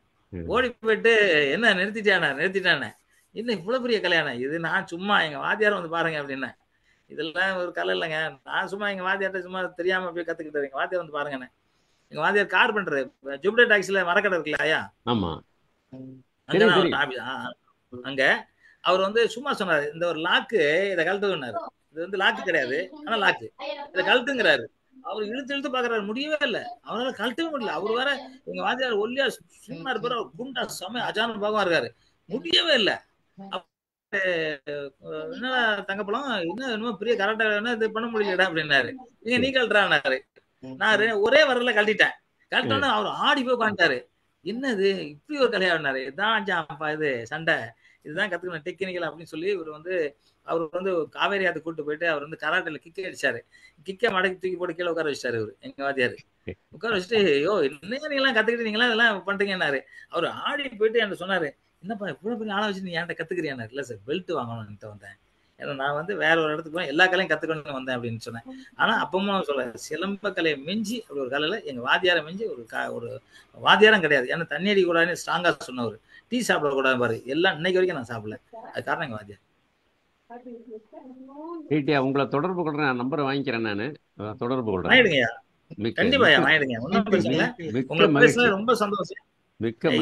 ஓடி போயிட்டு என்ன நிறுத்திட்டானே, என்ன இவ்வளவு பெரிய கல்யாண, இது நான் சும்மா எங்க வாத்தியார் வந்து பாருங்க அப்படின்னா, இதெல்லாம் ஒரு கலை இல்லைங்க, நான் சும்மா எங்க வாத்தியார்ட்ட சும்மா தெரியாம போய் கத்துக்கிட்டு, எங்க வாத்தியார் வந்து பாருங்கண்ணே. எங்க வாத்தியார் கார் பண்றது, ஜூபிட்டர் டாக்ஸில மரக்கடை இருக்குல்ல ஐயா, அங்க அவர் வந்து சும்மா சொன்னாரு, இந்த ஒரு லாக்கு இதை கழட்டுனாரு, இது வந்து லாக்கு கிடையாது ஆனா லாக்கு, இதை கழட்டுங்கிறாரு. அவர் இழுத்து பாக்குறாரு, முடியவே இல்லை, அவரால் கழட்டவே முடியல. அவர் வேற எங்க வாத்தியார் ஒல்லியா சும்மா இருப்பாரு, அவர் குண்டா சமய அஜான பாகமா இருக்காரு, முடியவே இல்லை. என்ன தங்கப்பழம், இன்னும் பெரிய கரெக்டா இது பண்ண முடியலடா அப்படின்னாரு. நீ கழட்டுறாரு. நான் ஒரே வரல கழட்டிட்டேன். கழட்டோன்னு அவர் ஆடி போய் உட்காந்துட்டாரு. என்னது இப்படி ஒரு கல்யாணம்னாரு. இதான் இது சண்டை, இதுதான் கத்துக்கணும் டெக்னிக்கல் அப்படின்னு சொல்லி அவர் வந்து காவேரி ஆத்து கூட்டு போயிட்டு அவர் வந்து கராட்டில கிக்க அடிச்சாரு. கிக்க மடக்கி தூக்கி போட்டு கீழே உட்கார வச்சிட்டாரு. அவரு எங்க வாத்தியாரு உட்கார வச்சுட்டு, ஐயோ என்ன நீங்க எல்லாம் கத்துக்கிட்டு நீங்களா இதெல்லாம் பண்றீங்கன்னாரு. அவரு ஆடி போயிட்டு என்கிட்ட சொன்னாரு, என்னப்பா இவ்வளவு பெரிய ஆளை வச்சு நீ என்கிட்ட கத்துக்கிறியானாரு. இல்ல சார், பெல்ட் வாங்கணும்னு வந்தேன், ஏன்னா நான் வந்து வேற ஒரு இடத்துக்கு போய் எல்லா கலையும் கத்துக்கணும்னு வந்தேன் அப்படின்னு சொன்னேன். ஆனா அப்பவும் சொல்ல, சிலம்ப கலையை மிஞ்சி அப்படி ஒரு கலையில எங்க வாத்தியாரை மிஞ்சி ஒரு வாத்தியாரம் கிடையாது. ஏன்னா தண்ணி அடி கூடாதுன்னு ஸ்ட்ராங்கா சொன்னவர். டீ சாப்பிடக்கூடாது பாரு, எல்லாம் இன்னைக்கு வரைக்கும் நான் சாப்பிடல, அது காரணம் எங்க வாத்தியார். உங்களை தொடர்பு கொள்றேன், நம்பரை வாங்கிக்கிறேன், நானு தொடர்பு கொள்றேன். கண்டிப்பா வாங்கிடுங்க, ஒன்றும் பிரச்சனை இல்லை. உங்களை பேசுறது ரொம்ப சந்தோஷம்.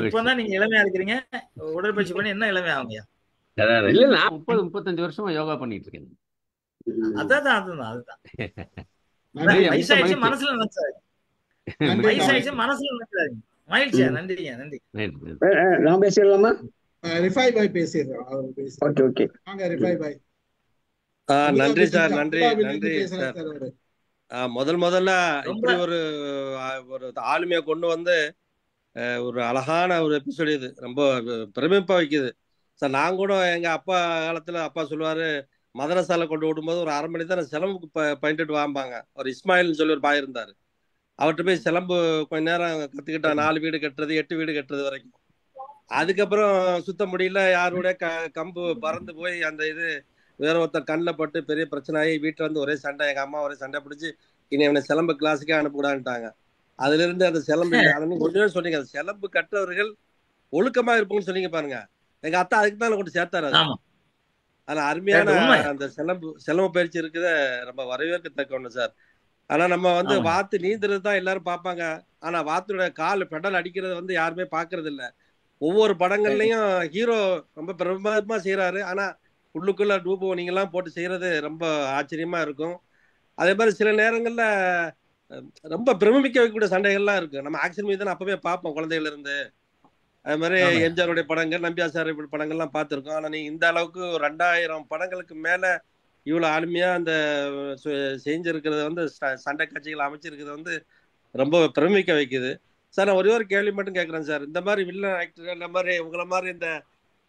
இப்பதான் நீங்க இளமையா இருக்கிறீங்க, உடற்பயிற்சி பண்ணி என்ன இளமையா ஆகுங்க. 30-35 வருஷமா யோகா பண்ணிட்டு இருக்கேன். அதுதான் வயசாயிடுச்சு மனசுல நினைச்சாரு, வயசாயிடுச்சு மனசுல நினைச்சாரு. மகிழ்ச்சியா, நன்றிங்க, நன்றி. நான் பேசிடலாமா? ரிஃபாய் பாய் பேசிடுறோம். ஓகே ஓகே, வாங்க ரிஃபாய் பாய். நன்றி சார், நன்றி சார். முதல்ல இப்படி ஒரு ஆளுமையை கொண்டு வந்து ஒரு அழகான ஒரு எபிசோடு, இது ரொம்ப பிரமிப்பா வைக்குது சார். நான் கூட எங்க அப்பா காலத்துல அப்பா சொல்லுவாரு, மதரசால கொண்டு விடும்போது ஒரு 1/2 மணி தான் சிலம்புக்கு பயின்ட்டு வாம்பாங்க. ஒரு இஸ்மாயில்னு சொல்லி ஒரு பாய் இருந்தாரு, அவர்கிட்ட போய் சிலம்பு கொஞ்ச நேரம் கத்துக்கிட்டா 4 வீடு கட்டுறது 8 வீடு கட்டுறது வரைக்கும். அதுக்கப்புறம் சுத்த முடியல, யாருடைய கம்பு பறந்து போய் அந்த இது வேற ஒருத்தர் கண்ணில் பட்டு பெரிய பிரச்சனை ஆகி வீட்டில் வந்து ஒரே சண்டை, எங்க அம்மா ஒரே சண்டை பிடிச்சி இனி அவனை சிலம்பு கிளாஸுக்கே அனுப்பக்கூடாதுட்டாங்க. அதுல இருந்து அந்த சிலம்பு கொஞ்சம் சொன்னீங்க, அந்த சிலம்பு கற்றவர்கள் ஒழுக்கமா இருப்போம்னு சொன்னீங்க பாருங்க. எங்க அத்தா அதுக்கு தான் கொண்டு சேர்த்தாரு. ஆனா அருமையான அந்த சிலம்பு பயிற்சி இருக்குத ரொம்ப வரவேற்கத்தக்க ஒண்ணு சார். ஆனா நம்ம வந்து வாத்து நீந்துறது தான் எல்லாரும் பார்ப்பாங்க, ஆனா வாத்துடைய கால் பெடல் அடிக்கிறது வந்து யாருமே பாக்குறது இல்லை. ஒவ்வொரு படங்கள்லயும் ஹீரோ ரொம்ப பிரமாதமா செய்யறாரு, ஆனா உள்ளுக்குள்ள டூபோ நீங்க எல்லாம் போட்டு செய்யறது ரொம்ப ஆச்சரியமா இருக்கும். அதே மாதிரி சில நேரங்கள்ல ரொம்ப பிரமிக்க வைக்கக்கூடிய சண்டைகள்லாம் இருக்கு. நம்ம ஆக்ஷன் மூவி தான் அப்பவே பார்ப்போம் குழந்தைகள் இருந்து. அது மாதிரி எம்ஜிஆருடைய படங்கள், நம்பியாசார் படங்கள்லாம் பார்த்துருக்கோம். ஆனா நீங்க இந்த அளவுக்கு 2000 படங்களுக்கு மேல இவ்வளவு ஆளுமையா அந்த செஞ்சிருக்கிறது வந்து சண்டை காட்சிகள் அமைச்சிருக்கிறது வந்து ரொம்ப பிரமிக்க வைக்குது சார். நான் ஒரே ஒரு கேள்வி மட்டும் கேட்குறேன் சார். இந்த மாதிரி வில்லன் ஆக்டர், இந்த மாதிரி உங்களை மாதிரி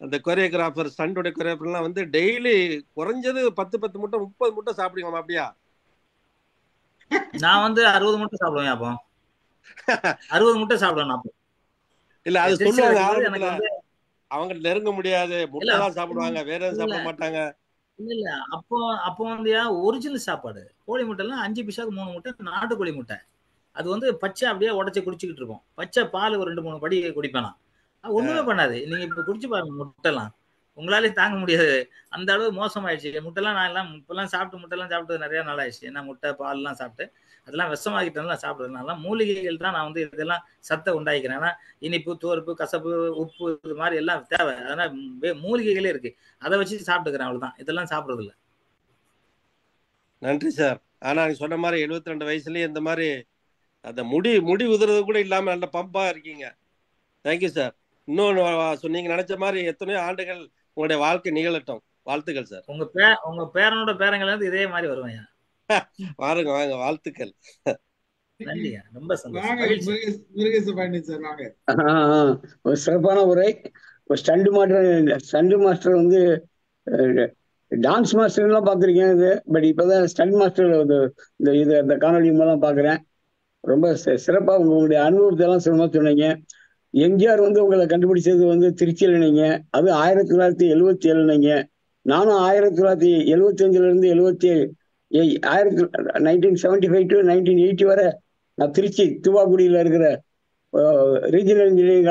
இந்த கொரியோகிராஃபர், ஸ்டண்டோடைய கொரியோகிராஃபர்லாம் வந்து டெய்லி குறைஞ்சது 10 முட்டை 30 முட்டை சாப்பிடுவோம் அப்படியா? நான் வந்து 60 முட்டை சாப்பிடுவேன். அப்போ 60 முட்டை சாப்பிடுவேன் அப்போ. இல்ல அது சொல்லுவாங்க, அவங்க நெருங்க முடியாது, முட்டை தான் சாப்பிடுவாங்க, வேற எதுவும் சாப்பிட மாட்டாங்க. இல்ல அப்போ வந்து ஒரிஜினல் சாப்பாடு கோழி முட்டை எல்லாம் 5 பைசாக்கு 3 முட்டை, நாட்டுக்கோழி முட்டை. அது வந்து பச்சை அப்படியே உடச்சி குடிச்சுக்கிட்டு இருக்கோம். பச்சை பால் ஒரு 2-3 படி குடிப்பேனா, ஒண்ணுமே பண்ணாது. நீங்க இப்ப குடிச்சு பாருங்க, முட்டைலாம் உங்களாலே தாங்க முடியாது, அந்த அளவு மோசமாயிடுச்சு முட்டைலாம். நான் எல்லாம் இப்பெல்லாம் முட்டைலாம் சாப்பிட்டு நிறைய நாள் ஆயிடுச்சு. ஏன்னா முட்டை பால் எல்லாம் சாப்பிட்டு அதெல்லாம் விஷமாக்கிட்டேன் சாப்பிடுறதுனால மூலிகைகள் தான் நான் வந்து இதெல்லாம் சத்தை உண்டாக்கிக்கிறேன். ஏன்னா இனிப்பு, துவர்ப்பு, கசப்பு, உப்பு இது மாதிரி எல்லாம் தேவை. அதனால மூலிகைகளே இருக்கு, அதை வச்சு சாப்பிட்டுக்கிறேன், அவ்வளவுதான். இதெல்லாம் சாப்பிடுறது இல்லை. நன்றி சார். ஆனா நீ சொன்ன மாதிரி 72 வயசுலயே இந்த மாதிரி அந்த முடி உதுறது கூட இல்லாம நல்ல பம்பா இருக்கீங்க. Thank you sir. இன்னொன்னு நீங்க நினைச்ச மாதிரி எத்தனையோ ஆண்டுகள் உங்களுடைய வாழ்க்கை நிகழட்டும். வாழ்த்துக்கள் சார். உங்க பேரனோட பேரங்கள் வந்து இதே மாதிரி வருவாங்க. வாருங்க, வாங்க, வாழ்த்துக்கள். நன்றிங்க, ரொம்ப சந்தோஷம். ஒரு சிறப்பான உரை. ஒரு ஸ்டண்ட் மாஸ்டர் வந்து டான்ஸ் மாஸ்டர் எல்லாம் பார்த்துருக்கேன் இது, பட் இப்பதான் ஸ்டண்ட் மாஸ்டர் இந்த காணொலி மூலம் பாக்குறேன். ரொம்ப சிறப்பா உங்களுடைய அனுபவத்தை எல்லாம் சிறப்பா சொன்னீங்க. எம்ஜிஆர் வந்து உங்களை கண்டுபிடிச்சது வந்து திருச்சியில் நீங்க, அது 1977 நானும் 1975 இருந்து 1975 to 1980 வரை நான் திருச்சி துவாக்குடியில இருக்கிற ரீஜனல் இன்ஜினியரிங்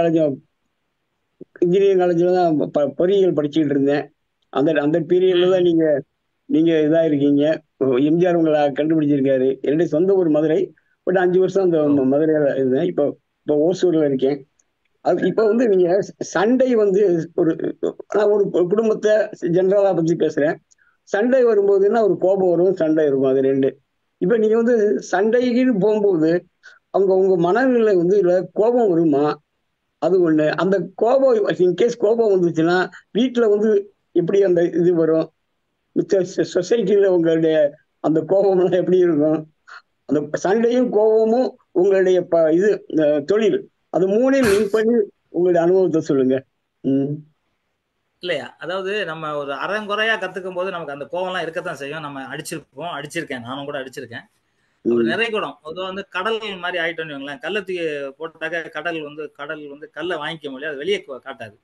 காலேஜில் தான் பொறியியல் படிச்சுக்கிட்டு இருந்தேன். அந்த பீரியட்ல தான் நீங்க இதா இருக்கீங்க. எம்ஜிஆர் உங்களை கண்டுபிடிச்சிருக்காரு. என்னுடைய சொந்த ஊர் மதுரை, பட் 5 வருஷம் அந்த மதுரையில இருந்தேன். இப்போ ஓசூர்ல இருக்கேன். அது இப்போ வந்து நீங்க சண்டை வந்து நான் ஒரு குடும்பத்தை ஜெனரலா பத்தி பேசுறேன். சண்டை வரும்போதுன்னா ஒரு கோபம் வரும், சண்டை இருக்கும், அது ரெண்டு. இப்ப நீங்க வந்து சண்டைக்கு போகும்போது உங்க மனநிலை வந்து இல்ல கோபம் வருமா? அது ஒண்ணு. அந்த கோபம் இன்கேஸ் கோபம் வந்துச்சுன்னா வீட்டுல வந்து எப்படி அந்த இது வரும்? சொசைட்டில உங்களுடைய அந்த கோபம்லாம் எப்படி இருக்கும்? அந்த சண்டையும் கோபமும் உங்களுடைய இது தொழில், அது மூணையும் லிங்க் பண்ணி உங்களுடைய அனுபவத்தை சொல்லுங்க. இல்லையா, அதாவது நம்ம ஒரு அறங்குறையா கத்துக்கும் போது நமக்கு அந்த கோவம்லாம் இருக்கத்தான் செய்யும். நம்ம அடிச்சிருக்கேன், நானும் கூட அடிச்சிருக்கேன். அப்புறம் நிறைய குடம் அதுவும் வந்து கடல் மாதிரி ஆயிட்டோன்னு வைங்களேன். கல்லை தூக்கி போட்டாக்க கடல் வந்து கல்லை வாங்கிக்க முடியாது, வெளியே காட்டாது.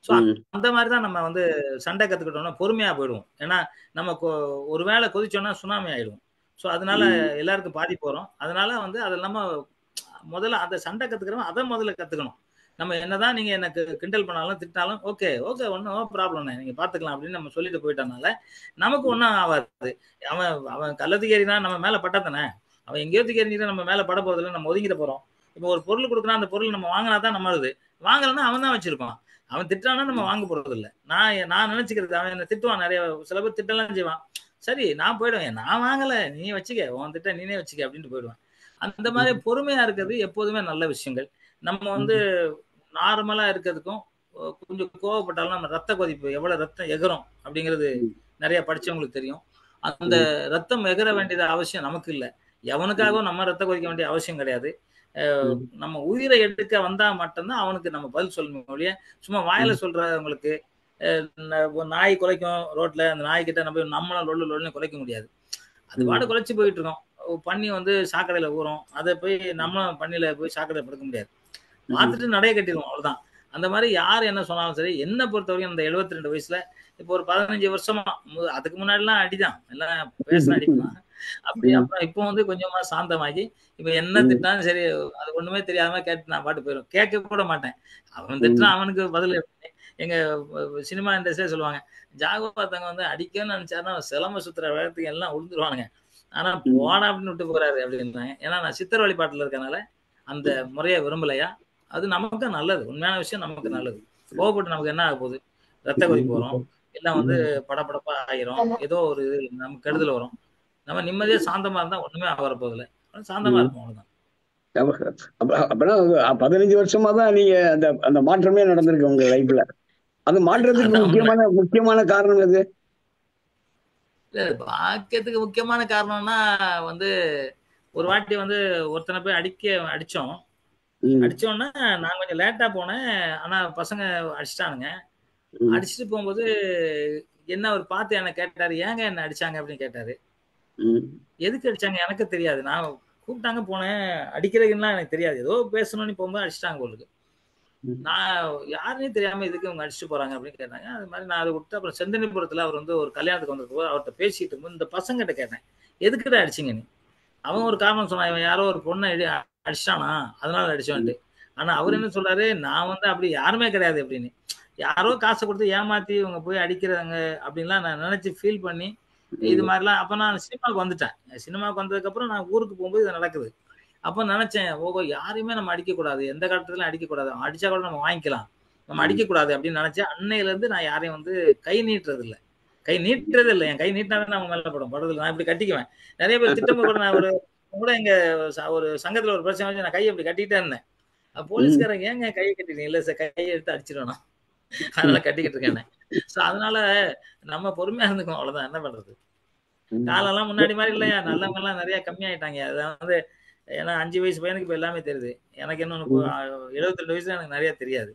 ஸோ அந்த மாதிரிதான் நம்ம வந்து சண்டை கத்துக்கிட்டோம்னா பொறுமையா போயிடுவோம். ஏன்னா நம்ம ஒரு வேளை கொதிச்சோம்னா சுனாமி ஆயிடுவோம். ஸோ அதனால எல்லாருக்கும் பாதிப்பு வரும். அதனால வந்து அது இல்லாம முதல்ல அந்த சண்டை கத்துக்கிறோம், அதை முதல்ல கத்துக்கணும். நம்ம என்னதான் நீங்க எனக்கு கிண்டல் பண்ணாலும் திட்டாலும் ஓகே ஒன்றும் ப்ராப்ளம் நீங்க பாத்துக்கலாம் அப்படின்னு நம்ம சொல்லிட்டு போயிட்டனால நமக்கு ஒன்றும் ஆகாது. அவன் கள்ளத்துக்கு ஏறினா நம்ம மேல பட்டாதானே, அவன் எங்கேயோ ஏறினா நம்ம மேல பட போறதில்ல, நம்ம ஒதுங்கிட்டு போறோம். இப்போ ஒரு பொருள் கொடுக்குறா, அந்த பொருள் நம்ம வாங்கினா தான் நம்மளுது, வாங்கலன்னா அவன் தான் வச்சிருப்பான். அவன் திட்டானா நம்ம வாங்க போறது இல்லை. நான் நினைச்சுக்கிறது, அவன் என்ன திட்டுவான், நிறைய சில பேர் திட்டெல்லாம் செய்வான். சரி நான் போயிடுவேன், நான் வாங்கல, நீ வச்சுக்க, உன் திட்ட நீனே வச்சுக்க அப்படின்ட்டு போயிடுவேன். அந்த மாதிரி பொறுமையா இருக்கிறது எப்போதுமே நல்ல விஷயங்கள். நம்ம வந்து நார்மலா இருக்கிறதுக்கும் கொஞ்சம் கோவப்பட்டாலும் நம்ம ரத்த கொதிப்பு எவ்வளவு ரத்தம் எகரும் அப்படிங்கிறது நிறைய படிச்சவங்களுக்கு தெரியும். அந்த ரத்தம் எகர வேண்டியது அவசியம் நமக்கு இல்லை. எவனுக்காகவும் நம்ம ரத்த கொதிக்க வேண்டிய அவசியம் கிடையாது. நம்ம உயிரை எடுக்க வந்தா மட்டும்தான் அவனுக்கு நம்ம பதில் சொல்லணும் ஒழிய சும்மா வாயில சொல்றவங்களுக்கு நாய் குலைக்கும் ரோட்ல, அந்த நாய்கிட்ட நம்ம நம்மளும் லொல்லுன்னு குலைக்க முடியாது. அது பாடு குலைச்சு போயிட்டு இருக்கோம். பண்ணி வந்து சாக்கடையில ஊறும், அதை போய் நம்மளும் பண்ணில போய் சாக்கடையில படுக்க முடியாது, பார்த்துட்டு நடைய கட்டிடுவோம், அவ்வளவுதான். அந்த மாதிரி யார் என்ன சொன்னாலும் சரி, என்ன பொறுத்த வரைக்கும் இந்த 72 வயசுல இப்போ ஒரு 15 வருஷமா, அதுக்கு முன்னாடிலாம் அடிதான், எல்லாம் பேசின அடிக்கலாம். அப்படி அப்புறம் இப்போ வந்து கொஞ்சமா சாந்தமாகி இப்ப என்ன திட்டாலும் சரி, அது ஒண்ணுமே தெரியாம கேட்டு நான் பாட்டு போயிடும், கேட்க கூட மாட்டேன். அவன் திட்டுனா அவனுக்கு பதில். எங்க சினிமா இண்டஸ்ட்ரியே சொல்லுவாங்க, ஜாகவாத்தங்க வந்து அடிக்கணும்னு நினைச்சாருன்னா சிலம்ப சுத்துற வேகத்துக்கு எல்லாம் உழுந்துருவானுங்க, ஆனா போனா அப்படின்னு விட்டு போறாரு அப்படின்றாங்க. ஏன்னா நான் சித்தர் வழிபாட்டுல இருக்கனால அந்த முறையை விரும்பலையா. அது நமக்கு நல்லது, உண்மையான விஷயம், நமக்கு நல்லது. கோவப்பட்டு நமக்கு என்ன ஆக போகுது? ரத்த கொதிப்பு வரும், எல்லாம் வந்து படப்படப்பா ஆயிரும், ஏதோ ஒரு நமக்கு கெடுதல் வரும். நம்ம நிம்மதியா சாந்தமா இருந்தா ஒண்ணுமே ஆகிற போதில்லை, சாந்தமா இருக்கும், அவ்வளவுதான். அப்படின்னா 15 வருஷமா தான் நீங்க அந்த மாற்றமே நடந்திருக்கு உங்க லைஃப்ல. அந்த மாற்றத்துக்கு முக்கியமான காரணம் எது? பாக்கியத்துக்கு முக்கியமான காரணம்னா வந்து ஒரு வாட்டி வந்து ஒருத்தனை போய் அடிச்சோன்னா நான் கொஞ்சம் லேட்டா போனேன். ஆனா பசங்க அடிச்சிட்டானுங்க. அடிச்சுட்டு போகும்போது என்ன ஒரு பார்த்து என்ன கேட்டாரு, ஏங்க என்ன அடிச்சாங்க அப்படின்னு கேட்டாரு. எதுக்கு அடிச்சாங்க எனக்கு தெரியாது, நான் கூப்பிட்டாங்க போனேன், அடிக்கிறதுக்குலாம் எனக்கு தெரியாது, ஏதோ பேசணும்னு போகும்போது அடிச்சிட்டாங்க உங்களுக்கு. நான் யாருன்னே தெரியாம எதுக்கு அவங்க அடிச்சுட்டு போறாங்க அப்படின்னு கேட்டாங்க. அது மாதிரி நான் அதை விட்டு அப்புறம் செந்தனிபுரத்துல அவர் வந்து ஒரு கல்யாணத்துக்கு வந்திருக்கும், அவர்கிட்ட பேசிட்டு இருக்கும்போது இந்த பசங்கிட்ட கேட்டேன், எதுக்கிட்ட அடிச்சிங்க நீ? அவன் ஒரு காரணம் சொன்னான், இவன் யாரோ ஒரு பொண்ணை அடிச்சிட்டானா அதனால அடிச்சோன்ட்டு. ஆனா அவர் என்ன சொல்றாரு, நான் வந்து அப்படி யாருமே கிடையாது அப்படின்னு, யாரோ காசை கொடுத்து ஏமாத்தி இவங்க போய் அடிக்கிறாங்க அப்படின்லாம் நான் நினைச்சு ஃபீல் பண்ணி இது மாதிரிலாம். அப்ப நான் சினிமாவுக்கு வந்துட்டேன். சினிமாவுக்கு வந்ததுக்கு அப்புறம் நான் ஊருக்கு போகும்போது இது நடக்குது. அப்ப நினைச்சேன், யாரையுமே நம்ம அடிக்கக்கூடாது, எந்த காலத்துலயும் அடிக்கக்கூடாது, அடிச்சா கூட நம்ம வாங்கிக்கலாம், நம்ம அடிக்கக்கூடாது அப்படின்னு நினைச்சேன். அன்னையில இருந்து நான் யாரையும் வந்து கை நீட்டுறது இல்லை. கை நீட்டுறது இல்லை, என் கை நீட்டினாதான் அவங்க மேல படுறது. நான் இப்படி கட்டிக்குவேன். நிறைய பேர் திட்டமும் கூட நான் கூட எங்க ஒரு சங்கத்துல ஒரு பிரச்சனை வச்சு நான் கையை இப்படி கட்டிட்டே இருந்தேன். போலீஸ்காரங்க ஏங்க கையை கட்டிட்டீங்க? இல்ல சார், கையை எடுத்து அடிச்சிடணும், அதனால கட்டிக்கிட்டு இருக்கேன். சோ அதனால நம்ம பொறுமையா இருந்துக்கணும், அவ்வளவுதான். என்ன பண்றது? காலெல்லாம் முன்னாடி மாதிரி இல்லையா, நல்லவங்க எல்லாம் நிறைய கம்மியாயிட்டாங்க. அதாவது ஏன்னா 5 வயசு பையனுக்கு இப்ப எல்லாமே தெரியுது. எனக்கு இன்னும் 72 வயசுல எனக்கு நிறைய தெரியாது.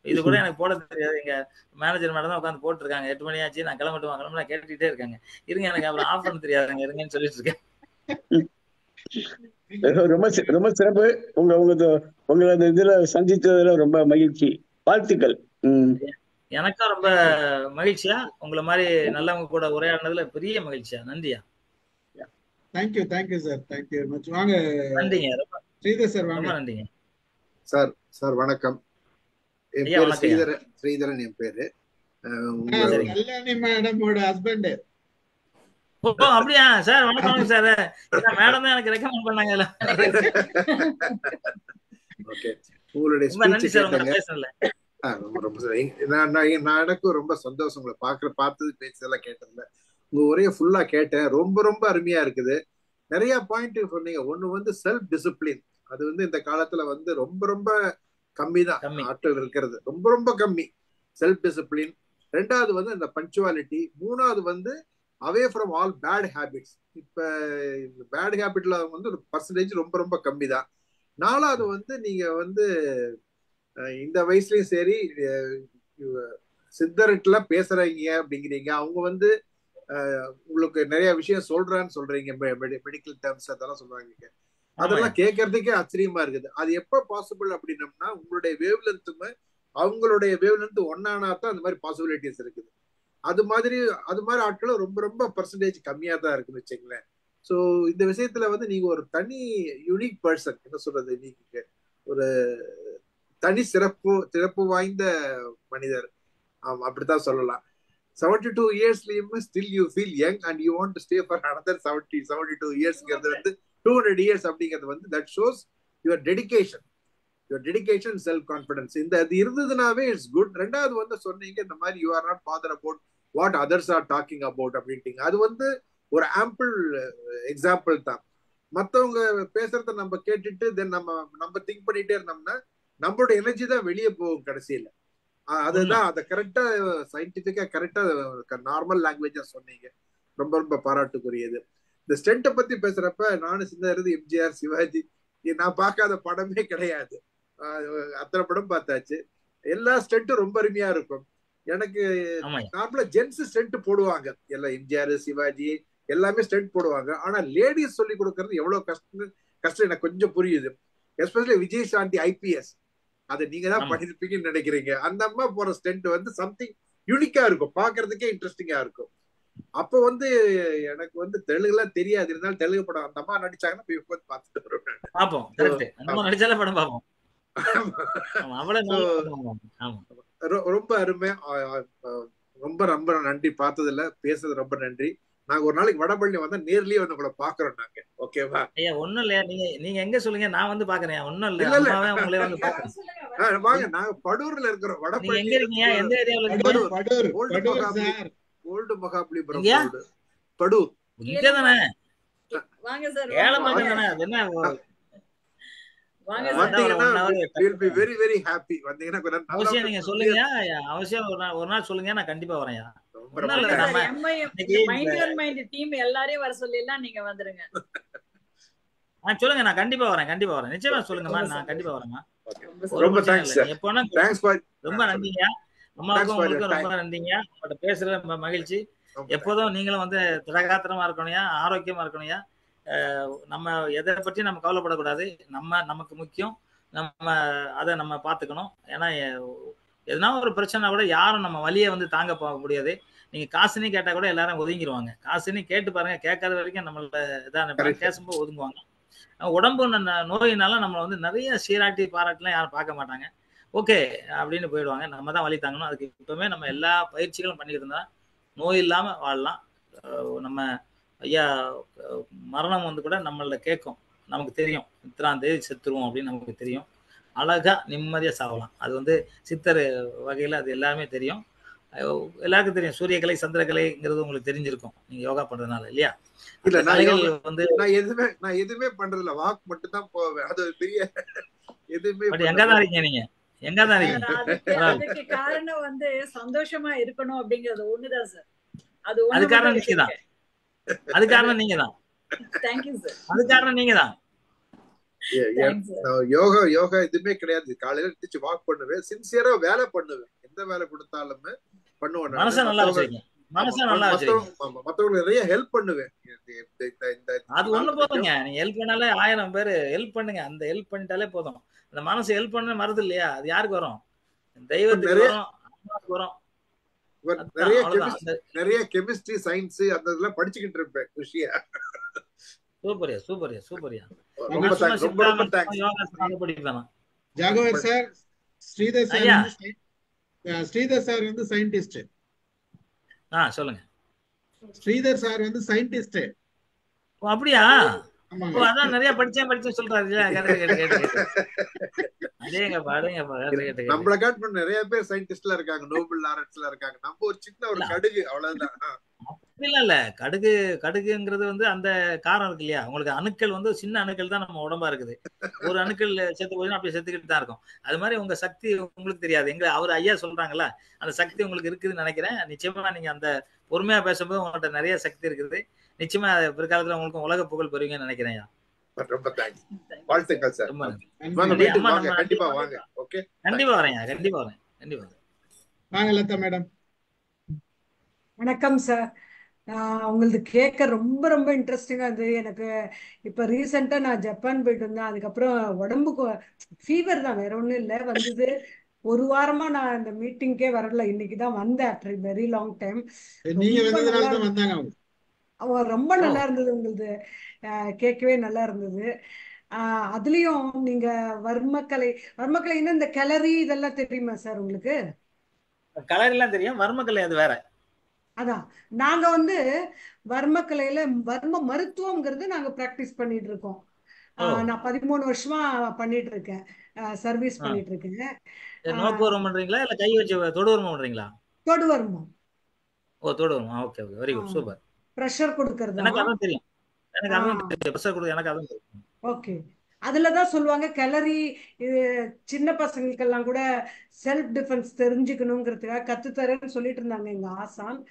இது கூட எனக்கு போட தெரியாது. எங்க மேனேஜர் மேடம் தான் உட்காந்து போட்டு இருக்காங்க. 8 மணி ஆச்சு, நான் கிளம்பலாம் கேட்டுக்கிட்டே இருக்காங்க. இருங்க எனக்கு அப்புறம் ஆஃப் பண்ண தெரியாதுங்க, இருங்கன்னு சொல்லிட்டு இருக்கேன். ரொம்ப ரொம்ப சிறப்பு. உங்களது இதுல சந்தித்ததுல ரொம்ப மகிழ்ச்சி, வாழ்த்துக்கள். எனக்கும் ரொம்ப மகிழ்ச்சியா, உங்களை மாதிரி நல்லவங்க கூட உரையாடினதுல பெரிய மகிழ்ச்சியா. நன்றியா. Thank you sir, thank you very much. வாங்க. நன்றிங்க. ஸ்ரீதர் சார் வாங்க. ரொம்ப நன்றிங்க சார். வணக்கம். என் பேரு ஸ்ரீதரன். என் பேரு கல்யாணி மேடமோட ஹஸ்பண்ட். அப்படியா சார்? வணக்கம் சார். மேடம் தான் எனக்கு ரெக்கமெண்ட் பண்ணாங்க. ஓகே, உங்களுடைய ஸ்பீச் கேட்டேங்க. எனக்கும் ரொம்ப சந்தோஷம் உங்களை பார்த்தது, பேசுறதெல்லாம் கேட்டதுல. உங்க ஒரே ஃபுல்லா கேட்டேன். ரொம்ப ரொம்ப அருமையா இருக்குது. நிறைய பாயிண்ட் சொன்னீங்க. ஒண்ணு செல்ஃப் டிசிப்ளின். அது இந்த காலத்துல ரொம்ப ரொம்ப கம்மி தான், ஆட்கள் இருக்கிறது ரொம்ப ரொம்ப கம்மி. Self discipline. ரெண்டாவது இந்த பஞ்சுவாலிட்டி. மூணாவது away from all bad habits. இப்ப பேட் ஹேபிட்ல ஒரு பர்சன்டேஜ் ரொம்ப ரொம்ப கம்மி தான். நாலாவது நீங்க இந்த வயசுலயும் சரி சித்தர்கிட்ட பேசுறீங்க அப்படிங்கிறீங்க. அவங்க உங்களுக்கு நிறைய விஷயம் சொல்றீங்க, மெடிக்கல் டேர்ம்ஸ் அதெல்லாம் சொல்றாங்க. அதெல்லாம் கேட்கறதுக்கே ஆச்சரியமா இருக்குது. அது எப்ப பாசிபிள் அப்படின்னம்னா உங்களுடைய வேவ் லென்த்துமே அவங்களுடைய வேவ் லென்த் ஒன்னானா தான் அந்த மாதிரி பாசிபிலிட்டிஸ் இருக்குது. அது மாதிரி ஆட்களும் ரொம்ப ரொம்ப பர்சன்டேஜ் கம்மியா தான் இருக்குன்னு வச்சுங்களேன். ஸோ இந்த விஷயத்துல நீங்க ஒரு தனி யூனிக் பர்சன், என்ன சொல்றது, நீங்க ஒரு தனி சிறப்பு வாய்ந்த மனிதர். அப்படித்தான் சொல்லலாம். 72 இயர்ஸ்லயும் still you feel young and you want to stay for another 72 இயர்ஸ்ங்கிறது 200 இயர்ஸ் அப்படிங்கிறது that shows your dedication self confidence. இது இருந்ததுனாவே இட்ஸ் குட். ரெண்டாவது சொன்னீங்க இந்த மாதிரி you are not bother about what others are talking about அப்படின்ட்டீங்க. அது ஒரு ஆம்பிள் எக்ஸாம்பிள் தான். மற்றவங்க பேசுறத நம்ம கேட்டுட்டு தென் நம்ம திங்க் பண்ணிட்டே இருந்தோம்னா நம்மளோட எனர்ஜி தான் வெளியே போகும் கடைசியில. அதுதான் அதை கரெக்டா சயின்டிபிக்கா கரெக்டா நார்மல் லாங்குவேஜா சொன்னீங்க. ரொம்ப ரொம்ப பாராட்டுக்குரியது. இந்த ஸ்டென்ட்டை பத்தி பேசுறப்ப நானும் சின்ன இருந்து எம்ஜிஆர், சிவாஜி, நான் பார்க்காத படமே கிடையாது. அத்தனை படம் பார்த்தாச்சு. எல்லா ஸ்டென்ட்டும் ரொம்ப அருமையா இருக்கும். எனக்கு நார்மலா ஜென்ஸ் ஸ்டென்ட் போடுவாங்க, எல்லாம் எம்ஜிஆர், சிவாஜி எல்லாமே ஸ்டென்ட் போடுவாங்க. ஆனா லேடிஸ் சொல்லி கொடுக்கறது எவ்வளவு கஷ்டம் எனக்கு கொஞ்சம் புரியுது. எஸ்பெஷலி விஜய் சாந்தி IPS, அதை நீங்க தான் பண்ணிருப்பீங்கன்னு நினைக்கிறீங்க. அந்த அம்மா போற ஸ்டென்ட் சம்திங் யூனிக்கா இருக்கும், பாக்குறதுக்கே இன்ட்ரெஸ்டிங்கா இருக்கும். அப்போ எனக்கு தெலுங்குலாம் தெரியாது, இருந்தாலும் தெலுங்கு படம் அந்த அம்மா நடிச்சாங்கன்னா போய் உட்காந்து பார்த்துட்டு வருவேன். ரொம்ப அருமை. ரொம்ப ரொம்ப நன்றி. பார்த்ததுல பேசுறது ரொம்ப நன்றி. நாங்க ஒரு நாளைக்கு வடபழனி வந்தா நேர்லயே உங்களை பாக்குறோம் நாங்க. ஓகேவா? ஐயா ஒண்ணும் இல்லையா, நீங்க எங்க சொல்லுங்க, நான் பாக்குறேன். ஒண்ணும் இல்ல, உங்களே வாங்க. நாங்க படூர்ல இருக்கிறோம். வடபழனி எங்க இருக்கீங்க? எந்த ஏரியாவுல? ஓல்டு மகாபலிபுரம் படூர். இங்கதானே? வாங்க சார். அவசியம் நீங்க சொல்லுங்க. அவசியம் ஒரு நாள் சொல்லுங்க, நான் கண்டிப்பா வரேன். எல்லாரையும் வர சொல்லிடலாம், நீங்க வந்துருங்க. சொல்லுங்க, நான் கண்டிப்பா வரேன். நிச்சயமா சொல்லுங்கம்மா, நான் கண்டிப்பா வரேன்மா. ரொம்ப நன்றிங்க. அம்மாவுக்கும் உங்களுக்கும் ரொம்ப நன்றிங்க. உங்கள்கிட்ட பேசுறது ரொம்ப மகிழ்ச்சி. எப்போதும் நீங்களும் திடகாத்திரமா இருக்கணும், ஆரோக்கியமா இருக்கணும். நம்ம எதை பற்றி நம்ம கவலைப்படக்கூடாது. நமக்கு முக்கியம். அதை நம்ம பார்த்துக்கணும். ஏன்னா எதனா ஒரு பிரச்சனை கூட யாரும் நம்ம வழியை தாங்க போக முடியாது. நீங்க காசுன்னு கேட்டா கூட எல்லாரும் ஒதுங்கிடுவாங்க. காசுன்னு கேட்டு பாருங்க, கேட்காத வரைக்கும் நம்மள இதான் பேசும்போது ஒதுங்குவாங்க. உடம்பு நோயினால நம்மளை நிறைய சீராட்டி பாராட்டுலாம் யாரும் பார்க்க மாட்டாங்க. ஓகே அப்படின்னு போயிடுவாங்க. நம்ம தான் வழி தாங்கணும். அதுக்கு இப்பவுமே நம்ம எல்லா பயிற்சிகளும் பண்ணிட்டு இருந்தா நோய் இல்லாம வாழலாம். நம்ம ஐயா மரணம் கூட நம்மள கேட்கும். நமக்கு தெரியும் இத்தனாம் தேதி செத்துருவோம் அப்படின்னு நமக்கு தெரியும். அழகா நிம்மதியா சாகலாம். அது சித்தர் வகையில அது எல்லாமே தெரியும். எல்லாருக்கும் தெரியும் சூரியகலை சந்திரகலைங்கிறது உங்களுக்கு தெரிஞ்சிருக்கும் நீங்க யோகா பண்றதுனால இல்லையா? இல்ல அந்த நான் கலைகள் யோகா வந்து நான் எதுவுமே பண்றதில்ல, வாக் மட்டும் தான் போவேன். அது ஒரு பெரிய எதுவுமே பட் பண்ண எங்கதான் மாட்டேன். இருக்கீங்க நீங்க? எங்கதான் இருக்கீங்க? அதுக்கு காரணம் வந்து சந்தோஷமா இருக்கணும் அப்படிங்கிறது ஒண்ணுதான் சார். அது அது ஒண்ணு காரணம் மட்டும் நீங்க தான். வச்சிருக்கேன். அது காரணம் நீங்க தான். Thank you sir. அது காரணம் நீங்க தான். Thanks sir. நான் யோகா எதுவுமே கிடையாது. காலையில எந்திரிச்சு வாக் பண்ணுவேன், சின்சியரா வேலை பண்ணுவேன். எந்த வேலை கொடுத்தாலுமே பண்ணுவேன். மனசை நான் நல்லா வச்சிருக்கீங்க. மனசை நல்லா வச்சிருக்கீங்க. மத்தவங்களுக்கு நிறைய ஹெல்ப் பண்ணுவேன். அது ஒண்ணு போதுங்க. நீங்க ஹெல்ப் பண்ணாலே 1000 பேர் ஹெல்ப் பண்ணுங்க. அந்த ஹெல்ப் பண்ணிட்டாலே போதும். அந்த மனசு ஹெல்ப் பண்ண மறந்து இல்லையா? அது யாருக்கு வரும்? தெய்வத்துக்கு வரும், அம்மாவுக்கு வரும். நிறைய கெமிஸ்ட்ரி சயின்ஸ் அந்த இதெல்லாம் படிச்சுக்கிட்டு இருப்பேன் குஷியா. சூப்பரியா சூப்பரியா சூப்பரியா. ரொம்ப தேங்க்ஸ். ஜாகவர் சார், ஸ்ரீதர் சார் வந்து சயின்டிஸ்ட். சொல்லுங்க. ஸ்ரீதர் சார் வந்து சயின்டிஸ்ட். அப்படியா? அதான் நிறைய படிச்சேன் சொல்றாரு. நம்மள காட்டு நிறைய பேர் சயின்டிஸ்ட்ல இருக்காங்க, நோபல் லாரன்ஸ்ல இருக்காங்க. நம்ம ஒரு சின்ன ஒரு கடுகு, அவ்வளவுதான். இல்ல கடுகுங்கிறது வந்து அந்த காரம் இருக்கு இல்லையா? உங்களுக்கு அணுக்கள் வந்து சின்ன அணுக்கள் தான் நம்ம உடம்பா இருக்குது. ஒரு அணுக்கள் செத்து போச்சுன்னா அப்படியே செத்துக்கிட்டு தான் இருக்கும். அது மாதிரி உங்க சக்தி உங்களுக்கு தெரியாது. அவர் ஐயா சொல்றாங்கல்ல, அந்த சக்தி உங்களுக்கு இருக்குதுன்னு நினைக்கிறேன். நிச்சயமா நீங்க அந்த பொறுமையா பேசும்போது உங்கள்ட்ட நிறைய சக்தி இருக்குது. நிச்சயமா பிற்காலத்துல உங்களுக்கு உலக புகழ் பெறுவீங்கன்னு நினைக்கிறேன். ரொம்ப தேங்க்ஸ். வாழ்த்துக்கள் சார். கண்டிப்பா வாங்க. ஓகே, கண்டிப்பா வரேன். கண்டிப்பா வாங்க லதா மேடம். வணக்கம் சார். உங்களது கேட்க ரொம்ப ரொம்ப இன்ட்ரெஸ்டிங்கா இருந்தது. எனக்கு இப்ப ரீசெண்டா நான் ஜப்பான் போயிட்டு வந்தேன். அதுக்கப்புறம் உடம்புக்கு ஃபீவர் தான், வேற ஒண்ணும் இல்லை, வந்தது. ஒரு வாரமா நான் இந்த மீட்டிங்கே வரல. இன்னைக்குதான் வந்தேன் ஆஃப்டர் வெரி லாங் டைம். ரொம்ப நல்லா இருந்தது உங்களது. கேட்கவே நல்லா இருந்தது. அதுலயும் நீங்க வர்மக்கலை இன்னும் இந்த கலரி இதெல்லாம் தெரியுமா சார் உங்களுக்கு? கலரி எல்லாம் தெரியும், வர்மக்கலை அது வேற. அதான் நாங்க வந்து வர்மக்கலையில வர்ம மருத்துவம்ங்கிறது நாங்க பிராக்டிஸ் பண்ணிட்டு இருக்கோம். நான் 13 வருஷமா பண்ணிட்டு இருக்கேன், சர்வீஸ் பண்ணிட்டு இருக்கேன். நோக்குவரம் பண்றீங்களா இல்ல கை வச்சு தொடுவர்மம் பண்றீங்களா? தொடுவர்மம். தொடுவர்மம். Okay, very good, super. Pressure கொடுக்கிறது எனக்கு அதான் தெரியும். எனக்கு அதான் தெரியும். ஓகே, அதுலதான் சொல்லுவாங்க கலரி. இது சின்ன பசங்களுக்கெல்லாம் கூட செல்ஃப் டிஃபென்ஸ் தெரிஞ்சுக்கணுங்கிறதுக்காக கத்துத்தரேன்னு சொல்லிட்டு இருந்தாங்க எங்க ஆசான்.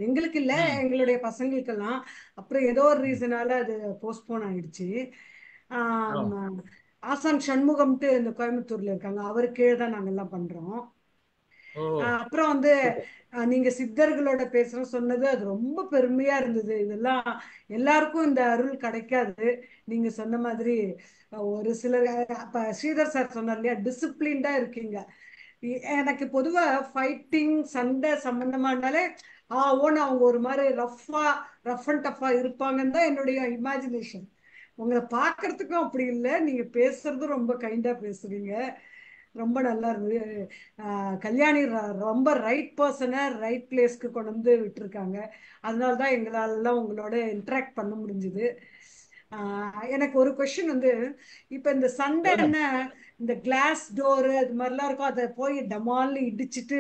எங்களுக்கு இல்ல, எங்களுடைய பசங்களுக்கெல்லாம். அப்புறம் ஏதோ ஒரு ரீசனால அது போஸ்ட்போன் ஆயிடுச்சு. ஆசான் சண்முகம்ட்டு இந்த கோயம்புத்தூர்ல இருக்காங்க, அவரு கீழே தான் நாங்க எல்லாம் பண்றோம். அப்புறம் வந்து நீங்க சித்தர்களோட பேசுறோம் சொன்னது, அது ரொம்ப பெருமையா இருந்தது. இதெல்லாம் எல்லாருக்கும் இந்த அருள் கிடைக்காது. நீங்க சொன்ன மாதிரி ஒரு சிலர், ஸ்ரீதர் சார் சொன்னார் இல்லையா, டிசிப்ளின்டா இருக்கீங்க. எனக்கு பொதுவா ஃபைட்டிங் சண்டை சம்பந்தமானாலே அவங்க ஒரு மாதிரி ரஃப் அண்ட் டஃபா இருப்பாங்கன்னு தான் என்னுடைய இமேஜினேஷன். உங்களை பாக்குறதுக்கும் அப்படி இல்லை, நீங்க பேசுறதும் ரொம்ப கைண்டா பேசுறீங்க. ரொம்ப நல்லா இருந்தது. கல்யாணி ரொம்ப ரைட் பர்சனை ரைட் பிளேஸ்க்கு கொண்டு வந்து விட்டுருக்காங்க. அதனாலதான் எங்களாலெல்லாம் உங்களோட இன்ட்ராக்ட் பண்ண முடிஞ்சுது. எனக்கு ஒரு கொஸ்டின் வந்து, இப்ப இந்த சண்டை என்ன, இந்த கிளாஸ் டோரு அது மாதிரிலாம் இருக்கும், அதை போய் டமால்னு இடிச்சிட்டு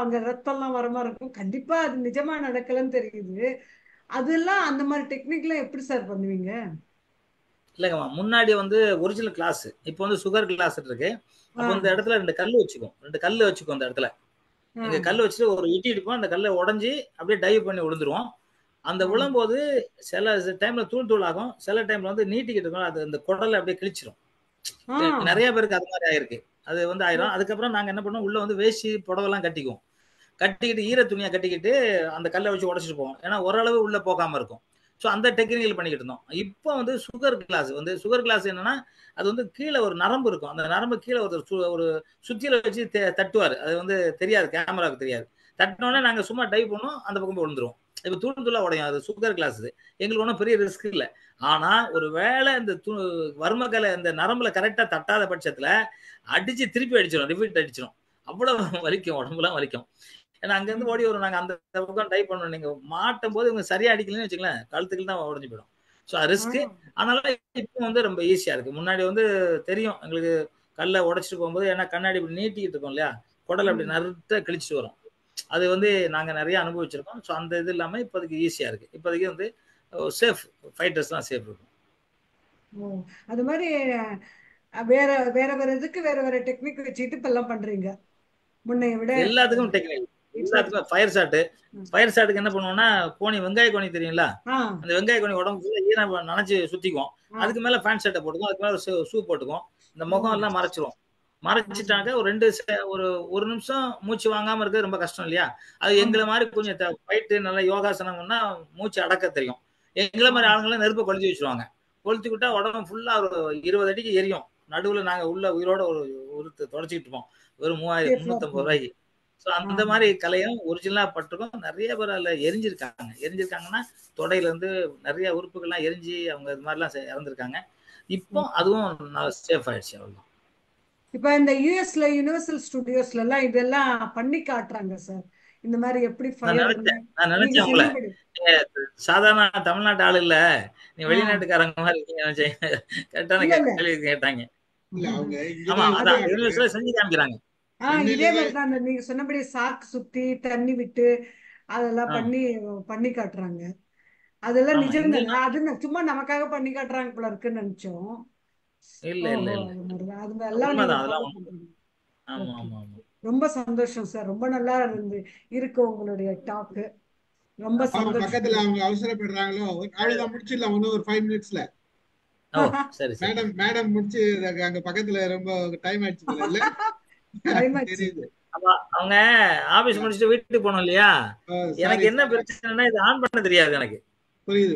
அங்க ரத்தம்லாம் வர மாதிரி இருக்கும். கண்டிப்பா அது நிஜமா நடக்கலன்னு தெரியுது. அதெல்லாம் அந்த மாதிரி டெக்னிக்லாம் எப்படி சார் பண்ணுவீங்க? இல்லைங்கம்மா, முன்னாடி வந்து ஒரிஜினல் கிளாஸ், இப்போ வந்து சுகர் கிளாஸ் இருக்கு. அப்போ இந்த இடத்துல 2 கல் வச்சுக்கும், 2 கல் வச்சுக்கும். அந்த இடத்துல இங்க கல் வச்சுட்டு ஒரு இட்டி இருப்போம், அந்த கல்லை உடஞ்சி அப்படியே டைவ் பண்ணி விழுந்துருவோம். அந்த விழும்போது சில டைம்ல தூள் ஆகும், சில டைம்ல வந்து நீட்டிக்கிட்டு இருக்கும், அது அந்த குடலை அப்படியே கிழிச்சிடும். நிறைய பேருக்கு அது மாதிரி ஆயிருக்கு. அது வந்து ஆயிரும். அதுக்கப்புறம் நாங்க என்ன பண்ணோம், உள்ள வந்து வேஷ்டி புடவெல்லாம் கட்டிக்குவோம். கட்டிக்கிட்டு ஈர துணியை கட்டிக்கிட்டு அந்த கல்லை வச்சு உடச்சிட்டு போவோம். ஏன்னா ஓரளவு உள்ள போகாம இருக்கும். ஸோ அந்த டெக்னிக்கல் பண்ணிக்கிட்டு இருந்தோம். இப்போ வந்து சுகர் கிளாஸ் என்னன்னா, அது வந்து கீழே ஒரு நரம்பு இருக்கும். அந்த நரம்பு கீழே ஒரு சுத்தியில வச்சு தட்டுவார். அது வந்து தெரியாது, கேமராவுக்கு தெரியாது. தட்டினோடனே நாங்கள் சும்மா டைவ் பண்ணோம், அந்த பக்கம் போய் விழுந்துருவோம். இப்போ தூளா உடையும். அது சுகர் கிளாஸ். எங்களுக்கு ஒன்றும் பெரிய ரிஸ்க் இல்லை. ஆனா ஒரு வேளை இந்த வர்மக்கலை இந்த நரம்புல கரெக்டா தட்டாத பட்சத்துல அடிச்சு திருப்பி அடிச்சிடும், ரிப்பீட் அடிச்சிடும். அவ்வளவு வலிக்கும், உடம்புலாம் வலிக்கும். ஏன்னா அங்கேருந்து ஓடி வரும், நாங்கள் அந்த பக்கம் டைப் பண்ணோம். நீங்கள் மாட்டும் போது இவங்க சரியா அடிக்கலன்னு வச்சுக்கலாம், கழுத்துக்கு தான் உடஞ்சி போயிடும். ஸோ அது ரிஸ்க்கு. அதனால இப்போ வந்து ரொம்ப ஈஸியாக இருக்குது. முன்னாடி வந்து தெரியும் எங்களுக்கு, கல்லை உடச்சிட்டு போகும்போது, ஏன்னா கண்ணாடி இப்படி நீட்டிக்கிட்டு இருக்கோம் இல்லையா, குடல் அப்படி நறுத்த கிழிச்சிட்டு வரும். அது வந்து நாங்க நிறைய அனுபவிச்சிருக்கோம். ஸோ அந்த இது இல்லாம இப்போதைக்கு ஈஸியா இருக்கு. இப்போதைக்கு வந்து சேஃப், ஃபைட்டர்ஸ்லாம் சேஃப் இருக்கும். ஓ, அது மாதிரி வேற வேற வேற இதுக்கு வேற வேற டெக்னிக் வச்சுட்டு இப்ப எல்லாம் பண்றீங்க முன்னைய விட. எல்லாத்துக்கும் டெக்னிக், எல்லாத்துக்கும் ஃபயர் ஷாட்டுக்கு என்ன பண்ணுவோம்னா, வெங்காய கோணி தெரியுங்களா? அந்த வெங்காய கோணி உடம்பு ஃபுல்லா ஈரம் நனைச்சு சுத்திக்குவோம். அதுக்கு மேல பேண்ட் ஷர்ட்டை போட்டுக்குவோம், அதுக்கு மேல ஷூ போட்டுக்குவோம், இந்த முகம் எல்லாம் மறைச்சிருவோம். மறைச்சிட்டாங்க ஒரு நிமிஷம் மூச்சு வாங்காம இருக்கிறது ரொம்ப கஷ்டம் இல்லையா? அது எங்களை மாதிரி கொஞ்சம் ஃபைட்டு நல்லா யோகாசனம்னா மூச்சு அடக்க தெரியும். எங்களை மாதிரி ஆளுங்களாம் நெருப்பை கொளுத்தி வச்சிருவாங்க. கொளுத்தி விட்டா உடம்பு ஃபுல்லா ஒரு 20 அடிக்கு எரியும். நடுவுல நாங்க உள்ள உயிரோட ஒரு தொடச்சிக்கிட்டு இருப்போம் வெறும் 350 ரூபாய்க்கு. ஸோ அந்த மாதிரி கலையும் ஒரிஜினலா பட்டிருக்கோம். நிறைய பேர் அதில் எரிஞ்சிருக்காங்கன்னா தொடையில இருந்து நிறைய உறுப்புகள்லாம் எரிஞ்சு அவங்க இது மாதிரிலாம் இறந்துருக்காங்க. இப்போ அதுவும் சேஃப் ஆயிடுச்சு. அவ்வளோ. இப்ப இந்த யூஎஸ்ல யுனிவர்சல் ஸ்டுடியோஸ்ல எல்லாம் இதெல்லாம் பண்ணி காட்டுறாங்க சார். இந்த மாதிரி எப்படி நான் நினைச்சேன் உங்களை சாதாரண தமிழ்நாட்டு ஆளு இல்ல, நீ வெளிநாட்டுக்காரங்க மாதிரி இருக்கீங்க நினைச்சேன். கரெக்டான கேள்வி கேட்டாங்க. ஆமா, அதான் யூனிவர்ஸ்ல செஞ்சு காமிக்கிறாங்க. இதே மாதிரிதான் நீங்க சொன்னபடி சாக்கு சுத்தி தண்ணி விட்டு அதெல்லாம் பண்ணி காட்டுறாங்க. அதெல்லாம் நிஜம் தானே? அது சும்மா நமக்காக பண்ணி காட்டுறாங்க போல இருக்குன்னு நினைச்சோம். இல்ல இல்ல இல்ல, ரொம்ப சந்தோஷம் சார். ரொம்ப நல்லா இருக்கு உங்களுடைய டாக்கு. ரொம்ப சந்தோஷம். பக்கத்துல அவங்க அவசரப்படுறாங்களோ, அவ்வளவுதான் முடிச்சிடலாம். இன்னும் ஒரு 5 மினிட்ஸ்ல மேடம் முடிச்சு அங்க பக்கத்துல ரொம்ப டைம் ஆயிடுச்சு இல்ல? தெரியுது. அவங்க ஆபீஸ் முடிச்சுட்டு வீட்டுக்கு போனோம் இல்லையா? எனக்கு என்ன பிரச்சனைனா இது ஆன் பண்ண தெரியாது எனக்கு. புரியுது.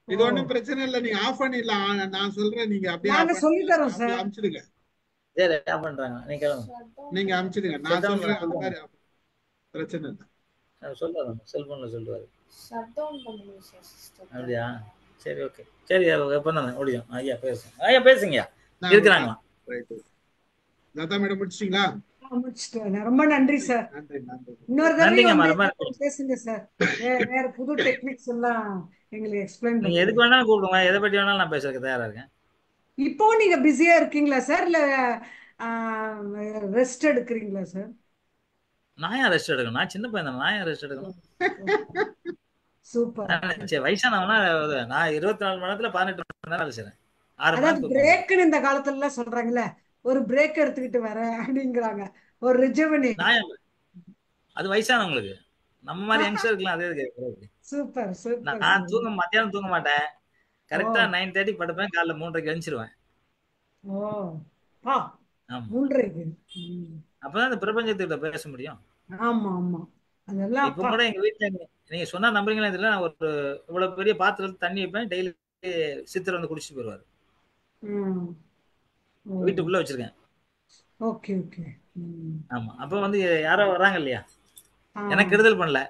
இது ஒண்ணும் பிரச்சனை இல்ல, நீங்க ஆஃப் பண்ணிடலாம். நான் சொல்றேன், நீங்க அப்படியே சொல்லி தரோம் சார். அனுப்பிச்சிடுங்க. சரி, ஆஃப் பண்றாங்க. நீங்க அனுப்பிச்சிடுங்க. நான் சொல்றேன், அந்த மாதிரி பிரச்சனை இல்ல. சொல்லுவாரு, செல்போன்ல சொல்லுவாரு. அப்படியா? சரி, ஓகே. சரி, பண்ணாங்க முடியும். ஐயா பேசுங்க. இருக்கிறாங்களா? லதா மேடம் முடிச்சிட்டீங்களா? முடிச்சிட்டேன். ரொம்ப நன்றி சார். இன்னொரு தடவை பேசுங்க சார். வேற புது டெக்னிக்ஸ் எல்லாம் எங்களுக்கு எக்ஸ்பிளைன் நீங்க எதுக்கு வேணாலும் கூப்பிடுங்க, எதை பத்தி வேணாலும் நான் பேசுறதுக்கு தயாரா இருக்கேன். இப்போ நீங்க பிஸியா இருக்கீங்களா சார், இல்ல ரெஸ்ட் எடுக்கிறீங்களா சார்? நான் ஏன் ரெஸ்ட் எடுக்கணும்? நான் சின்ன பையன் தான், நான் ஏன் ரெஸ்ட் எடுக்கணும்? சூப்பர். வயசானவனா நான் 24 மணி நேரத்துல 18 மணி நேரம் வேலை செய்றேன். 6 மணி நேரம் பிரேக்னு இந்த காலத்துல எல்லாம் சொல்றாங்கல்ல, ஒரு பிரேக் எடுத்துக்கிட்டு வரேன் அப்படிங்கிறாங்க. ஒரு ரிஜுவனே. அது வயசானவங்களுக்கு. நம்ம மாதிரி யங்ஸ்டர் இருக்கலாம். அதே சூப்பர் சூப்பர். நான் மத்தியானம் தூங்க மாட்டேன். கரெக்டா 9:30 படுப்பேன், காலைல 3:30க்கு எழுந்திருவேன். ஆமா. அப்பதான் இந்த பிரபஞ்சத்துக்கிட்ட பேச முடியும். ஆமா ஆமா. அதெல்லாம் இப்ப கூட எங்க வீட்டுல நீங்க சொன்னா நம்புறீங்களா தெரியல, நான் ஒரு இவ்வளவு பெரிய பாத்திரத்துல தண்ணி வைப்பேன், டெய்லி சித்தர் வந்து குடிச்சிட்டு போயிருவாரு. வீட்டுக்குள்ள வச்சிருக்கேன். Okay okay. ஆமா. அப்ப வந்து யாரோ வர்றாங்க இல்லையா, எனக்கு கெடுதல் பண்ணல,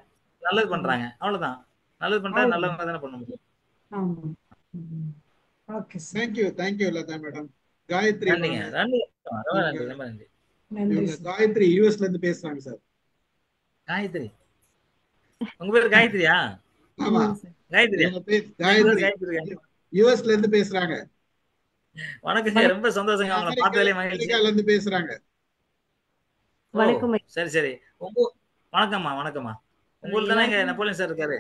நல்லது பண்றாங்க, அவ்வளவுதான். நல்லது பண்றா நல்லவங்க தானே பண்ண முடியும். ஆமா. Okay sir. Thank you Latha madam. Gayathri. நன்றி. காயத்ரி யுஎஸ்ல இருந்து பேசுறாங்க சார். காயத்ரி, உங்க பேர் காயத்ரியா? ஆமா, காயத்ரி யுஎஸ்ல இருந்து பேசுறாங்க. வணக்கங்க, ரொம்ப சந்தோஷங்க உங்களை பார்த்ததுல மகிழ்ச்சி. அமெரிக்கால இருந்து பேசுறாங்க. வணக்கம். சரி. வணக்கம்மா. உங்களுக்கு தானே இங்க நெப்போலியன் சார் இருக்காரு?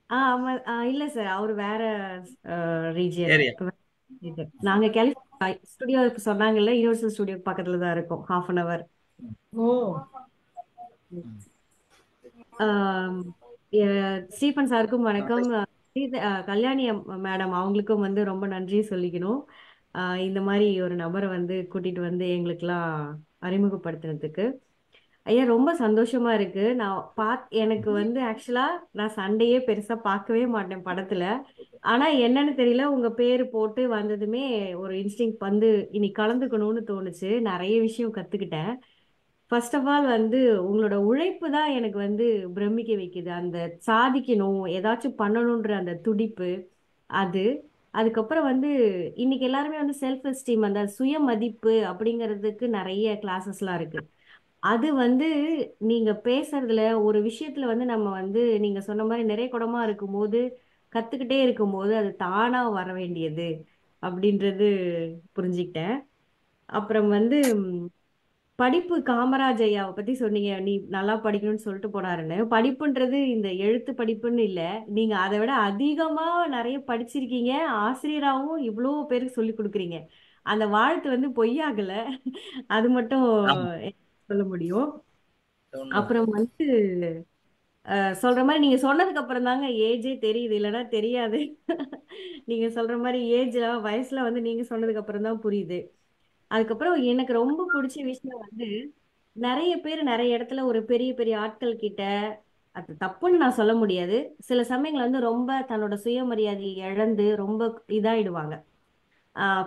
ஆமா. இல்ல சார், அவரு வேற ரீஜியன். நாங்க கலிஃபோர்னியா ஸ்டுடியோ சொன்னாங்கல்ல, யுனிவர்சல் ஸ்டுடியோ பக்கத்துல தான் இருக்கோம். 1/2 an hour. ஸ்டீஃபன் சாருக்கும் வணக்கம். கல்யாணி மேடம் அவங்களுக்கும் வந்து ரொம்ப நன்றி சொல்லிக்கணும். இந்த மாதிரி ஒரு நபரை வந்து கூட்டிட்டு வந்து எங்களுக்கெல்லாம் அறிமுகப்படுத்தினதுக்கு. ஐயா ரொம்ப சந்தோஷமா இருக்கு. எனக்கு வந்து ஆக்சுவலா நான் சண்டையே பெருசா பார்க்கவே மாட்டேன் படத்துல. ஆனா என்னன்னு தெரியல, உங்க பேரு போட்டு வந்ததுமே ஒரு இன்ஸ்டிங் வந்து இன்னைக்கு கலந்துக்கணும்னு தோணுச்சு. நிறைய விஷயம் கத்துக்கிட்டேன். ஃபர்ஸ்ட் ஆஃப் ஆல் வந்து உங்களோட உழைப்பு தான் எனக்கு வந்து பிரமிக்க வைக்குது. அந்த சாதிக்கணும், ஏதாச்சும் பண்ணணுன்ற அந்த துடிப்பு அதுக்கப்புறம் வந்து இன்னைக்கு எல்லாருமே வந்து செல்ஃப் எஸ்டீம், அந்த சுய மதிப்பு அப்படிங்கிறதுக்கு நிறைய கிளாஸஸ்லாம் இருக்கு. அது வந்து நீங்க பேசுறதுல ஒரு விஷயத்துல வந்து நம்ம வந்து நீங்க சொன்ன மாதிரி நிறைய குடமா இருக்கும்போது கத்துக்கிட்டே இருக்கும்போது அது தானா வர வேண்டியது அப்படின்றது புரிஞ்சுக்கிட்டேன். அப்புறம் வந்து படிப்பு காமராஜ் ஐயாவை பத்தி சொன்னீங்க. நீ நல்லா படிக்கணும்னு சொல்லிட்டு போனாருன்னு. படிப்புன்றது இந்த எழுத்து படிப்புன்னு இல்ல. நீங்க அதை விட அதிகமா நிறைய படிச்சிருக்கீங்க. ஆசிரியராகவும் இவ்வளோ பேருக்கு சொல்லி கொடுக்குறீங்க. அந்த வாழ்த்து வந்து பொய்யாகல. அது மட்டும் சொல்ல முடியும். அப்புறம் வந்து சொல்ற மாதிரி நீங்க சொன்னதுக்கு அப்புறம் தாங்க ஏஜே தெரியுது, இல்லைன்னா தெரியாது. நீங்க சொல்ற மாதிரி ஏஜ் வயசுல வந்து நீங்க சொன்னதுக்கு அப்புறம் தான் புரியுது. அதுக்கப்புறம் எனக்கு ரொம்ப பிடிச்ச விஷயம் வந்து நிறைய பேர் நிறைய இடத்துல ஒரு பெரிய பெரிய ஆட்கள் கிட்ட, அது தப்புன்னு நான் சொல்ல முடியாது, சில சமயங்கள் வந்து ரொம்ப தன்னோட சுயமரியாதையை இழந்து ரொம்ப இதாயிடுவாங்க.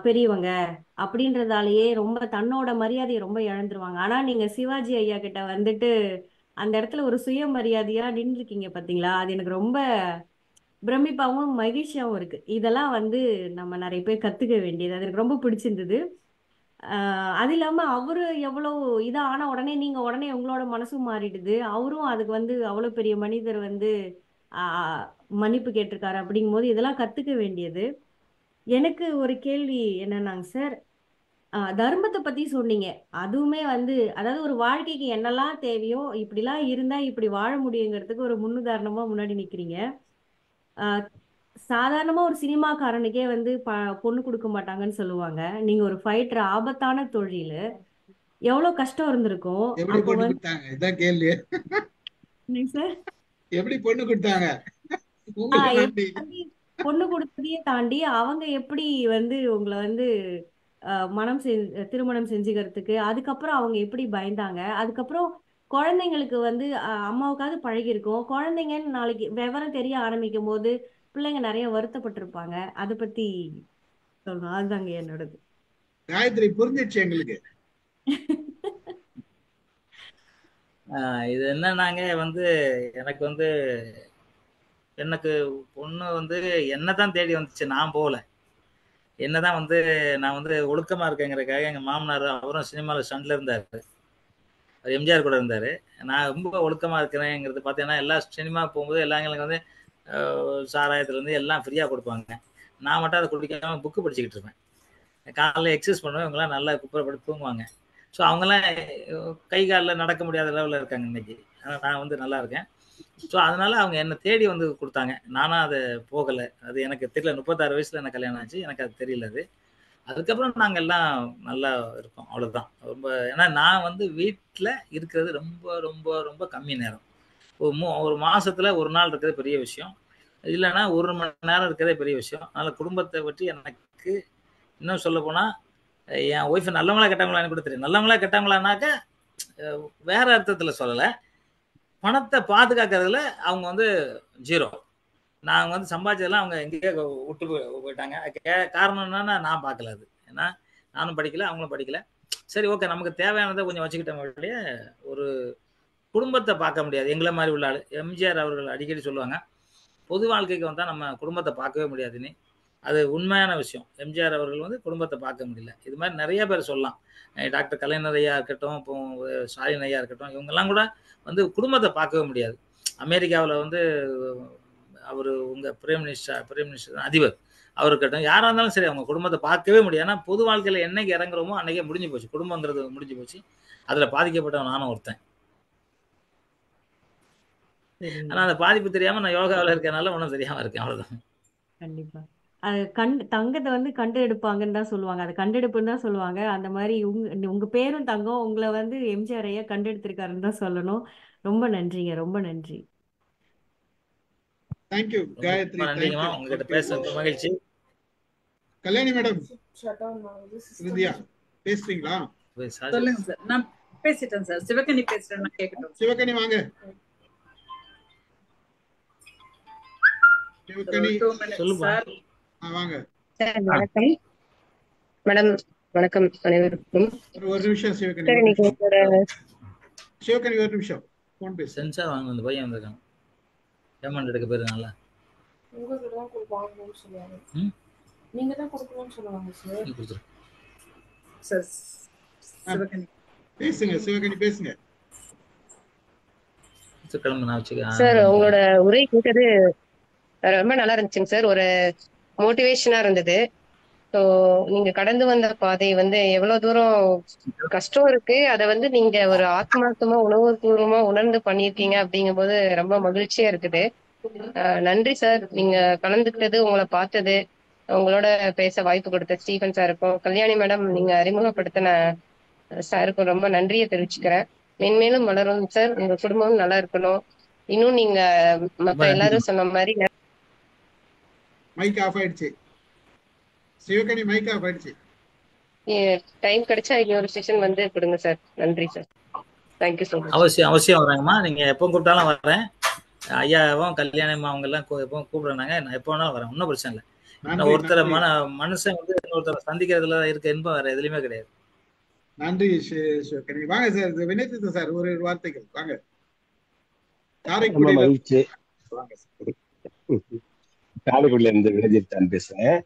பெரியவங்க அப்படின்றதாலேயே ரொம்ப தன்னோட மரியாதையை ரொம்ப இழந்துருவாங்க. ஆனா நீங்க சிவாஜி ஐயா கிட்ட வந்துட்டு அந்த இடத்துல ஒரு சுயமரியாதையா நின்றுருக்கீங்க பாத்தீங்களா? அது எனக்கு ரொம்ப பிரமிப்பாவும் மகிழ்ச்சியாவும் இருக்கு. இதெல்லாம் வந்து நம்ம நிறைய பேர் கத்துக்க வேண்டியது. அது எனக்கு ரொம்ப பிடிச்சிருந்தது. அது இல்லாம அவரு எவ்வளவு இதா ஆன உடனே நீங்க உடனே உங்களோட மனசும் மாறிடுது. அவரும் அதுக்கு வந்து அவ்வளவு பெரிய மனிதர் வந்து மன்னிப்பு கேட்டிருக்காரு. அப்படிங்கும் போது இதெல்லாம் கத்துக்க வேண்டியது. எனக்கு ஒரு கேள்வி என்னன்னாங்க சார், தர்மத்தை பத்தி சொன்னீங்க. அதுவுமே வந்து அதாவது ஒரு வாழ்க்கைக்கு என்னெல்லாம் தேவையோ இப்படிலாம் இருந்தா இப்படி வாழ முடியுங்கிறதுக்கு ஒரு முன்னுதாரணமா முன்னாடி நிக்கிறீங்க. சாதாரணமா ஒரு சினிமாக்காரனுக்கே வந்து பொண்ணு கொடுக்க மாட்டாங்கன்னு சொல்லுவாங்க. நீங்க ஒரு ஃபைட்டர், ஆபத்தான தொழில், எவ்வளவு கஷ்டம் இருந்திருக்கும். எப்படி பொண்ணு கொடுத்தாங்க? இதான் கேள்வி. சார் எப்படி பொண்ணு கொடுத்தாங்க? பொண்ணு கொடுத்ததையே தாண்டி அவங்க எப்படி வந்து உங்களை வந்து திருமணம் செஞ்சுக்கிறதுக்கு, அதுக்கப்புறம் அவங்க எப்படி பயந்தாங்க, அதுக்கப்புறம் குழந்தைங்களுக்கு வந்து அம்மாவுக்காவது பழகி இருக்கும், குழந்தைங்கன்னு நாளைக்கு விவரம் தெரிய ஆரம்பிக்கும் போது பிள்ளைங்க நிறைய வருத்தப்பட்டிருப்பாங்க. அதை பத்தி சொல்லணும். அதுதாங்க என்னோடது. காயத்ரி புரிஞ்சிச்சு எங்களுக்கு. இது என்னன்னாங்க வந்து எனக்கு வந்து எனக்கு பொண்ணு வந்து என்னதான் தேடி வந்துச்சு, நான் போகல. என்னதான் வந்து நான் வந்து ஒழுக்கமா இருக்கேங்கிறதுக்காக எங்க மாமனார் அவரும் சினிமாவில் ஸ்டண்ட்ல இருந்தாரு, அவர் எம்ஜிஆர் கூட இருந்தாரு. நான் ரொம்ப ஒழுக்கமா இருக்கிறேங்கிறது பார்த்தீங்கன்னா எல்லா சினிமா போகும்போது எல்லா எங்களுக்கு வந்து சாராயத்துல இருந்து எல்லாம் ஃப்ரீயா கொடுப்பாங்க. நான் மட்டும் அதை குடிக்காம புக்கு படிச்சுக்கிட்டு இருப்பேன். காலையில் எக்ஸசைஸ் பண்ணுவேன், இவங்கெல்லாம் நல்லா குப்பைப்பட்டு தூங்குவாங்க. ஸோ அவங்கெல்லாம் கை காலில் நடக்க முடியாத லெவலில் இருக்காங்க இன்னைக்கு. ஆனால் நான் வந்து நல்லா இருக்கேன். ஸோ அதனால அவங்க என்னை தேடி வந்து கொடுத்தாங்க. நானும் அதை போகலை. அது எனக்கு தெரியல. 36 வயசுல எனக்கு கல்யாணம் ஆச்சு, எனக்கு அது தெரியல. அது அதுக்கப்புறம் நாங்கள் எல்லாம் நல்லா இருக்கோம், அவ்வளோதான். ரொம்ப ஏன்னா நான் வந்து வீட்டில் இருக்கிறது ரொம்ப ரொம்ப ரொம்ப கம்மி நேரம். ஒரு மாசத்துல ஒரு நாள் இருக்கிறது பெரிய விஷயம், இல்லைன்னா 1 மணி நேரம் இருக்கிறதே பெரிய விஷயம். அதனால குடும்பத்தை பற்றி எனக்கு இன்னும் சொல்ல போனா என் ஒய்ஃப் நல்லவங்களா கெட்டவங்களான்னு கூட தெரியும். நல்லவங்களா கெட்டவங்களானாக்க வேற அர்த்தத்துல சொல்லலை, பணத்தை பாதுகாக்கிறதுல அவங்க வந்து 0. நாங்கள் வந்து சம்பாதிச்சதெல்லாம் அவங்க எங்கேயே விட்டு போயிட்டாங்க. காரணம் என்னன்னா நான் பார்க்கல. அது ஏன்னா நானும் படிக்கல, அவங்களும் படிக்கல. சரி ஓகே, நமக்கு தேவையானதை கொஞ்சம் வச்சுக்கிட்டவங்களுடைய ஒரு குடும்பத்தை பார்க்க முடியாது. எங்களை மாதிரி உள்ள ஆள் எம்ஜிஆர் அவர்கள் அடிக்கடி சொல்லுவாங்க, பொது வாழ்க்கைக்கு வந்தால் நம்ம குடும்பத்தை பார்க்கவே முடியாதுன்னு. அது உண்மையான விஷயம். எம்ஜிஆர் அவர்கள் வந்து குடும்பத்தை பார்க்க முடியல. இது மாதிரி நிறைய பேர் சொல்லலாம். டாக்டர் கலைஞர் ஐயா இருக்கட்டும், இப்போ ஸ்டாலின் ஐயா இருக்கட்டும், இவங்கெல்லாம் கூட வந்து குடும்பத்தை பார்க்கவே முடியாது. அமெரிக்காவில் வந்து அவர் உங்கள் பிரைம் மினிஸ்டர் அதிபர் அவர் இருக்கட்டும், யாராக இருந்தாலும் சரி அவங்க குடும்பத்தை பார்க்கவே முடியாது. ஏன்னா பொது வாழ்க்கையில் என்னைக்கு இறங்குறோமோ அன்னைக்கே முடிஞ்சு போச்சு, குடும்பங்கிறது முடிஞ்சு போச்சு. அதில் பாதிக்கப்பட்டவன் நானும் ஒருத்தன். ஆனால் அந்த பாதிப்பு தெரியாமல் நான் யோகாவில் இருக்கனால ஒன்றும் தெரியாமல் இருக்கேன், அவ்வளோதான். கண்டிப்பா. அது தங்கத்தை வந்து கண்டு எடுப்பாங்கன்னு தான் சொல்லுவாங்க. அதை கண்டெடுப்புன்னு தான் சொல்லுவாங்க. அந்த மாதிரி உங்க பேரும் தங்கம், உங்களை வந்து எம்ஜிஆர் ஐயா கண்டெடுத்திருக்காருன்னு தான் சொல்லணும். ரொம்ப நன்றிங்க, ரொம்ப நன்றி. தேங்க்யூ காயத்ரி. நன்றிங்கம்மா, உங்ககிட்ட பேசுறது மகிழ்ச்சி. கல்யாணி மேடம் இந்தியா பேசுறீங்களா? சொல்லுங்க சார். நான் பேசிட்டேன் சார். சிவகனி பேசுறேன், நான் கேட்கட்டும். சிவகனி வாங்க. சிவகனி சொல்லுங்க வாங்க. வணக்கம் மேடம். வணக்கம் அனைவருக்கும். ஒரு நிமிஷம் சிவகனி, சிவகனி ஒரு நிமிஷம் போன் பேசு. சென்சார் வாங்க, அந்த பையன் வந்திருக்காங்க, பேமெண்ட் எடுக்க போயிருக்காங்கல்ல. உங்களுக்கு தான் கொடுக்கணும்னு சொல்லுவாங்க. நீங்க தான் கொடுக்கணும்னு சொல்லுவாங்க சார். கொடுத்துரு சார். சிவகனி பேசுங்க, சிவகனி பேசுங்க. கிளம்பு, நான் வச்சுக்க. சார் உங்களோட உரை கேட்டது ரொம்ப நல்லா இருந்துச்சுங்க சார். ஒரு மோட்டிவேஷனா இருந்தது. ஸோ நீங்க கடந்து வந்த பாதை வந்து எவ்வளவு தூரம் கஷ்டம் இருக்கு, அதை வந்து நீங்க ஒரு ஆத்மார்த்தமா உணர்வுபூர்வமா உணர்ந்து பண்ணியிருக்கீங்க அப்படிங்கும்போது ரொம்ப மகிழ்ச்சியா இருக்குது. நன்றி சார். நீங்க கலந்துக்கிட்டது, உங்களை பார்த்தது, உங்களோட பேச வாய்ப்பு கொடுத்த ஸ்டீஃபன் சாருக்கும், கல்யாணி மேடம் நீங்க அறிமுகப்படுத்தின சாருக்கும் ரொம்ப நன்றியை தெரிவிச்சுக்கிறேன். மென்மேலும் வளரும் சார். உங்க குடும்பமும் நல்லா இருக்கணும். இன்னும் நீங்க மத்த எல்லாரும் சொன்ன மாதிரி மைக் ஆஃப் ஆயிடுச்சு. சிவகனி மைக் ஆஃப் ஆயிடுச்சு. டைம் கிடைச்சா இன்னொரு செஷன் வந்து கொடுங்க சார். நன்றி சார். Thank you so much. அவசியம் வராங்கம்மா. நீங்க எப்போ கூப்பிட்டாலும் வரேன். ஐயாவும் கல்யாணம் அவங்க எல்லாம் எப்போ கூப்பிடுறாங்க, நான் எப்போ வேணாலும் வரேன். ஒன்றும் பிரச்சனை இல்லை. ஒருத்தர் மனுஷன் வந்து இன்னொருத்தர் சந்திக்கிறதுல இருக்க இன்பம் வேற எதுலையுமே கிடையாது. நன்றி சிவகனி. வாங்க சார் வினேத் சார், ஒரு வார்த்தைகள் வாங்க. காரைக்குடியில இருந்து வினஜித் தான் பேசுறேன்.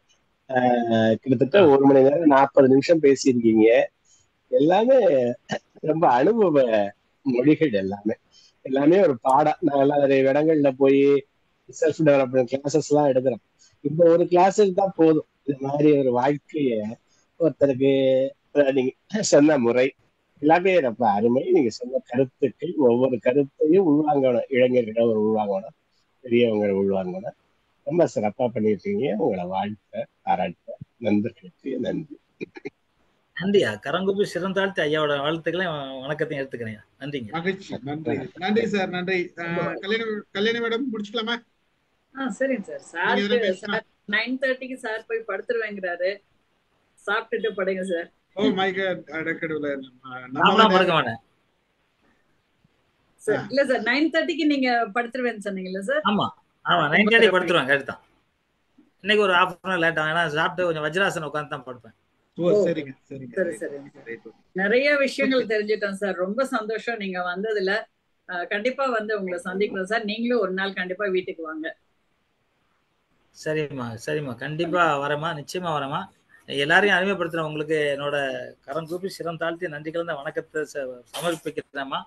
கிட்டத்தட்ட 1 மணி நேரம் 40 நிமிஷம் பேசியிருக்கீங்க. எல்லாமே ரொம்ப அனுபவ மொழிகள். எல்லாமே ஒரு பாடம். நான் எல்லாம் நிறைய இடங்கள்ல போய் செல்ஃப் டெவலப்மெண்ட் கிளாஸஸ் எல்லாம் எடுக்கிறேன். இந்த ஒரு கிளாஸுக்கு தான் போதும். இது மாதிரி ஒரு வாழ்க்கைய ஒருத்தருக்கு நீங்க சொன்ன முறை எல்லாமே ரொம்ப அருமை. நீங்க சொன்ன கருத்துக்கள், ஒவ்வொரு கருத்தையும் உள்வாங்கணும். இளைஞர்களை உள்வாங்கணும், பெரியவங்களை உள்வாங்கணும். ரொம்ப சிறப்பா பண்ணிருக்கீங்க. உங்களை வாழ்த்த பாராட்ட நண்பர்களுக்கு நன்றி. நன்றியா. கரங்குப்பி சிறந்தாழ்த்தி ஐயாவோட வாழ்த்துக்களையும் வணக்கத்தையும் எடுத்துக்கிறேன். நன்றிங்க. மகிழ்ச்சி. நன்றி சார். நன்றி. கல்யாணி மேடம் முடிச்சுக்கலாமா? சரிங்க சார். சார் 9:30க்கு சார் போய் படுத்துருவேங்கிறாரு. சாப்பிட்டுட்டு படுங்க சார். ஓ மை காட், அடக்கடவுளே. படுக்க மாட்டேன் சார். இல்ல சார் 9:30க்கு நீங்க படுத்துருவேன்னு சொன்னீங்கல்ல சார்? ஆமா 9:30 படுத்துருவாங்க. கரெக்ட் தான். இன்னைக்கு ஒரு 1/2 hour லேட் ஆகும். ஏன்னா சாப்பிட்டு கொஞ்சம் வஜ்ராசனம் உட்காந்து தான் படுப்பேன். நிறைய விஷயங்கள் தெரிஞ்சுட்டோம் சார். ரொம்ப சந்தோஷம் நீங்க வந்ததுல. கண்டிப்பா வந்து உங்களை சந்திக்கணும் சார். நீங்களும் ஒரு நாள் கண்டிப்பா வீட்டுக்கு வாங்க. சரிம்மா கண்டிப்பா வரமா, நிச்சயமா வரமா. எல்லாரையும் அறிமுகப்படுத்துறேன். உங்களுக்கு என்னோட கரம் கூப்பி சிரம் தாழ்த்தி நன்றி கலந்த வணக்கத்தை சமர்ப்பிக்கிறேம்மா.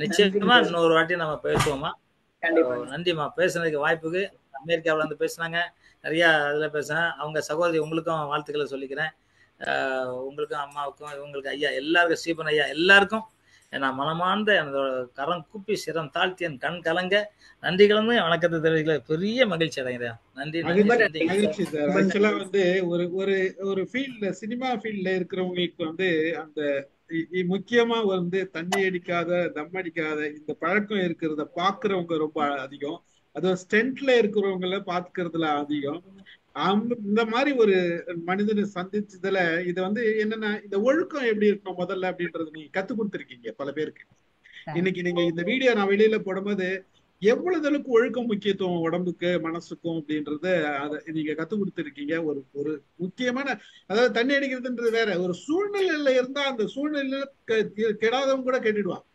நிச்சயமா இன்னொரு வாட்டி நம்ம பேசுவோமா? நன்றிம்மா பேசுனதுக்கு வாய்ப்புக்கு. அமெரிக்காவில இருந்து பேசுனாங்க, நிறைய இதுல பேசுனேன். அவங்க சகோதரி உங்களுக்கும் வாழ்த்துக்களை சொல்லிக்கிறேன். உங்களுக்கும் அம்மாவுக்கும் இவங்களுக்கு ஐயா எல்லாருக்கும் ஸ்டீபன் ஐயா எல்லாருக்கும் நான் மனமார்ந்த என்னோட கரம் கூப்பி சிரம் தாழ்த்தி என் கண் கலங்க நன்றி கலந்து வணக்கத்தை தெரிவிக்கல. பெரிய மகிழ்ச்சி அடைகிறேன். நன்றி. மகிழ்ச்சி சார். ஆக்சுவலா வந்து ஒரு ஃபீல்ட்ல, சினிமா ஃபீல்ட்ல இருக்கிறவங்களுக்கு வந்து அந்த முக்கியமா வந்து தண்ணி அடிக்காத, தம் அடிக்காத இந்த பழக்கம் இருக்கிறத பாக்குறவங்க ரொம்ப அதிகம். அதுவும் ஸ்டென்ட்ல இருக்கிறவங்கள பாத்துக்கிறதுல அதிகம். இந்த மாதிரி ஒரு மனிதனை சந்திச்சதுல இது வந்து என்னன்னா, இந்த ஒழுக்கம் எப்படி இருக்கணும் முதல்ல அப்படின்றது நீங்க கத்து கொடுத்துருக்கீங்க பல பேருக்கு. இன்னைக்கு நீங்க இந்த வீடியோ நான் வெளியில போடும்போது எவ்வளவு அளவுக்கு ஒழுக்கம் முக்கியத்துவம் உடம்புக்கு மனசுக்கும் அப்படின்றத அதை நீங்க கத்து கொடுத்துருக்கீங்க. ஒரு முக்கியமான, அதாவது தண்ணி அடிக்கிறதுன்றது வேற, ஒரு சூழ்நிலையில இருந்தா அந்த சூழ்நிலையில கெடாதவங்க கூட கெட்டிடுவான்.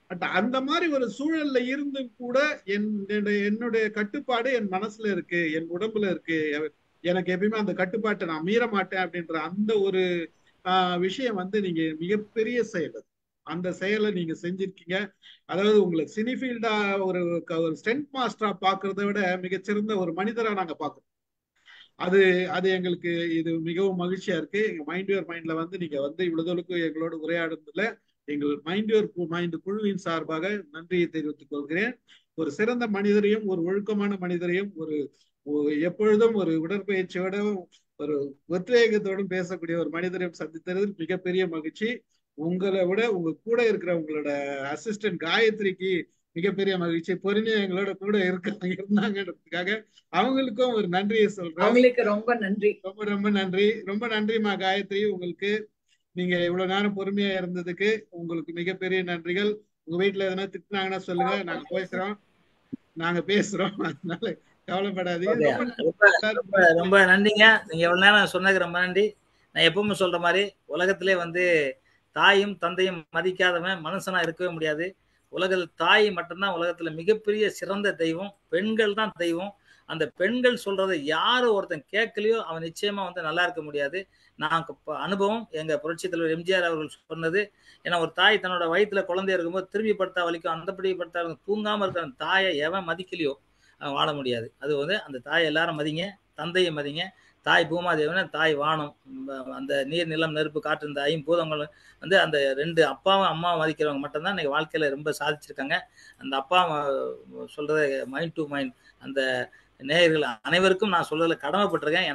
பட் அந்த மாதிரி ஒரு சூழல்ல இருந்து கூட என்னுடைய கட்டுப்பாடு என் மனசுல இருக்கு, என் உடம்புல இருக்கு, எனக்கு எப்பயுமே அந்த கட்டுப்பாட்டை நான் மீற மாட்டேன் அப்படின்ற அந்த ஒரு விஷயம் வந்து நீங்க மிகப்பெரிய செயல். அந்த செயலை நீங்க செஞ்சிருக்கீங்க. அதாவது உங்களுக்கு சினிஃபீல்டா ஒரு ஸ்டென்ட் மாஸ்டரா பாக்குறத விட மிகச்சிறந்த ஒரு மனிதரா நாங்க பாக்குறோம். அது எங்களுக்கு இது மிகவும் மகிழ்ச்சியா இருக்கு. எங்க மைண்ட் யுவர் மைண்ட்ல வந்து நீங்க வந்து இவ்வளவுக்கு எங்களோட உரையாடுறதுல எங்கள் மைண்ட் யுவர் மைண்ட் குழுவின் சார்பாக நன்றியை தெரிவித்துக் கொள்கிறேன். ஒரு சிறந்த மனிதரையும், ஒரு ஒழுக்கமான மனிதரையும், எப்பொழுதும் ஒரு உடற்பயிற்சியோட ஒரு உத்வேகத்தோடும் பேசக்கூடிய ஒரு மனிதரையும் சந்தித்தது மிகப்பெரிய மகிழ்ச்சி. உங்களை விட உங்க கூட இருக்கிற உங்களோட அசிஸ்டன்ட் காயத்ரிக்கு மிகப்பெரிய மகிழ்ச்சி. பொறுமையா எங்களோட கூட இருந்தாங்கன்றதுக்காக அவங்களுக்கும் ஒரு நன்றியை சொல்றேன். அவங்களுக்கு ரொம்ப நன்றி. ரொம்ப நன்றி. ரொம்ப நன்றிமா காயத்ரி. உங்களுக்கு நீங்க இவ்வளவு நேரம் பொறுமையா இருந்ததுக்கு உங்களுக்கு மிகப்பெரிய நன்றிகள். உங்க வீட்டுல எதனா திட்டினாங்கன்னா சொல்லுங்க, நாங்க பேசுறோம். அதனால கவலைப்படாதீங்க. ரொம்ப நன்றிங்க. நீங்க எவ்வளவு நேரம் சொன்னதுக்கு ரொம்ப நன்றி. நான் எப்பவுமே சொல்ற மாதிரி உலகத்திலே வந்து தாயும் தந்தையும் மதிக்காதவன் மனுஷனா இருக்கவே முடியாது. உலகத்தில் தாய் மட்டும்தான் உலகத்துல மிகப்பெரிய சிறந்த தெய்வம். பெண்கள் தான் தெய்வம். அந்த பெண்கள் சொல்றதை யாரும் ஒருத்தன் கேட்கலையோ அவன் நிச்சயமா வந்து நல்லா இருக்க முடியாது. நான் அனுபவம் எங்க புரட்சி தலைவர் எம்ஜிஆர் அவர்கள் சொன்னது. ஏன்னா ஒரு தாய் தன்னோட வயிற்றுல குழந்தை இருக்கும்போது திரும்பி படுத்தா வலிக்கும், அந்தபடி படுத்தா தூங்காம இருக்கிற தாயை எவன் மதிக்கலையோ அவன் வாழ முடியாது. அது வந்து அந்த தாயை எல்லாரும் மதிங்க, தந்தையை மதிங்க. தாய் பூமாதேவினா தாய் வானம், அந்த நீர் நிலம் நெருப்பு காற்று இந்த ஐம்பூதங்கள் வந்து அந்த 2 அப்பாவும் அம்மாவும் மதிக்கிறவங்க மட்டும்தான் இன்னைக்கு வாழ்க்கையில ரொம்ப சாதிச்சிருக்காங்க. அந்த அப்பா சொல்றத மைண்ட் டு மைண்ட் அந்த நேயர்கள் அனைவருக்கும் நான் சொல்றதுல கடமைப்பட்டிருக்கேன்.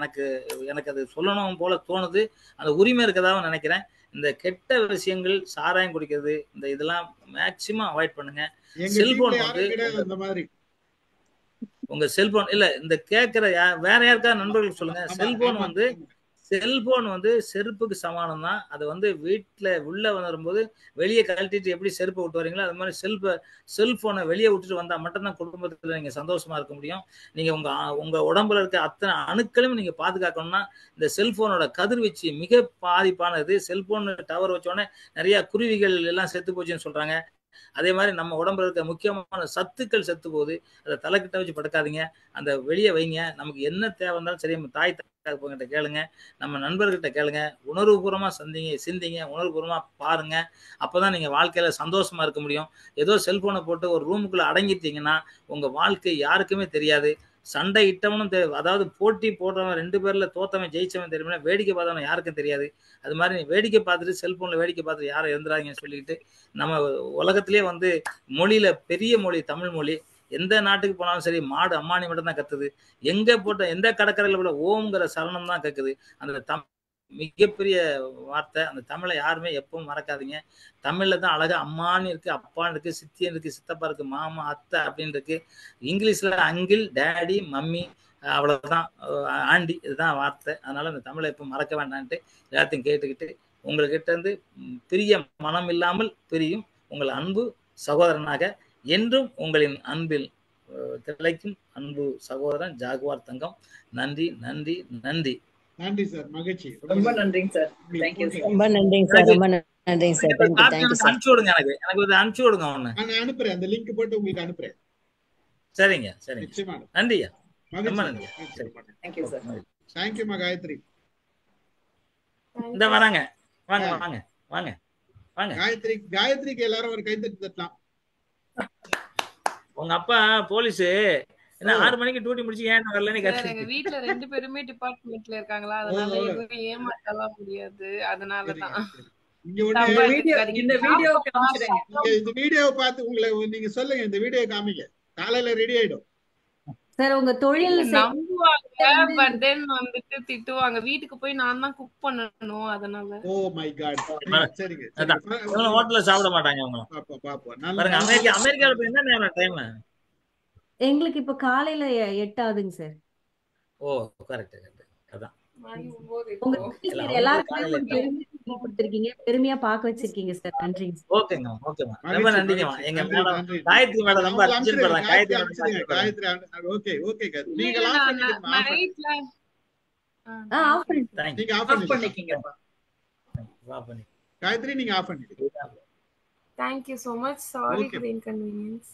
எனக்கு அது சொல்லணும் போல தோணுது. அந்த உரிமை இருக்கதாவும் நினைக்கிறேன். இந்த கெட்ட விஷயங்கள், சாராயம் குடிக்கிறது, இந்த இதெல்லாம் மேக்சிமம் அவாய்ட் பண்ணுங்க. செல்போன் வந்து உங்க செல்போன் இல்ல, இந்த கேட்கிற வேற யாருக்காவது நண்பர்களுக்கு சொல்லுங்க. செல்போன் வந்து செருப்புக்கு சமானம் தான். அது வந்து வீட்டுல உள்ள வரும்போது வெளியே கழட்டிட்டு எப்படி செருப்பை விட்டு வரீங்களோ அது மாதிரி செல்போனை வெளியே விட்டுட்டு வந்தா மட்டும்தான் குடும்பத்துல நீங்க சந்தோஷமா இருக்க முடியும். நீங்க உங்க உடம்புல இருக்க அத்தனை அணுக்களையும் நீங்க பாதுகாக்கணும்னா இந்த செல்போனோட கதிர்வீச்சு மிக பாதிப்பானது. செல்போன் டவர் வச்சோடனே நிறைய குருவிகள் எல்லாம் செத்து போச்சுன்னு சொல்றாங்க. அதே மாதிரி நம்ம உடம்புல இருக்க முக்கியமான சத்துக்கள் செத்து போகுது. அதை தலைக்கிட்ட வச்சு படுக்காதீங்க, அந்த வெளியே வைங்க. நமக்கு என்ன தேவை இருந்தாலும் சரி, நம்ம தாய் தகப்பன்கிட்ட கேளுங்க, நம்ம நண்பர்கிட்ட கேளுங்க, உணர்வுபூர்வமா சிந்திங்க, உணர்வுபூர்வமா பாருங்க. அப்பதான் நீங்க வாழ்க்கையில சந்தோஷமா இருக்க முடியும். ஏதோ செல்போனை போட்டு ஒரு ரூமுக்குள்ள அடங்கிட்டீங்கன்னா உங்க வாழ்க்கை யாருக்குமே தெரியாது. சண்டை இட்டவனும் அதாவது போட்டி போடுறவன் 2 பேர்ல தோத்தவன் ஜெயிச்சவன் தெரியுமா, வேடிக்கை பார்த்தவன் யாருக்கும் தெரியாது. அது மாதிரி நீ வேடிக்கை பார்த்துட்டு செல்போன்ல வேடிக்கை பார்த்துட்டு யாரும் இருந்துறாங்கன்னு சொல்லிட்டு நம்ம உலகத்திலேயே வந்து மொழியில பெரிய மொழி தமிழ் மொழி. எந்த நாட்டுக்கு போனாலும் சரி மாடு அம்மானி மட்டும் தான் கத்துது. எங்க போட்ட எந்த கடற்கரையில கூட ஓம்ங்கிற சரணம் தான் கேக்குது. அந்த மிகப்பெரிய வார்த்தை. அந்த தமிழை யாருமே எப்பவும் மறக்காதீங்க. தமிழ்ல தான் அழகா அம்மான்னு இருக்கு, அப்பான்னு இருக்கு, சித்தியன் இருக்கு, சித்தப்பா இருக்கு, மாமா அத்தை அப்படின்னு இருக்கு. இங்கிலீஷ்ல அங்கிள், டேடி, மம்மி, அவ்வளவுதான், ஆண்டி, இதுதான் வார்த்தை. அதனால அந்த தமிழை எப்பவும் மறக்க வேண்டான்ட்டு எல்லாத்தையும் கேட்டுக்கிட்டு உங்கள்கிட்ட இருந்து பிரிய மனம் இல்லாமல் பிரியும் உங்கள் அன்பு சகோதரனாக என்றும் உங்களின் அன்பில் திளைக்கும் அன்பு சகோதரன் ஜாகுவார் தங்கம். நன்றி நன்றி நன்றி. நன்றி சார், மகிழ்ச்சி. ரொம்ப நன்றிங்க சார். Thank you sir. ரொம்ப நன்றிங்க சார். ரொம்ப நன்றிங்க சார். Thank you sir. அனுப்பிச்சு விடுங்க, எனக்கு ஒரு அனுப்பிச்சு விடுங்க. நான் அனுப்புறேன், அந்த லிங்க் போட்டு உங்களுக்கு அனுப்புறேன். சரிங்க சரிங்க. நன்றியா, ரொம்ப நன்றி. Thank you sir. தேங்க்யூமா காயத்ரி. இந்த வராங்க, வாங்க வாங்க வாங்க வாங்க. காயத்ரிக்கு எல்லாரும் ஒரு கைத்தட்டி தட்டலாம். உங்க அப்பா போலீஸ் என்ன 6 மணிக்கு டியூட்டி முடிச்சு ஏன் வரலன்னு கேட்டாங்க. எங்க வீட்ல 2 பேருமே டிபார்ட்மெண்ட்ல இருக்காங்களா, அதனால எதுவும் ஏமாத்தலாம் முடியாது. அதனாலதான் இந்த வீடியோவை பார்த்து உங்களை நீங்க சொல்லுங்க, இந்த வீடியோ காமிங்க, காலையில ரெடி ஆயிடும் சார். உங்க தொழில் நம்புவாங்க, பட் தென் வந்துட்டு திட்டுவாங்க. வீட்டுக்கு போய் நான் தான் குக் பண்ணணும், அதனால. Oh my God. சரிங்க, ஹோட்டல்ல சாப்பிட மாட்டாங்க அவங்க. பாருங்க, அமெரிக்கால போய் என்ன நேரம் டைம்? எங்களுக்கு இப்ப காலையில 8 ஆகுதுங்க சார். ஓ கரெக்ட் கரெக்ட். அதான் உங்க எல்லாருக்கும் கொடுத்திருக்கீங்க, பெருமையா பார்க்க வச்சிருக்கீங்க சார். நன்றிங்க சார். ஓகேங்க ஓகேமா, ரொம்ப நன்றிங்க. எங்க மேடம் காயத்ரி மேடம் ரொம்ப அப்ரிஷியேட் பண்றாங்க. Gayathri okay okay. நீங்க ஆஃப் பண்ணிக்கங்க. ஆஃப் பண்ணிட்டேன். நீங்க ஆஃப் பண்ணிக்கங்க. காயத்ரி நீங்க ஆஃப் பண்ணிடுங்க. Thank you so much. Sorry for the inconvenience.